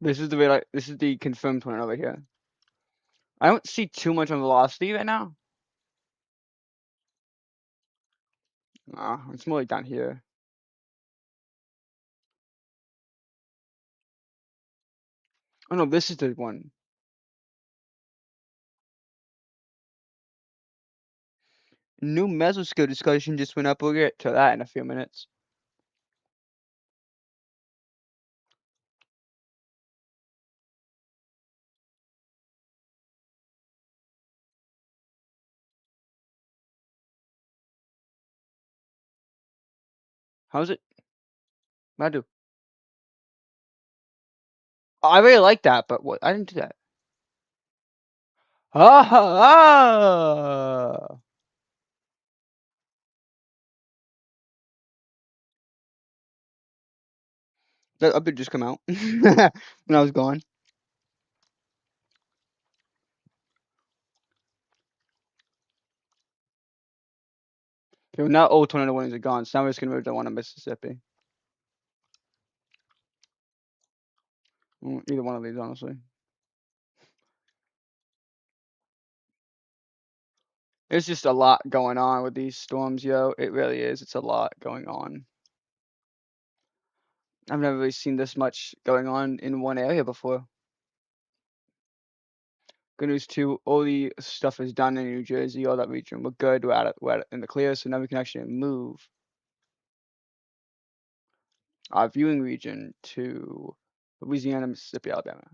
S1: This is this is the confirmed one over here. I don't see too much on velocity right now. It's more like down here. Oh no, this is the one. New mesoskill discussion just went up. We'll get to that in a few minutes. How's it? I do. I really like that, but what? I didn't do that. Ah! That update just come out when I was gone. Okay, well, now all tornado warnings are gone, so now we're just gonna move to the one in Mississippi. Either one of these, honestly. There's just a lot going on with these storms, yo. It really is. It's a lot going on. I've never really seen this much going on in one area before. Good news too, all the stuff is done in New Jersey, all that region. We're good. We're in the clear, so now we can actually move our viewing region to Louisiana, Mississippi, Alabama.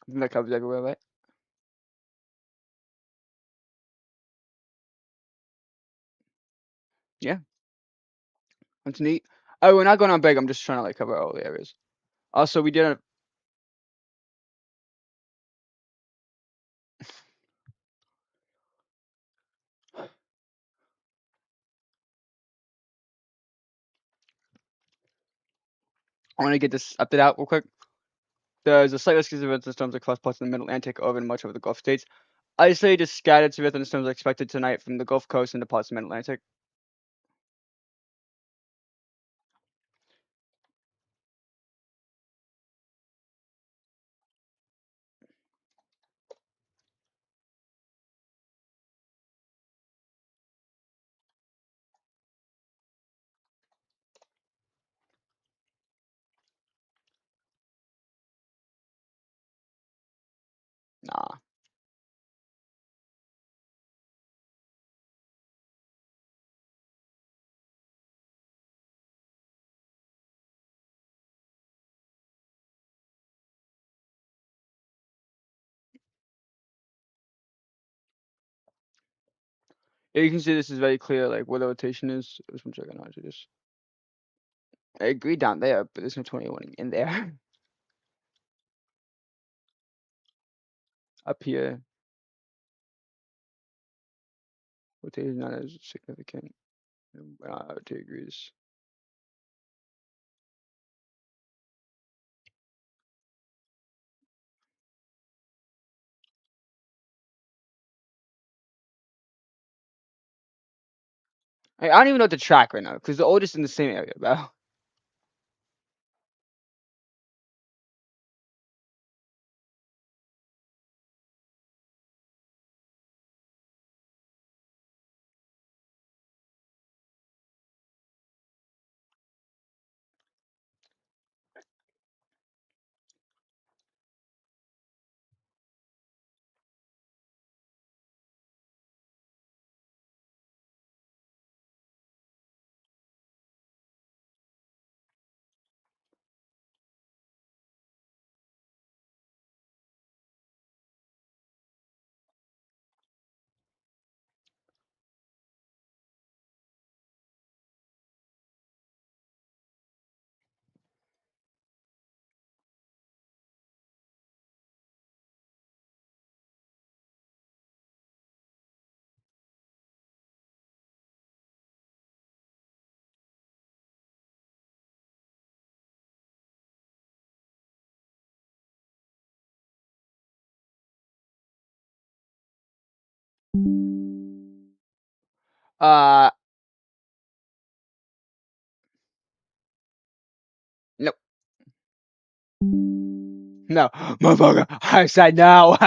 S1: I think that covers everywhere, right? Yeah, that's neat. Oh, we're not going on big. I'm just trying to like cover all the areas. Also, we did a I want to get this update out real quick. There's a slight risk of severe thunderstorms across parts of the Middle Atlantic over and much of the Gulf states. Isolated scattered severe thunderstorms are expected tonight from the Gulf Coast into parts of the Middle Atlantic. Nah. Yeah, you can see this is very clear, like where the rotation is. This one checking out. Just I agree down there, but there's no 21 in there. Up here, rotation is not as significant. 2 degrees. I don't even know what to track right now because they're all just in the same area, bro. Uh, nope. No, motherfucker. I said no.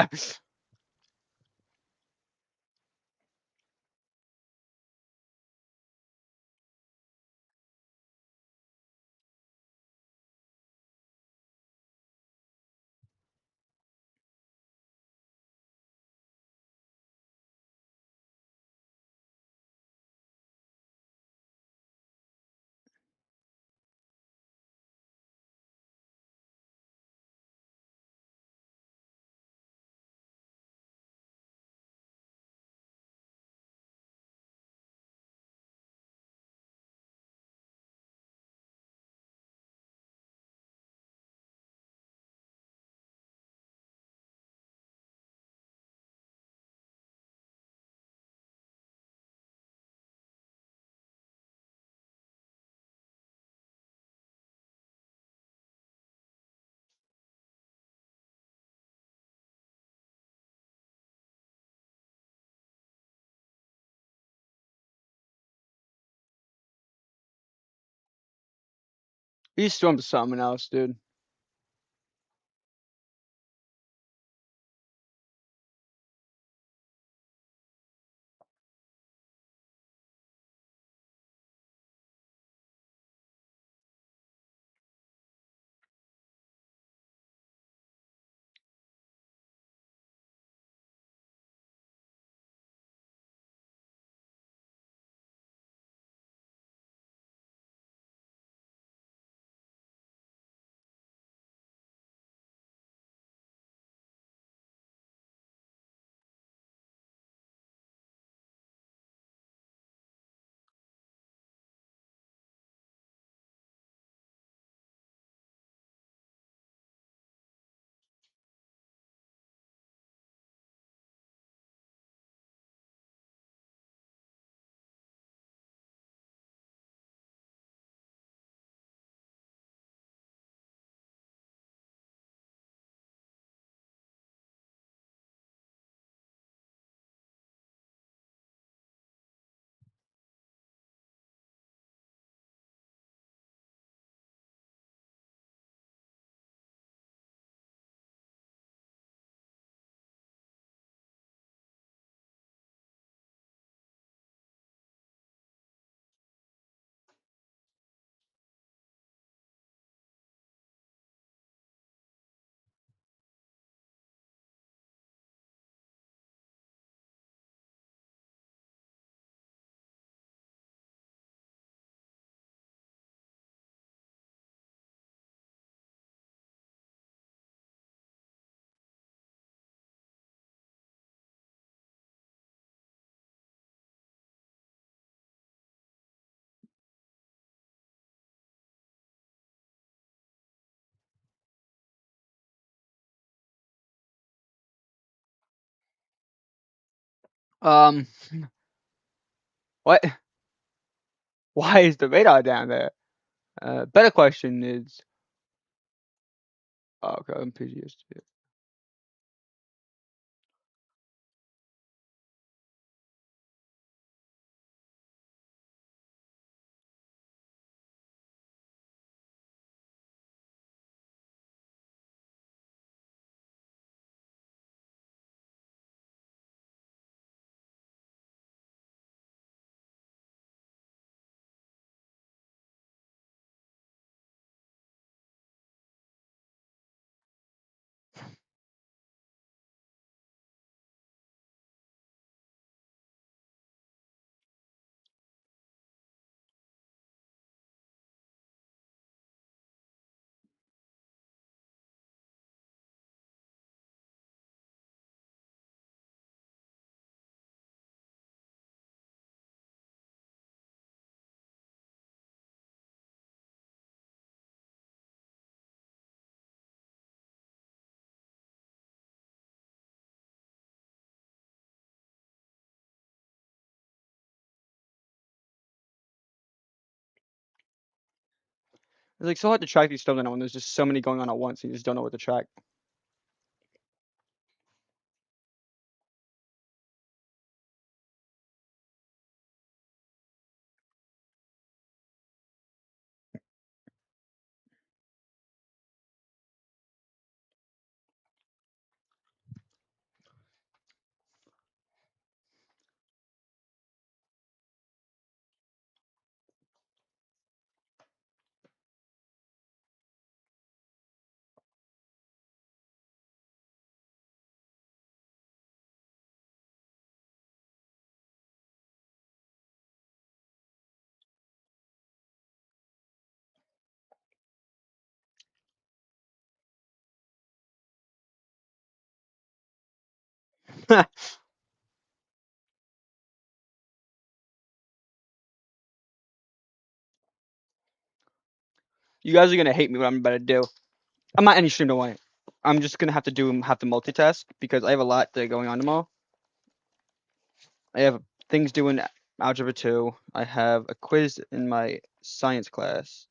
S1: He's stormed something else, dude. Um, what? Why is the radar down there? Better question is, oh, okay, I'm PTSD. It's like so hard to track these stuff now when there's just so many going on at once and you just don't know what to track. You guys are gonna hate me what I'm about to do. I'm not any stream, don't worry. I'm just gonna have to have to multitask because I have a lot going on tomorrow. I have things due in algebra 2. I have a quiz in my science class,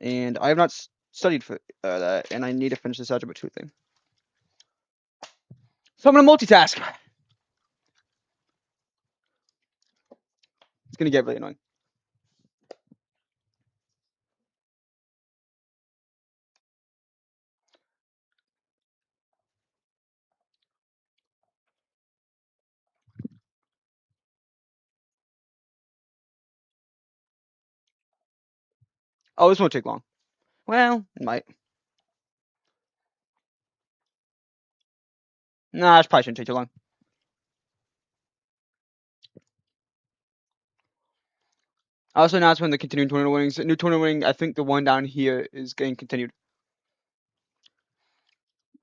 S1: and I have not studied for that, and I need to finish this algebra 2 thing. So I'm gonna multitask. It's gonna get really annoying. Oh, this won't take long. Well, it might. Nah, this probably shouldn't take too long. I also announced when the continuing tournament winnings. New tournament winning. I think the one down here is getting continued.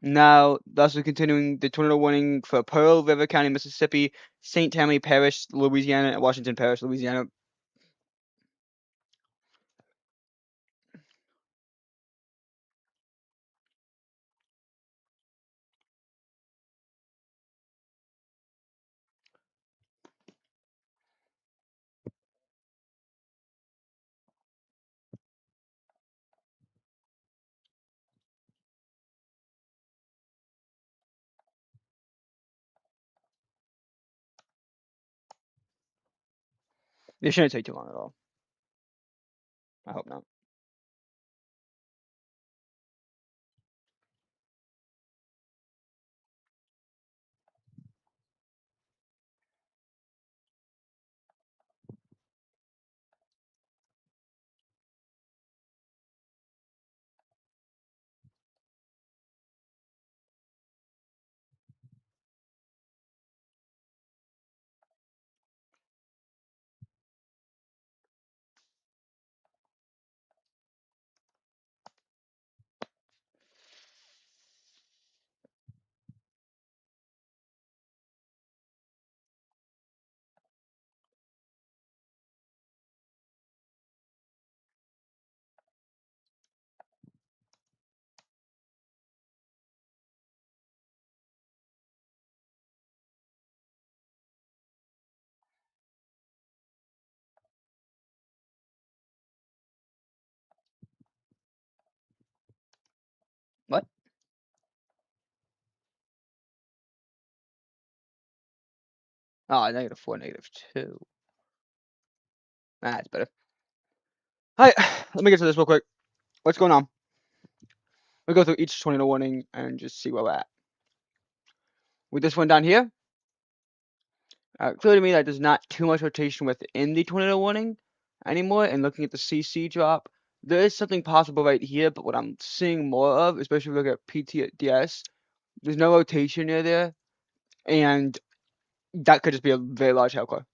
S1: Now, thus we're continuing the tornado warning for Pearl River County, Mississippi, St. Tammany Parish, Louisiana, and Washington Parish, Louisiana. This shouldn't take too long at all. I hope not. What? Oh, -4, -2. That's better. Alright, let me get to this real quick. What's going on? We'll go through each tornado warning and just see where we're at. With this one down here, clear to me that there's not too much rotation within the tornado warning anymore. And looking at the CC drop, there is something possible right here, but what I'm seeing more of, especially if we look at PTDS, there's no rotation near there, and that could just be a very large hail core.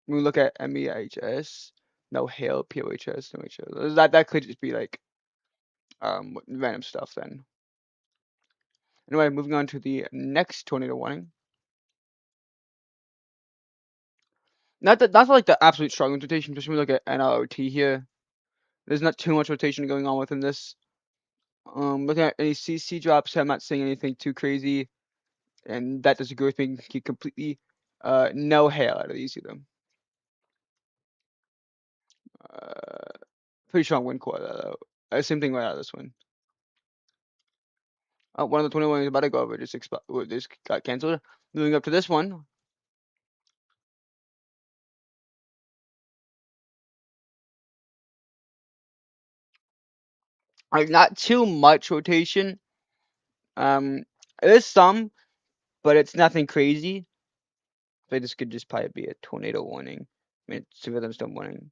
S1: When we look at MEHS, no hail, POHS, no HS. That could just be like random stuff then. Anyway, moving on to the next tornado warning. Not like the absolute strongest rotation, just when we look at NROT here. There's not too much rotation going on within this. Looking at any CC drops, I'm not seeing anything too crazy, and that does agree with me completely. No hail out of these either. Pretty strong wind core though. Same thing right out of this one. One of the 21 is about to go over, just got canceled. Moving up to this one. Like not too much rotation. There's some, but it's nothing crazy. So this could just probably be a tornado warning. I mean, severe thunderstorm warning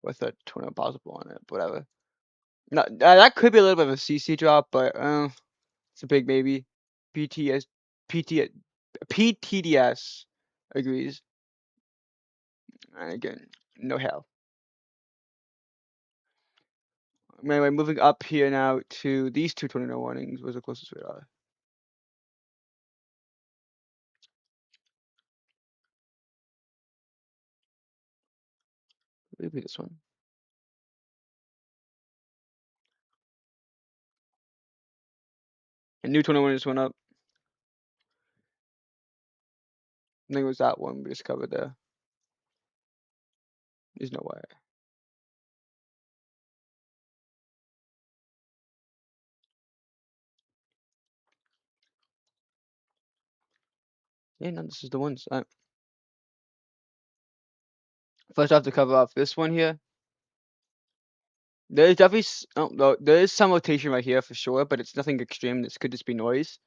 S1: with a tornado possible on it, whatever. No, that could be a little bit of a CC drop, but it's a big maybe. PTS, PT, PTDS agrees. And again, no hell. Anyway, moving up here now to these two tornado warnings. Where's the closest radar? Maybe this one. And new 21 just went up. I think it was that one we just covered there. There's no way. Yeah, no, this is the ones. First, I have to cover off this one here. There's definitely oh, no, there is some rotation right here for sure, but it's nothing extreme. This could just be noise.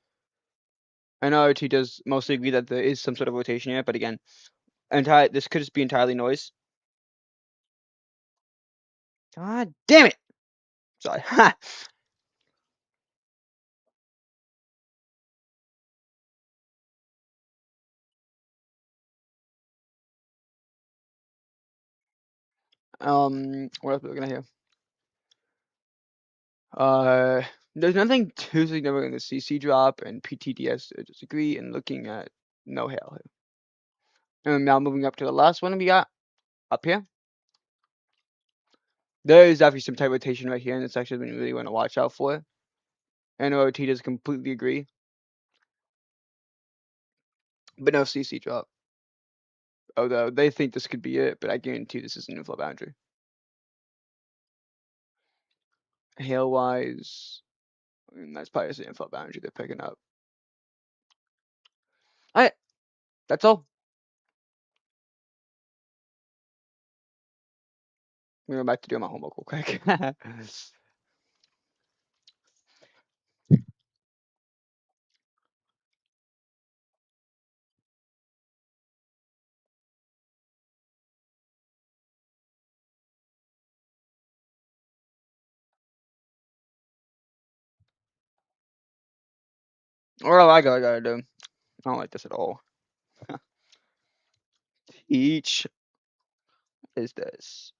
S1: I know OT does mostly agree that there is some sort of rotation here, but again, this could just be entirely noise. God damn it! Sorry. Ha! What else are we looking at here? There's nothing too significant in the CC drop, and PTDS disagree, and looking at no hail here. And now moving up to the last one we got up here. There is definitely some type of rotation right here, and it's actually something you really want to watch out for. And OT does completely agree, but no CC drop. Although they think this could be it, but I guarantee this is an inflow boundary. Hail wise, that's probably just an inflow boundary they're picking up. Alright, that's all. I'm going back to doing my homework real quick. What do I gotta do? I don't like this at all. Each is this.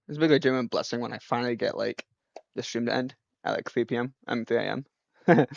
S1: It's a big legitimate blessing when I finally get like the stream to end at like 3 p.m. 3 a.m. If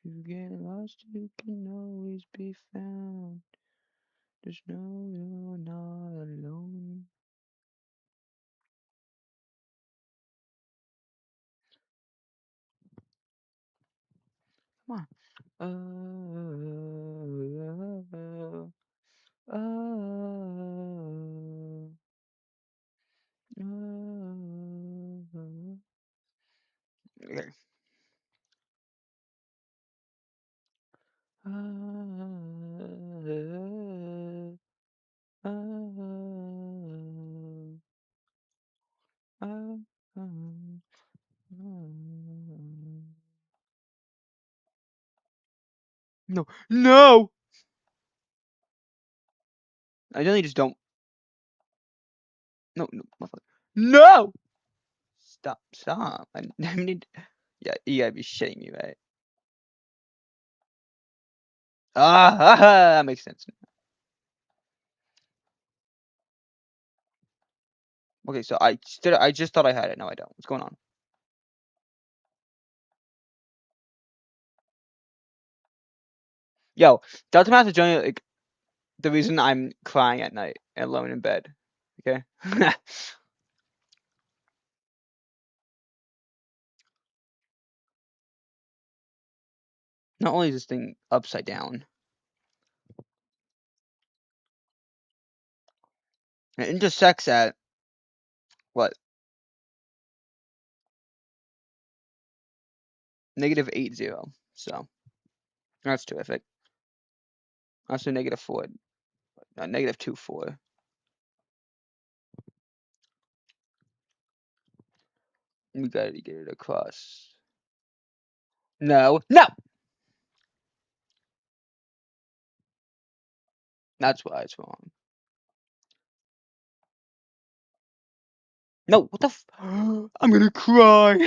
S1: you get lost, you can always be found. Just know you're not alone. Come on. Okay. No, no! I generally just don't. No, no, motherfucker. No! Stop, stop. I need. Yeah, you gotta be shitting me, right? That makes sense. Okay, so I just thought I had it. No, I don't. What's going on? Yo, Delta Math is generally like the reason I'm crying at night alone in bed. Okay. Not only is this thing upside down, it intersects at What? -80. So that's terrific. Also -4. -2, 4. We gotta get it across. No, no. That's why it's wrong. No, what the I'm gonna cry.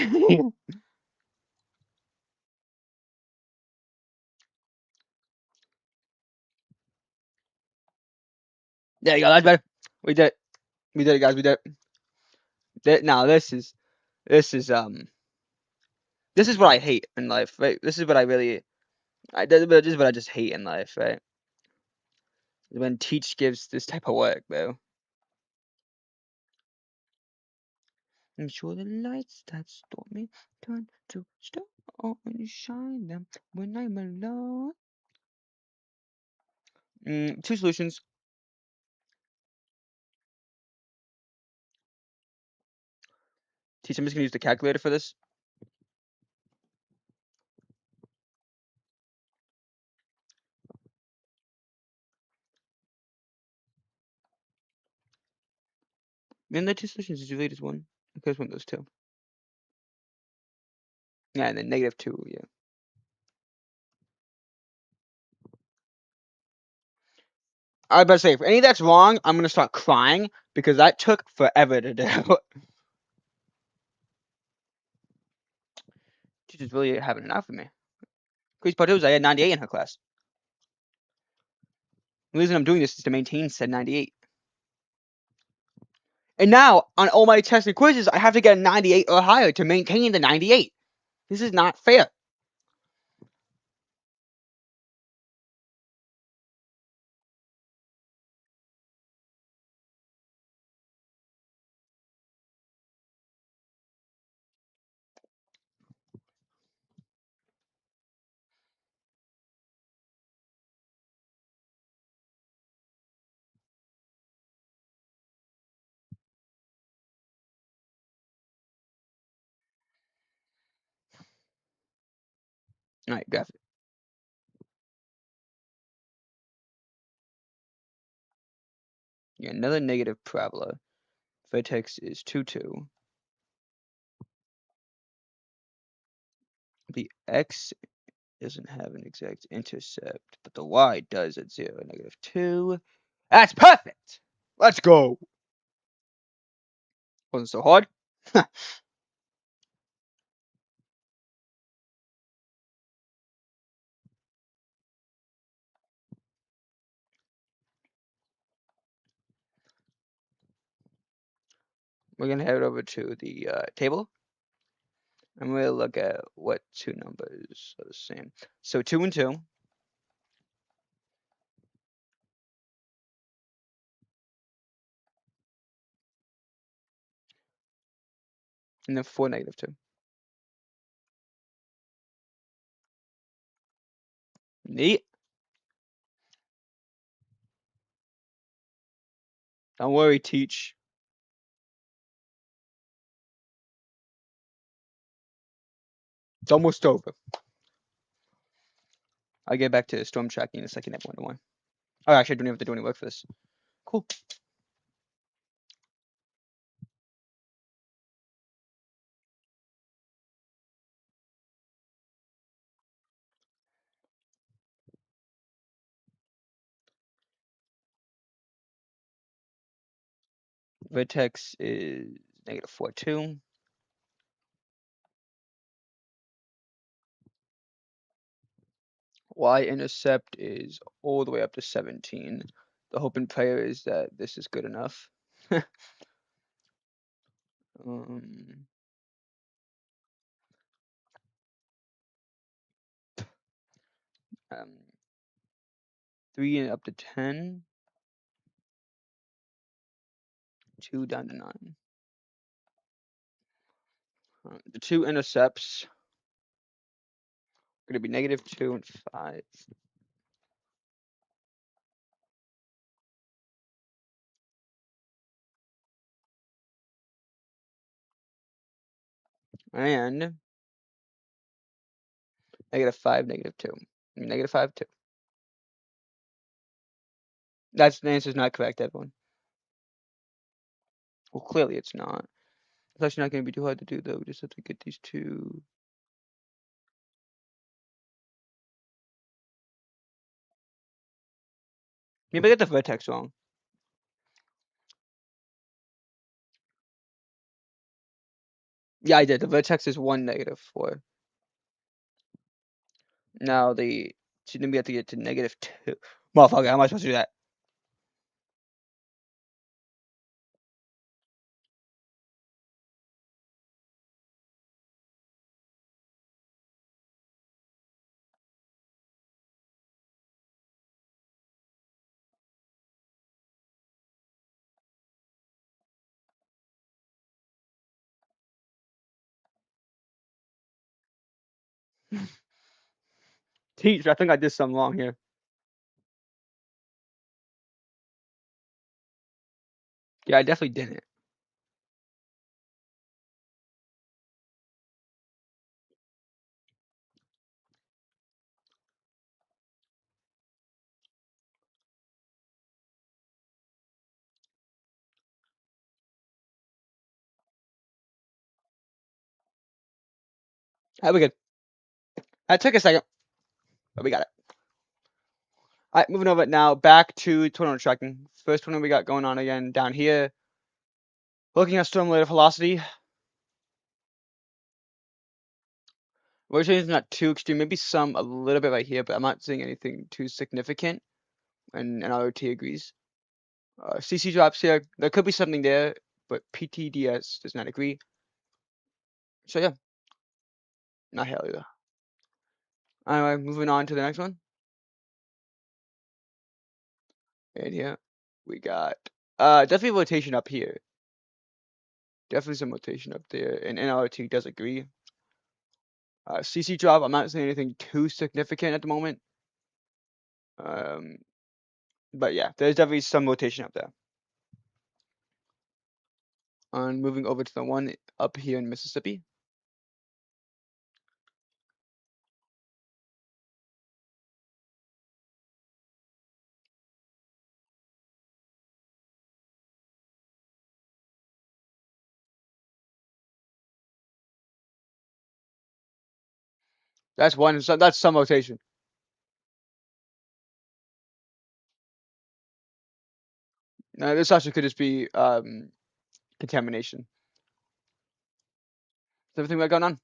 S1: There you go, that's better. We did it. We did it, guys, we did it. Now this is what I hate in life, right? This is what I really this is what I just hate in life, right? When Teach gives this type of work, bro. I'm sure the lights that stop me turn to stone and shine them when I'm alone. Two solutions. Teach, I'm just gonna use the calculator for this. And the two solutions is the latest one. I could have went those two. Yeah, and then -2, yeah. I was about to say, if any of that's wrong, I'm gonna start crying because that took forever to do. Teacher's really having enough of me. Crazy part is I had 98 in her class. The reason I'm doing this is to maintain said 98. And now, on all my tests and quizzes, I have to get a 98 or higher to maintain the 98. This is not fair. Alright, graphic. Yeah, another negative parabola. Vertex is 2, 2. The x doesn't have an exact intercept, but the y does at 0, -2. That's perfect! Let's go! Wasn't so hard. We're gonna head over to the table, and we'll look at what two numbers are the same. So 2 and 2. And then 4, -2. Neat. Don't worry, Teach. It's almost over. I'll get back to storm tracking in a second at 1 to 1. Oh, actually, I don't even have to do any work for this. Cool. Vertex is -4, 2. Y-intercept is all the way up to 17. The hope and prayer is that this is good enough. um, 3 and up to 10. 2 down to 9. The two intercepts are going to be -2 and 5. and -5, -2. -5, 2. That's the answer is not correct, everyone. Well, clearly it's not. It's actually not going to be too hard to do, though. We just have to get these two. Maybe I get the vertex wrong. Yeah, I did. The vertex is 1, -4. Now so then we have to get to -2. Motherfucker, how am I supposed to do that? Teacher, I think I did something wrong here. Yeah, I definitely didn't. Alright, we good. That took a second, but we got it. Alright, moving over now back to tornado tracking. First one we got going on again down here. Looking at storm-related velocity. We're saying it's not too extreme. Maybe some a little bit right here, but I'm not seeing anything too significant. And ROT agrees. CC drops here. There could be something there, but PTDS does not agree. So yeah, not hell either. Alright, moving on to the next one. And here we got definitely rotation up here. Definitely some rotation up there, and NRT does agree. CC drop, I'm not seeing anything too significant at the moment. But yeah, there's definitely some rotation up there. And moving over to the one up here in Mississippi. That's one. So that's some rotation. This actually could just be contamination. Is everything we got going on?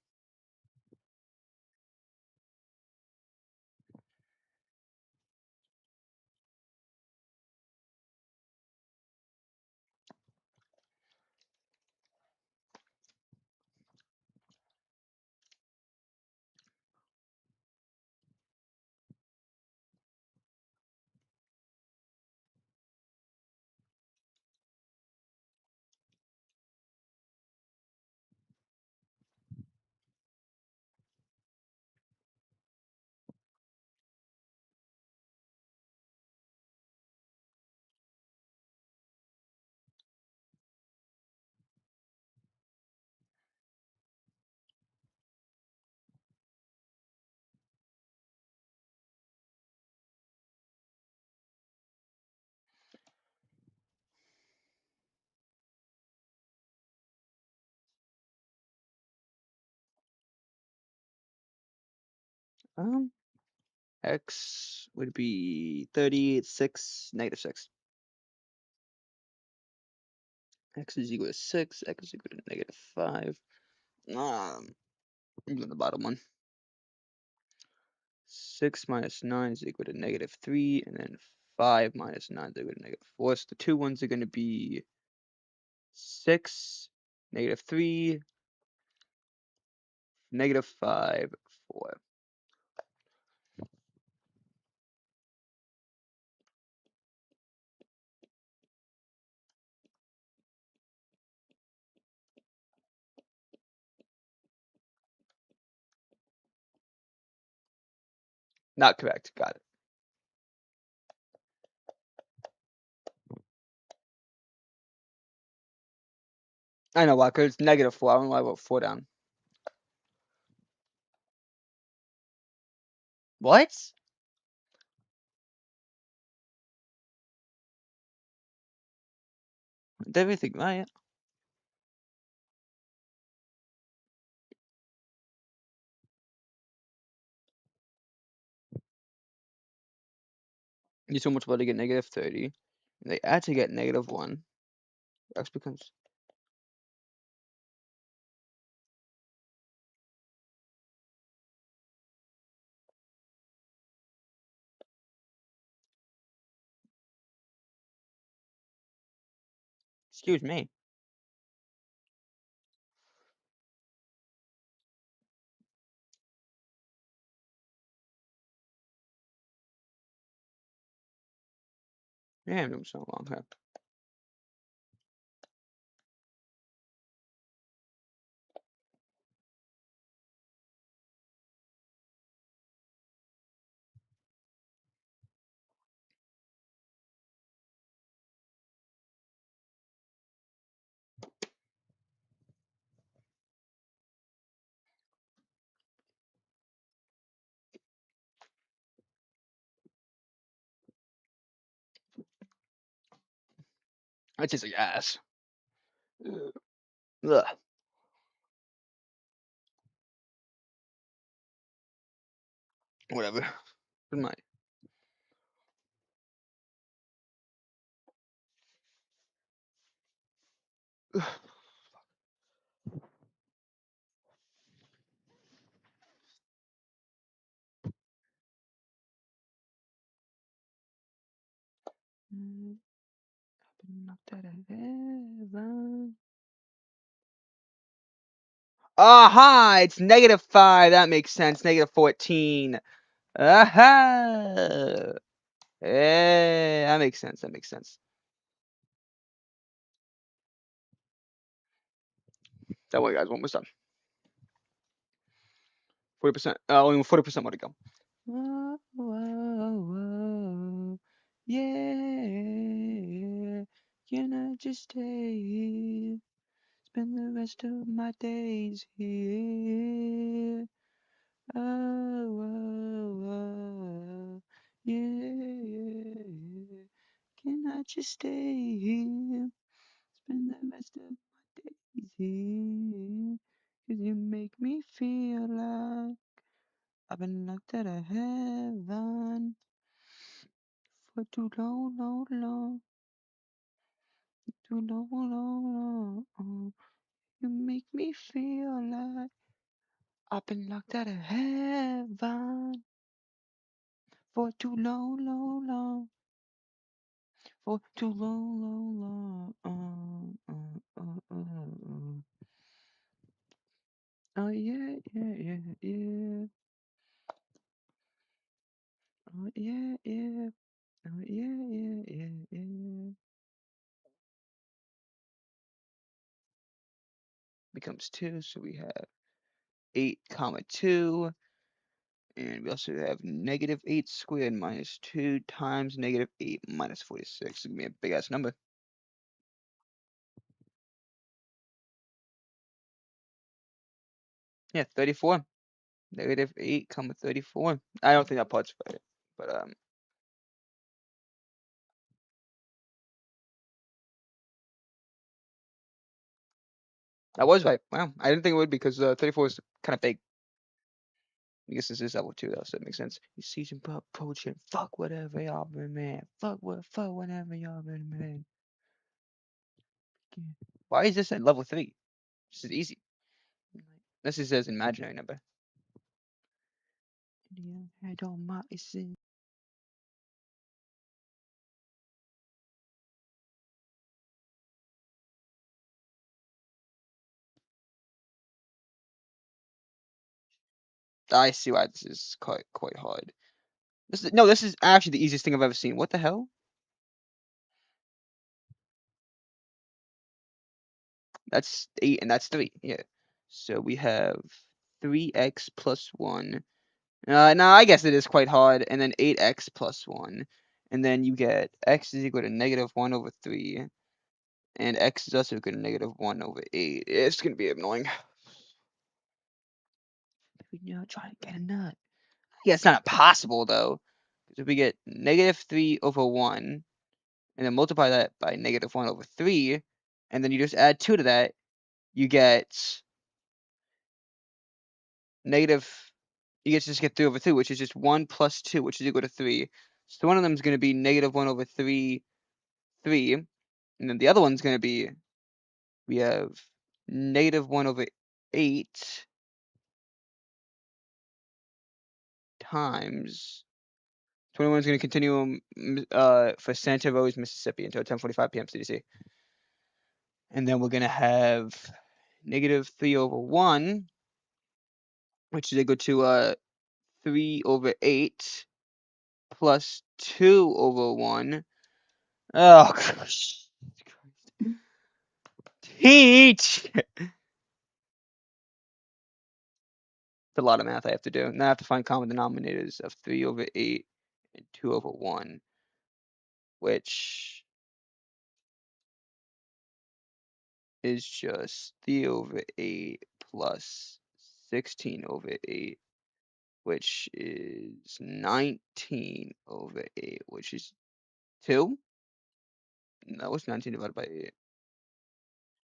S1: X would be 36, -6. X is equal to 6. X is equal to -5. I'm doing the bottom one. 6 minus 9 is equal to -3, and then 5 minus 9 is equal to -4. So the two ones are going to be 6, -3, -5, 4. Not correct. Got it. I know why, because it's -4. I don't know why I wrote 4 down. What? Everything, right? You so much about to get negative 30. They add to get negative 1. X becomes. Excuse me. Yeah, I'm doing so long here. That tastes like ass. Ugh. Ugh. Whatever. Good night. Knocked out of heaven. Aha! It's negative 5. That makes sense. Negative 14. Aha! Hey, that makes sense. That makes sense. That way, guys. One more time. 40%. Only 40% more to go. Whoa, whoa, whoa. Yeah. Can I just stay here? Spend the rest of my days here. Oh, whoa, whoa. Yeah, yeah, yeah. Can I just stay here? Spend the rest of my days here. 'Cause you make me feel like I've been locked out of heaven for too long, long, long. Too long, long, long. You make me feel like I've been locked out of heaven for too long, long, long. For too long, long, long. Oh yeah, yeah, yeah, yeah. Oh yeah, yeah. Oh yeah, yeah, yeah, yeah. Becomes 2, so we have 8 comma 2, and we also have negative 8 squared minus 2 times negative 8 minus 46. It's gonna be a big ass number. Yeah, 34. Negative 8 comma 34. I don't think that part's right, but that was right. Wow, I didn't think it would because 34 is kind of big. I guess this is level 2 though, so it makes sense. You season approaching. Fuck whatever y'all been man. Fuck whatever y'all been man. Why is this at level 3? This is easy. This is says imaginary number. I don't mind. I see why this is quite hard. This is actually the easiest thing I've ever seen. What the hell? That's 8 and that's 3. Yeah. So we have 3x plus 1. No, I guess it is quite hard. And then 8x plus 1. And then you get x is equal to negative 1 over 3. And x is also equal to negative 1 over 8. It's going to be annoying. Maybe not try to get a nut. Yeah, it's not impossible though. 'Cause if we get -3/1 and then multiply that by -1/3, and then you just add 2 to that, you get negative. You get to just get 3/3, which is just 1 plus 2, which is equal to 3. So one of them is going to be -1/3, 3, and then the other one's going to be, we have -1/8 times 21 is going to continue for Santa Rose, Mississippi until 10:45 p.m. CDC. And then we're going to have -3/1, which is equal to 3/8 plus 2/1. Oh, gosh. Teach! It's a lot of math I have to do. Now I have to find common denominators of 3/8 and 2/1, which is just 3/8 plus 16/8, which is 19/8, which is 2? No, what's 19 divided by 8?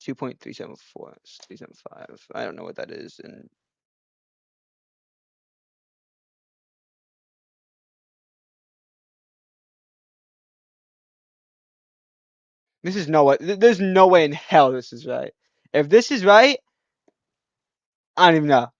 S1: 2.374, 375. I don't know what that is. And this is no way. There's no way in hell this is right. If this is right, I don't even know.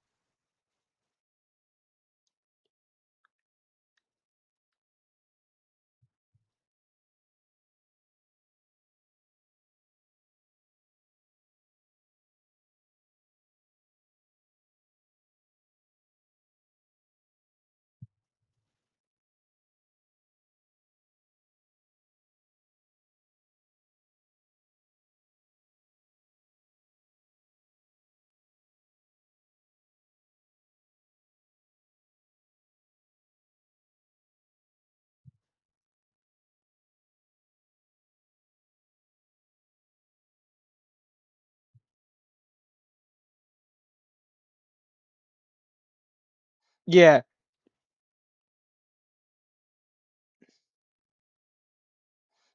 S1: Yeah.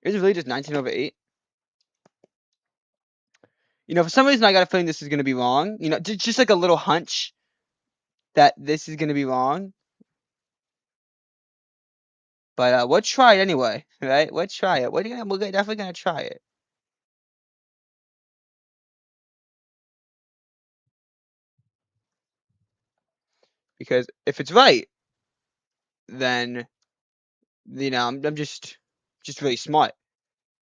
S1: Is it really just 19/8? For some reason I got a feeling this is gonna be wrong. Just like a little hunch that this is gonna be wrong. But we'll try it anyway, right? We'll try it. We're definitely gonna try it. Because if it's right, then I'm just really smart.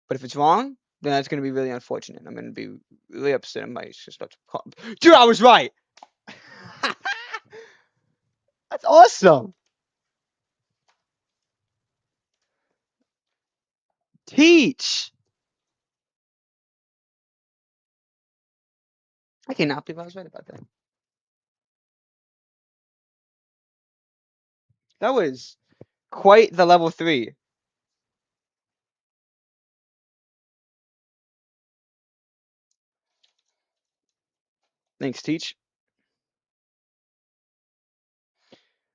S1: But if it's wrong, then that's gonna be really unfortunate. I'm gonna be really upset. I might just start to call. Dude, I was right. That's awesome. Teach. I cannot believe I was right about that. That was quite the level 3. Thanks, Teach.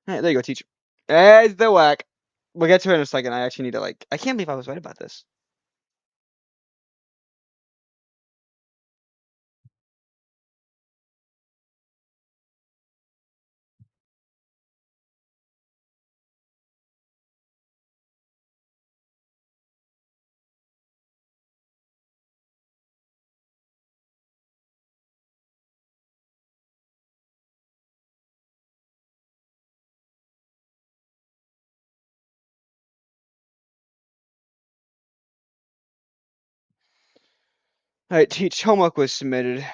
S1: All right, there you go, Teach. There's the whack. We'll get to it in a second. I actually need to I can't believe I was right about this. All right, Teach. Homework was submitted.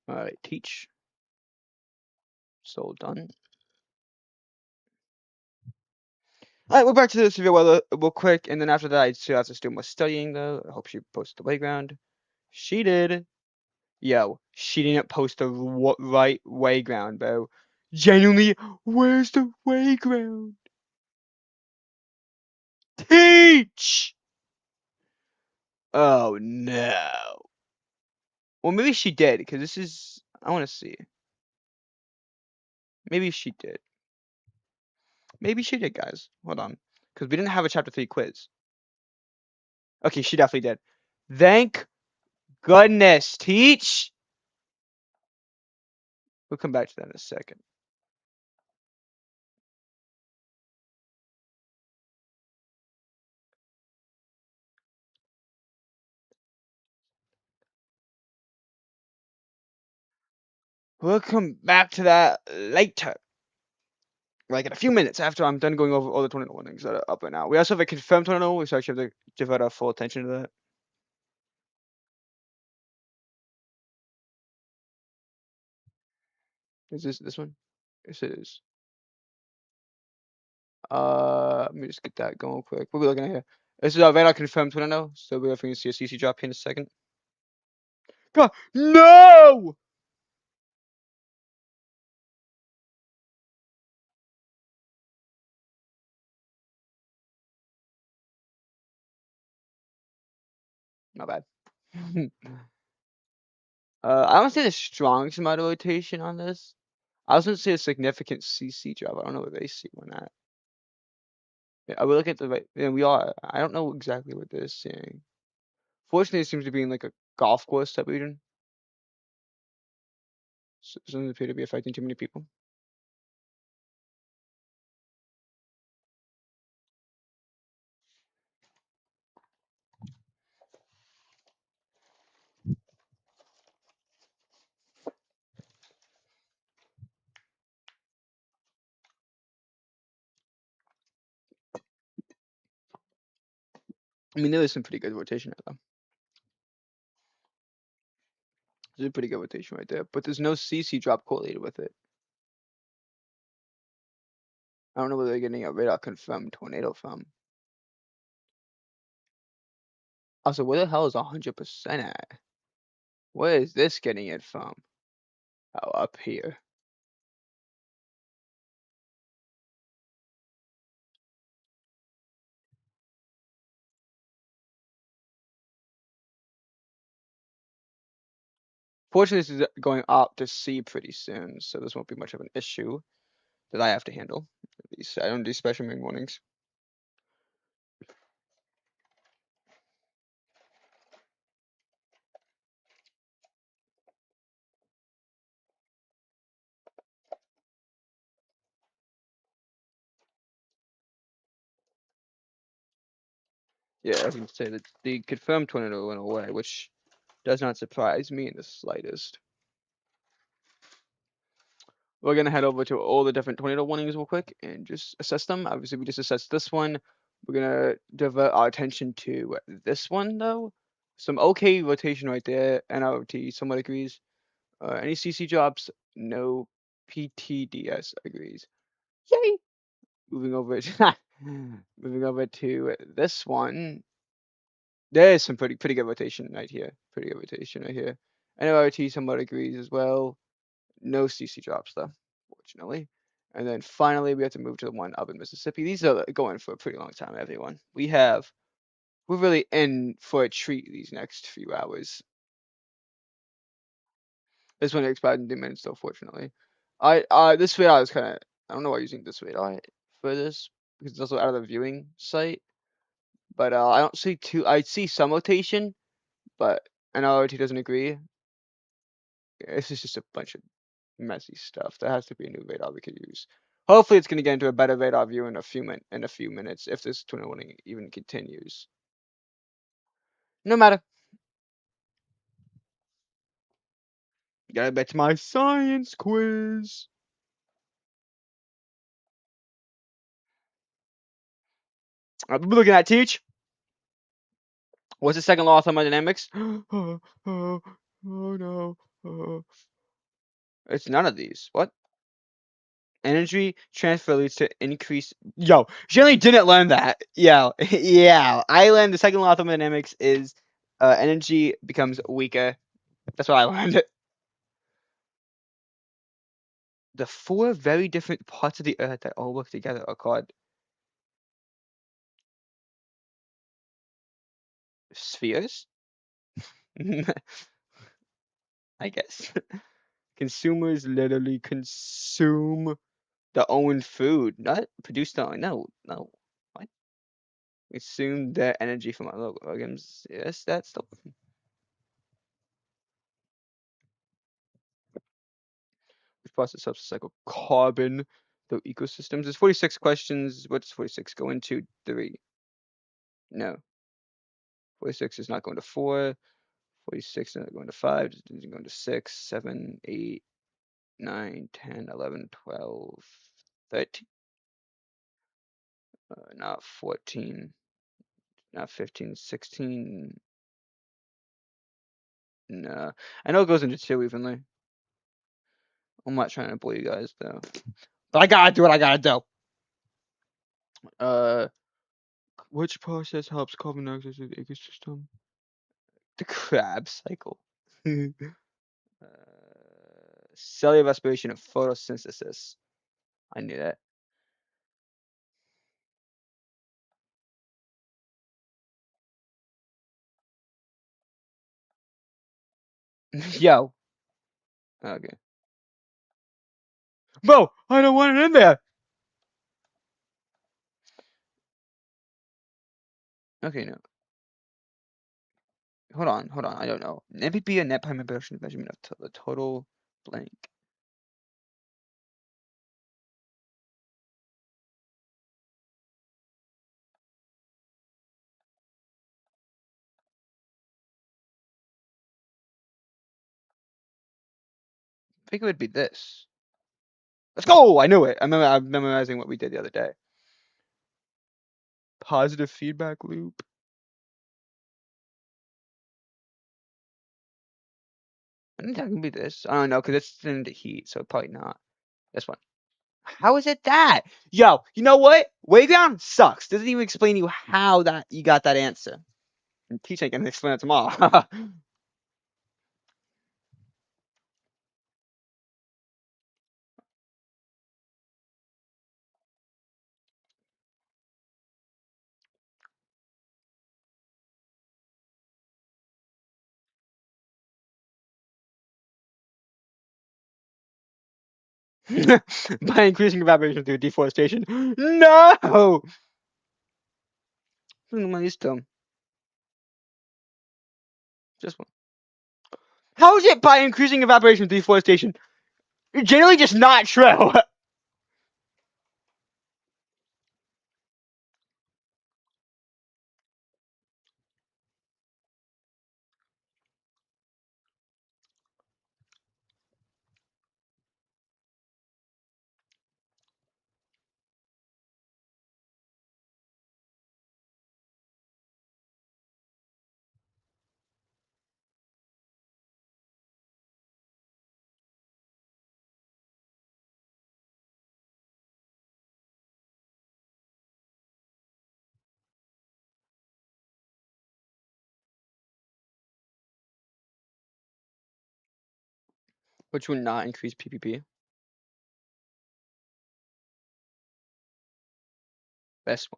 S1: Alright, teach. So done. Alright, we're back to the severe weather real quick, and then after that, I still have to do more studying though. I hope she posted the playground. She did. Yo, she didn't post the right playground, bro. Genuinely, where's the playground? Teach! Oh no. Well, maybe she did, because this is. I want to see. Maybe she did. Maybe she did, guys. Hold on. Because we didn't have a chapter 3 quiz. Okay, she definitely did. Thank goodness, teach! We'll come back to that in a second. We'll come back to that later. Like in a few minutes after I'm done going over all the tornado warnings that are up right now. We also have a confirmed tornado, we actually have to devote our full attention to that. Is this one? Yes, it is. Let me just get that going quick. What are we looking at here? This is our radar confirmed tornado, so we're going to see a CC drop here in a second. God, no! Not bad. I don't see the strongest amount of rotation on this. I was gonna say a significant CC drop. I don't know where they see one at. Yeah, we look at the right. Yeah, we are. I don't know exactly what they're seeing. Fortunately, it seems to be in like a golf course type region. So it doesn't appear to be affecting too many people. I mean, there is some pretty good rotation there, though. There's a pretty good rotation right there, but there's no CC drop correlated with it. I don't know where they're getting a radar confirmed tornado from. Also, where the hell is 100% at? Where is this getting it from? Oh, up here. Fortunately, this is going up to sea pretty soon, so this won't be much of an issue that I have to handle. At least I don't do special main warnings. Yeah, I was gonna say that the confirmed tornado went away, which does not surprise me in the slightest. We're gonna head over to all the different tornado warnings real quick and just assess them. Obviously, we just assessed this one. We're gonna divert our attention to this one though. Some okay rotation right there. NRT somewhat agrees. Any CC drops? No. PTDS agrees. Yay! Moving over to moving over to this one. There is some pretty good rotation right here. Pretty good rotation right here. NRT somewhat agrees as well. No CC drops though, fortunately. And then finally, we have to move to the one up in Mississippi. These are going for a pretty long time, everyone. We're really in for a treat these next few hours. This one expired in 2 minutes though, fortunately. This radar is kind of, I don't know why I'm using this radar for this because it's also out of the viewing site. But I don't see I see some rotation, but NRT doesn't agree. This is just a bunch of messy stuff. There has to be a new radar we could use. Hopefully, it's going to get into a better radar view in a few minutes if this tornado even continues. No matter. Gotta bet to my science quiz. I'll be looking at teach. What's the second law of thermodynamics? Oh no. It's none of these. What? Energy transfer leads to increase. Yo, generally didn't learn that. Yeah, yeah. I learned the second law of thermodynamics is energy becomes weaker. That's what I learned. The four very different parts of the Earth that all work together are called spheres. I guess. Consumers literally consume their own food, not produce their own. No, no. What? Consume their energy from other organs. Yes, that's the which process helps cycle carbon through ecosystems. There's 46 questions. What does 46 go into? 3. No. 46 is not going to 4. 46 is not going to 5. It's going to 6, 7, 8, 9, 10, 11, 12, 13. Not 14. Not 15, 16. No. I know it goes into 2 evenly. I'm not trying to bully you guys though. But I gotta do what I gotta do. Uh, which process helps carbon dioxide through the ecosystem? The Krebs cycle. uh, cellular respiration and photosynthesis. I knew that. Yo. Okay. Bro, I don't want it in there. Okay, no. Hold on. I don't know. NPP and net prime measurement of the total blank. I think it would be this. Let's go! I knew it. I'm memorizing what we did the other day. Positive feedback loop. I think that can be this. I don't know, because it's into heat, so probably not. This one. How is it that? Yo, you know what? Wayground sucks. Doesn't even explain to you how that you got that answer. And teacher ain't gonna explain it tomorrow. By increasing evaporation through deforestation. No! Listo. Just one. How is it by increasing evaporation through deforestation? Generally just not true. Which would not increase PPP. Best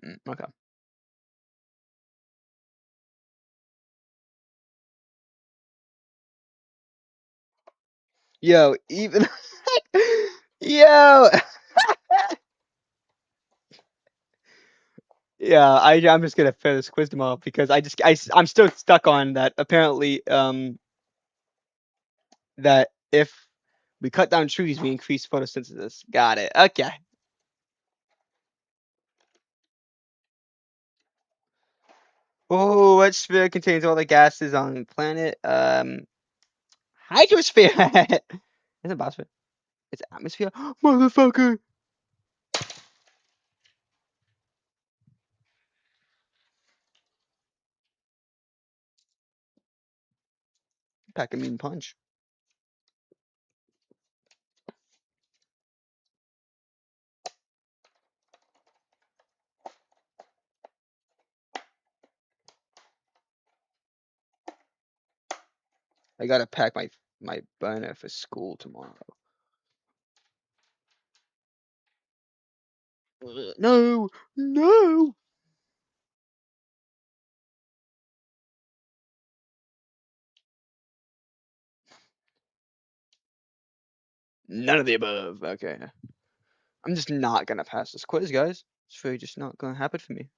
S1: one. Okay. Yo, even yo. Yeah, I'm just gonna fail this quiz tomorrow because I'm still stuck on that. Apparently, that if we cut down trees, we increase photosynthesis. Got it. Okay. Oh, what sphere contains all the gases on the planet? Hydrosphere. It's a biosphere. It's atmosphere. Motherfucker. Pack a mean punch. I gotta pack my burner for school tomorrow. No, no. None of the above. Okay. I'm just not gonna pass this quiz, guys. It's really just not gonna happen for me.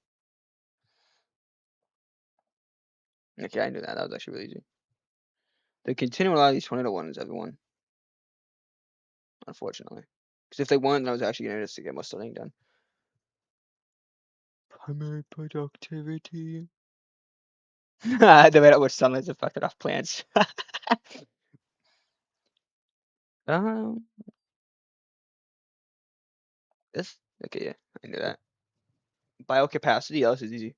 S1: Okay, I knew that. That was actually really easy. They continue a lot of these 20 to 1s, everyone. Unfortunately. Because if they weren't, then I was actually gonna just to get more studying done. Primary productivity. The way at which sunlight's affected off plants. um, this? Okay, yeah, I knew that. Biocapacity, oh, this is easy.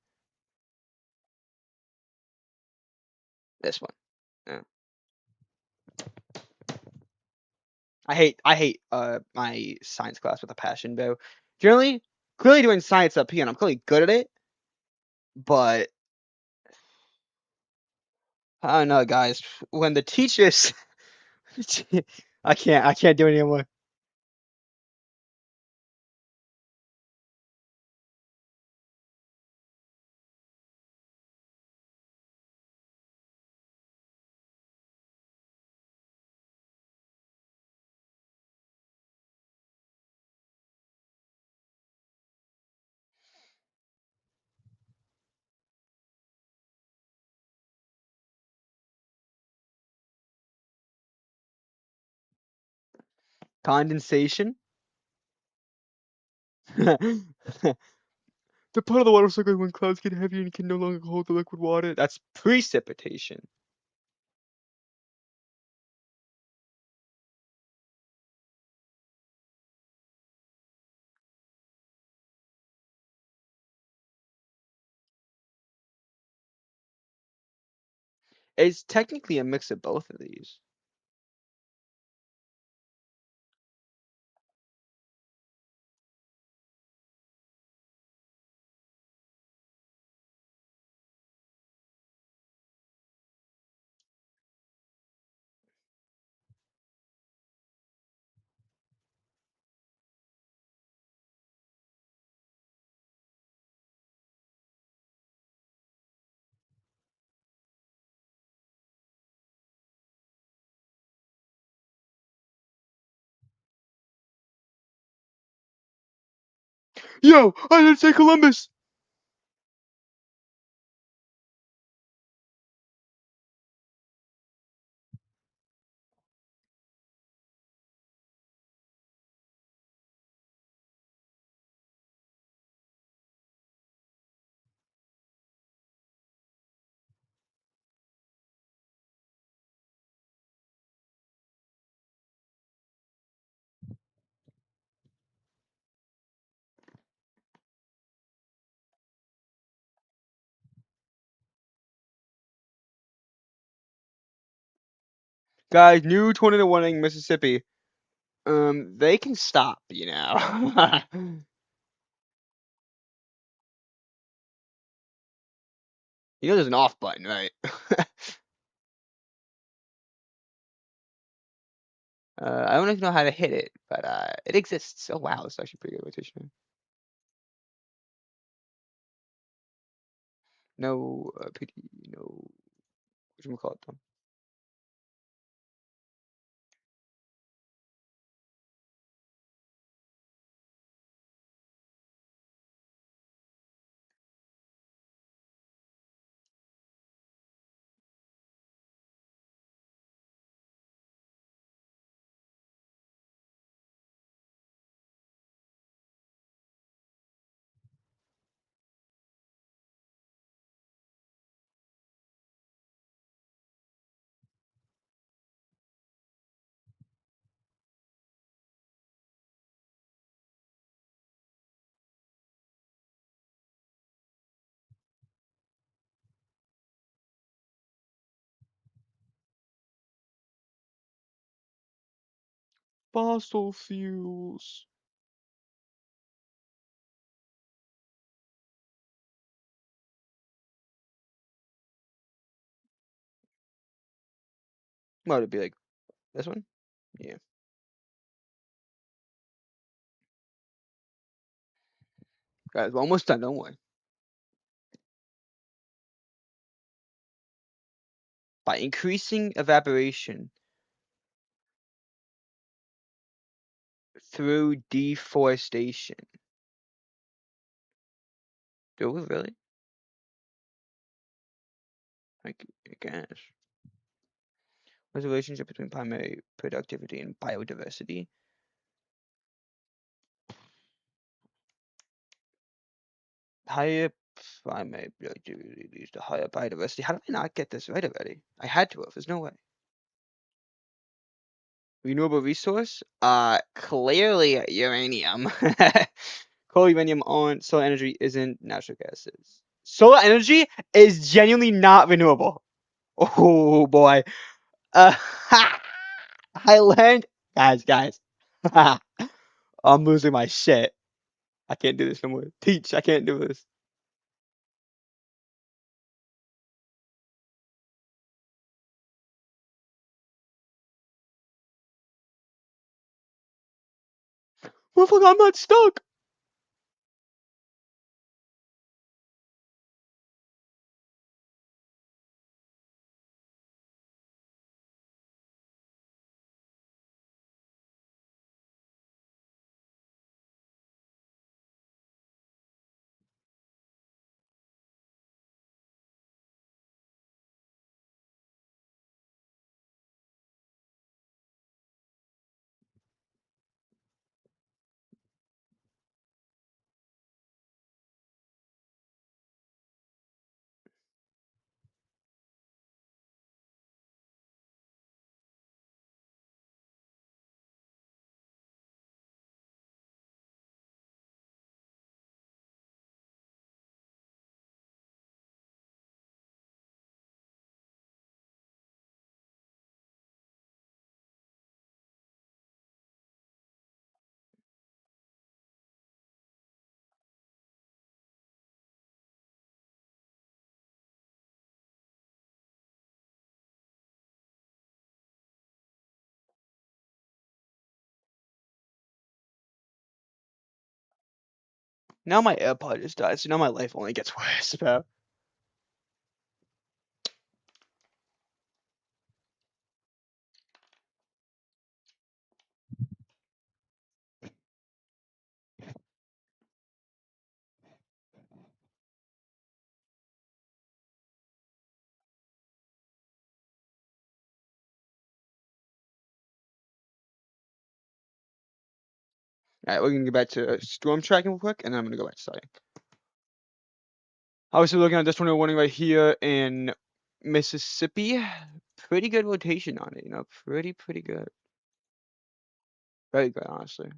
S1: This one. Yeah. I hate my science class with a passion, though. Generally, clearly doing science up here, and I'm clearly good at it, but I don't know, guys. When the teachers, I can't do it anymore. Condensation. The part of the water cycle when clouds get heavy and can no longer hold the liquid water. That's precipitation. It's technically a mix of both of these. Yo, I didn't say Columbus. Guys, new 20 to 1 Mississippi. They can stop, you know. You know there's an off button, right? I don't even know how to hit it, but it exists. Oh wow, it's actually pretty good rotation. No PD, no whatchamacallit though. Fossil fuels. What would it be like? This one? Yeah. Guys, we're almost done. Don't worry. By increasing evaporation through deforestation. Do we really? I guess. What's the relationship between primary productivity and biodiversity? Higher primary productivity leads to higher biodiversity. How did I not get this right already? I had to have. There's no way. Renewable resource? Clearly uranium. Coal, uranium, on solar energy isn't natural gases. Solar energy is genuinely not renewable. Oh boy. Uh, I learned, guys. I'm losing my shit. I can't do this no more. Teach, I can't do this. Motherfucker, I'm not stuck. Now my AirPod just died, so now my life only gets worse, bro. Alright, we're gonna get back to storm tracking real quick, and then I'm gonna go back to studying. Obviously, looking at this tornado warning right here in Mississippi, pretty good rotation on it, pretty good. Very good, honestly.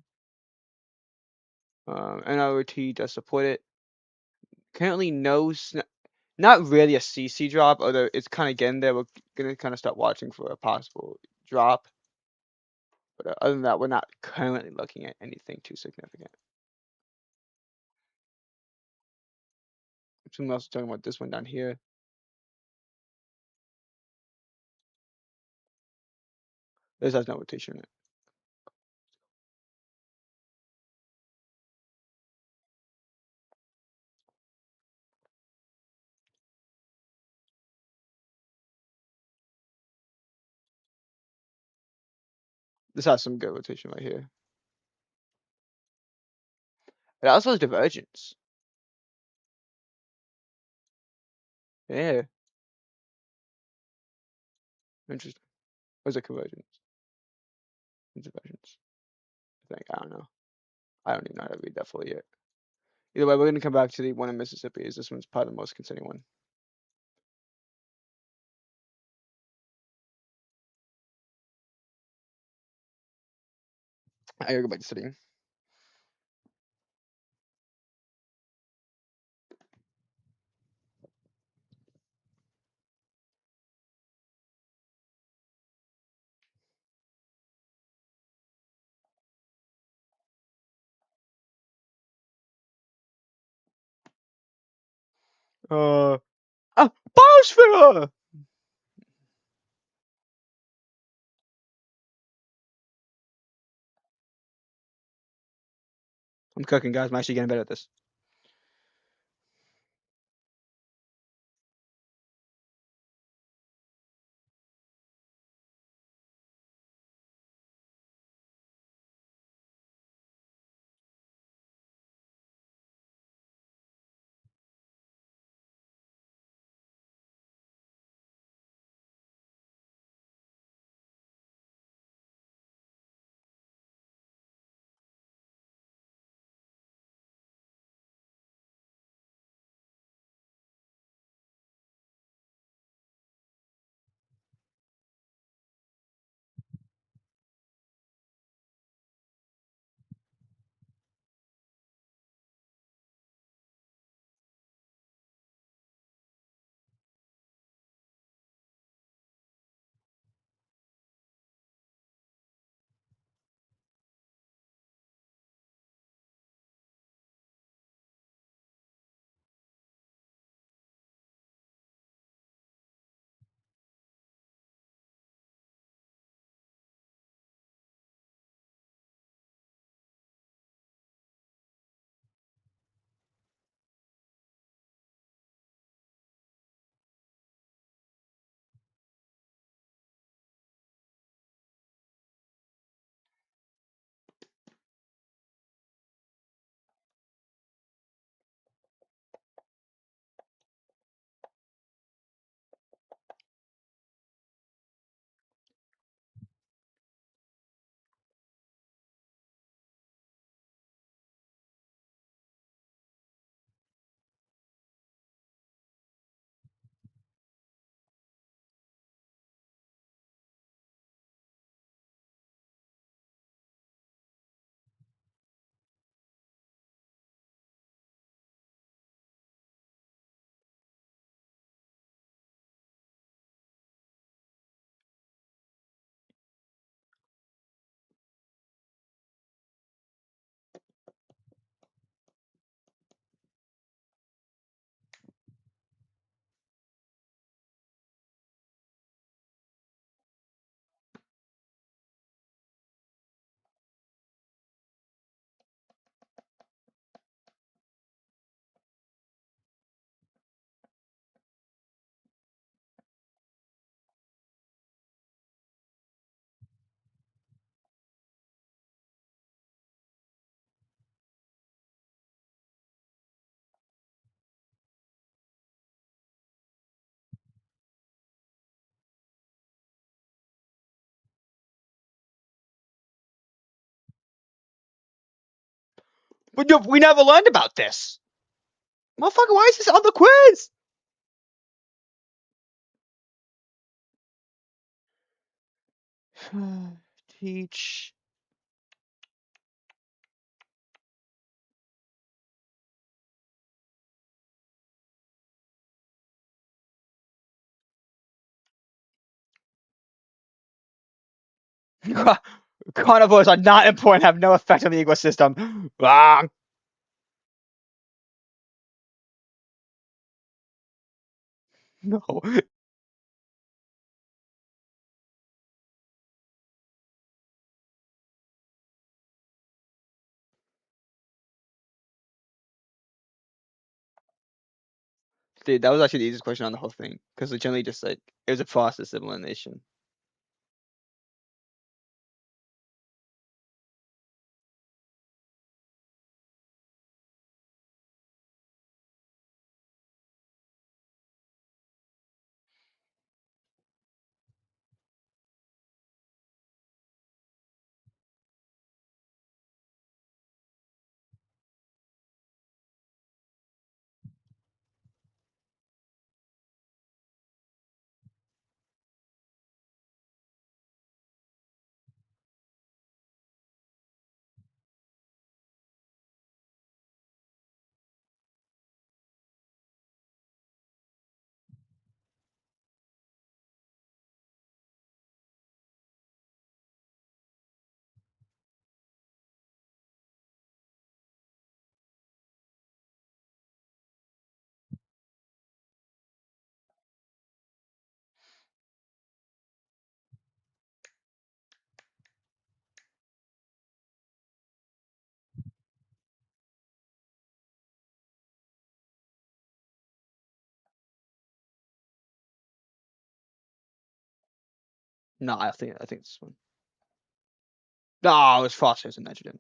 S1: NROT does support it. Currently, not really a CC drop, although it's kind of getting there. We're gonna kind of start watching for a possible drop. But other than that, we're not currently looking at anything too significant. Someone else is talking about this one down here. This has no rotation in it. This has some good rotation right here. It also has divergence. Yeah, interesting. Where's the convergence? Divergence. I don't know. I don't even know how to read that fully yet. Either way, we're gonna come back to the one in Mississippi. As this one's probably the most concerning one. I gotta go back to studying. Uh, biosphere! I'm cooking, guys. I'm actually getting better at this. But no, we never learned about this. Motherfucker, why is this on the quiz? Teach. Carnivores are not important, have no effect on the ecosystem. Wrong. No. Dude, that was actually the easiest question on the whole thing. Because it generally just like, it was a process of elimination. No, I think it's this one. No, it was phosphorus and nitrogen.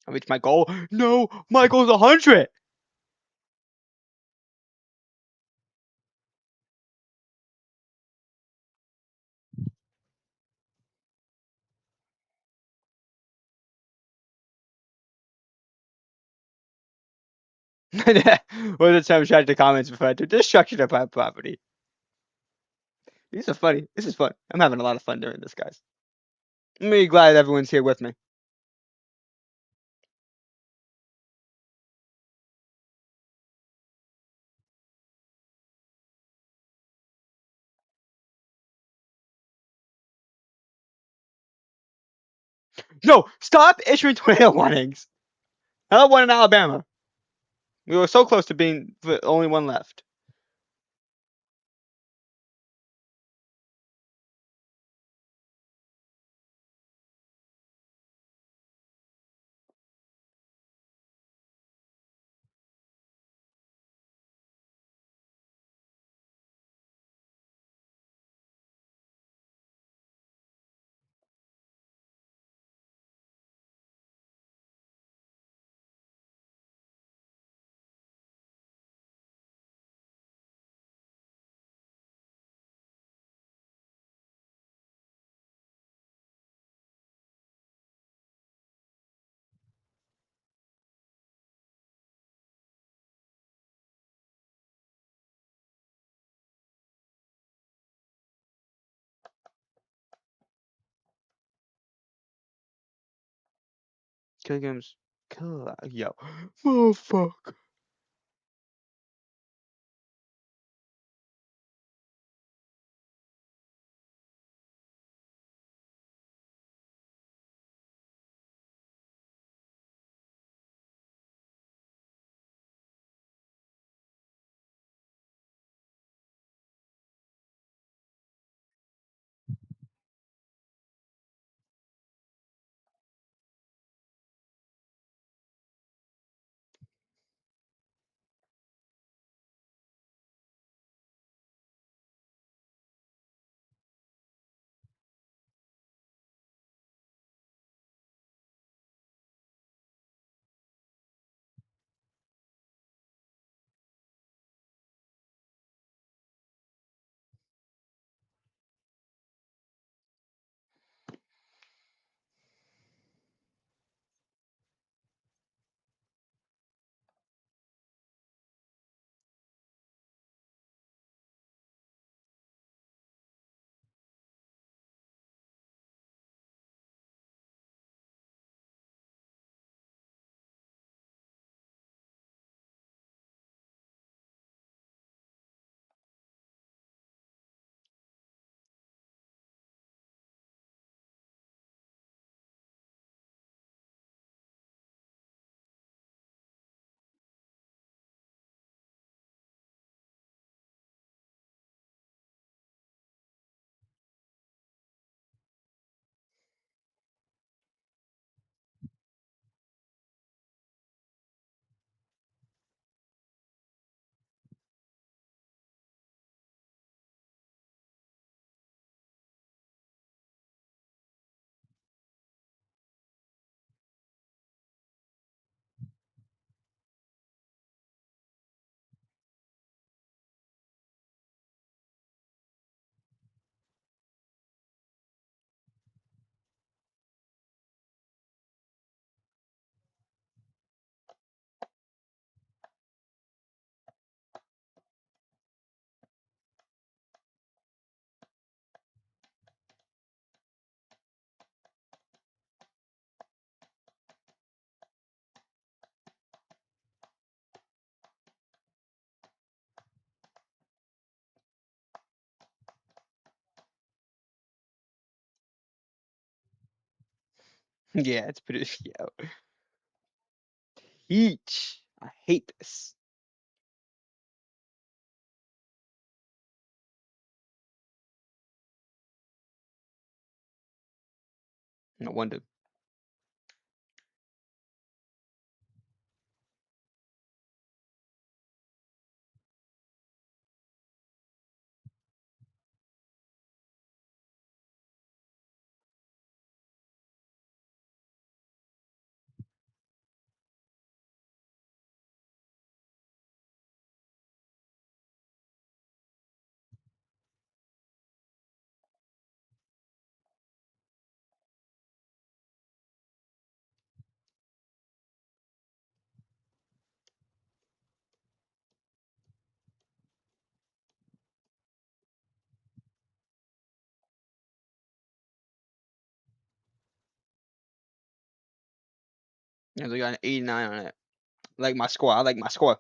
S1: I reached my goal. No, my goal's 100. What are the time chat the comments refer to destruction of my property? These are funny. This is fun. I'm having a lot of fun during this, guys. I'm really glad everyone's here with me. No, stop issuing tornado warnings. I have one in Alabama. We were so close to being the only one left. Kill games. Kill. Yo. Motherfucker. Yeah, it's pretty. Yeah. Teach. I hate this. No wonder. Yeah, they got an 89 on it. Like my score. I like my score.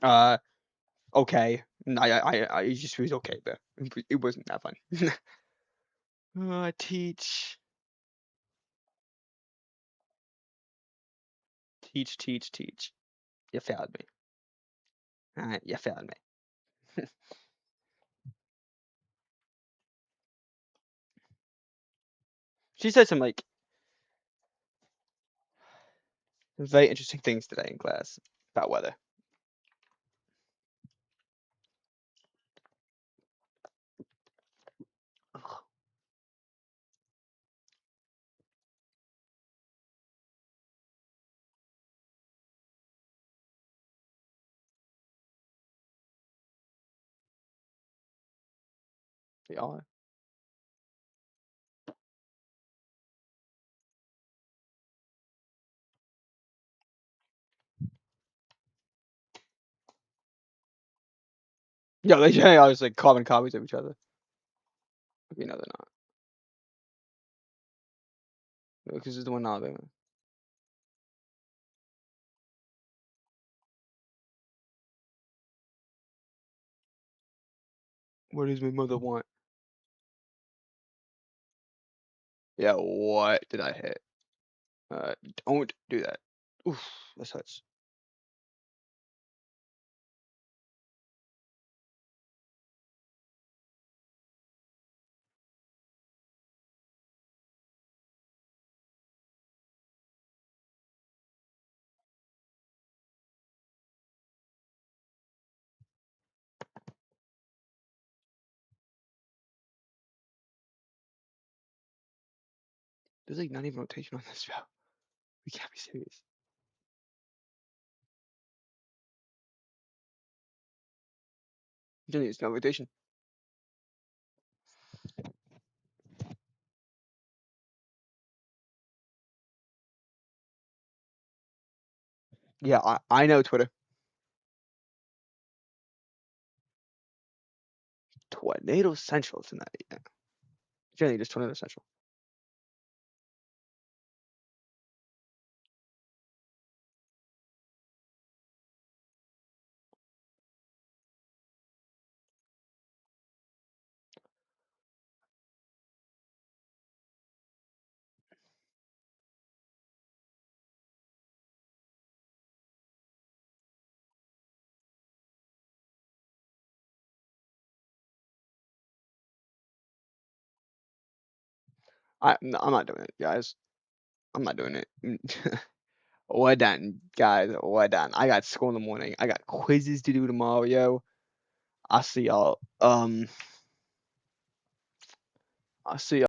S1: Uh, okay. I just was okay, but it wasn't that fun. Teach, teach. You failed me. Alright, you failed me. She said some like very interesting things today in class about weather. Ugh, they are. Yeah, they are just like carbon copies of each other. You know they're not. Because it's the one in Alabama. What does my mother want? Yeah, what did I hit? Uh, don't do that. Oof, this hurts. There's like not even rotation on this show. We can't be serious. Jenny, it's no rotation. Yeah, I know Twitter. Tornado Central tonight. Yeah. Jenny, just Tornado Central. I'm not doing it, guys. I'm not doing it. We're done, guys. We're done. I got school in the morning. I got quizzes to do tomorrow, yo. I'll see y'all. I'll see y'all.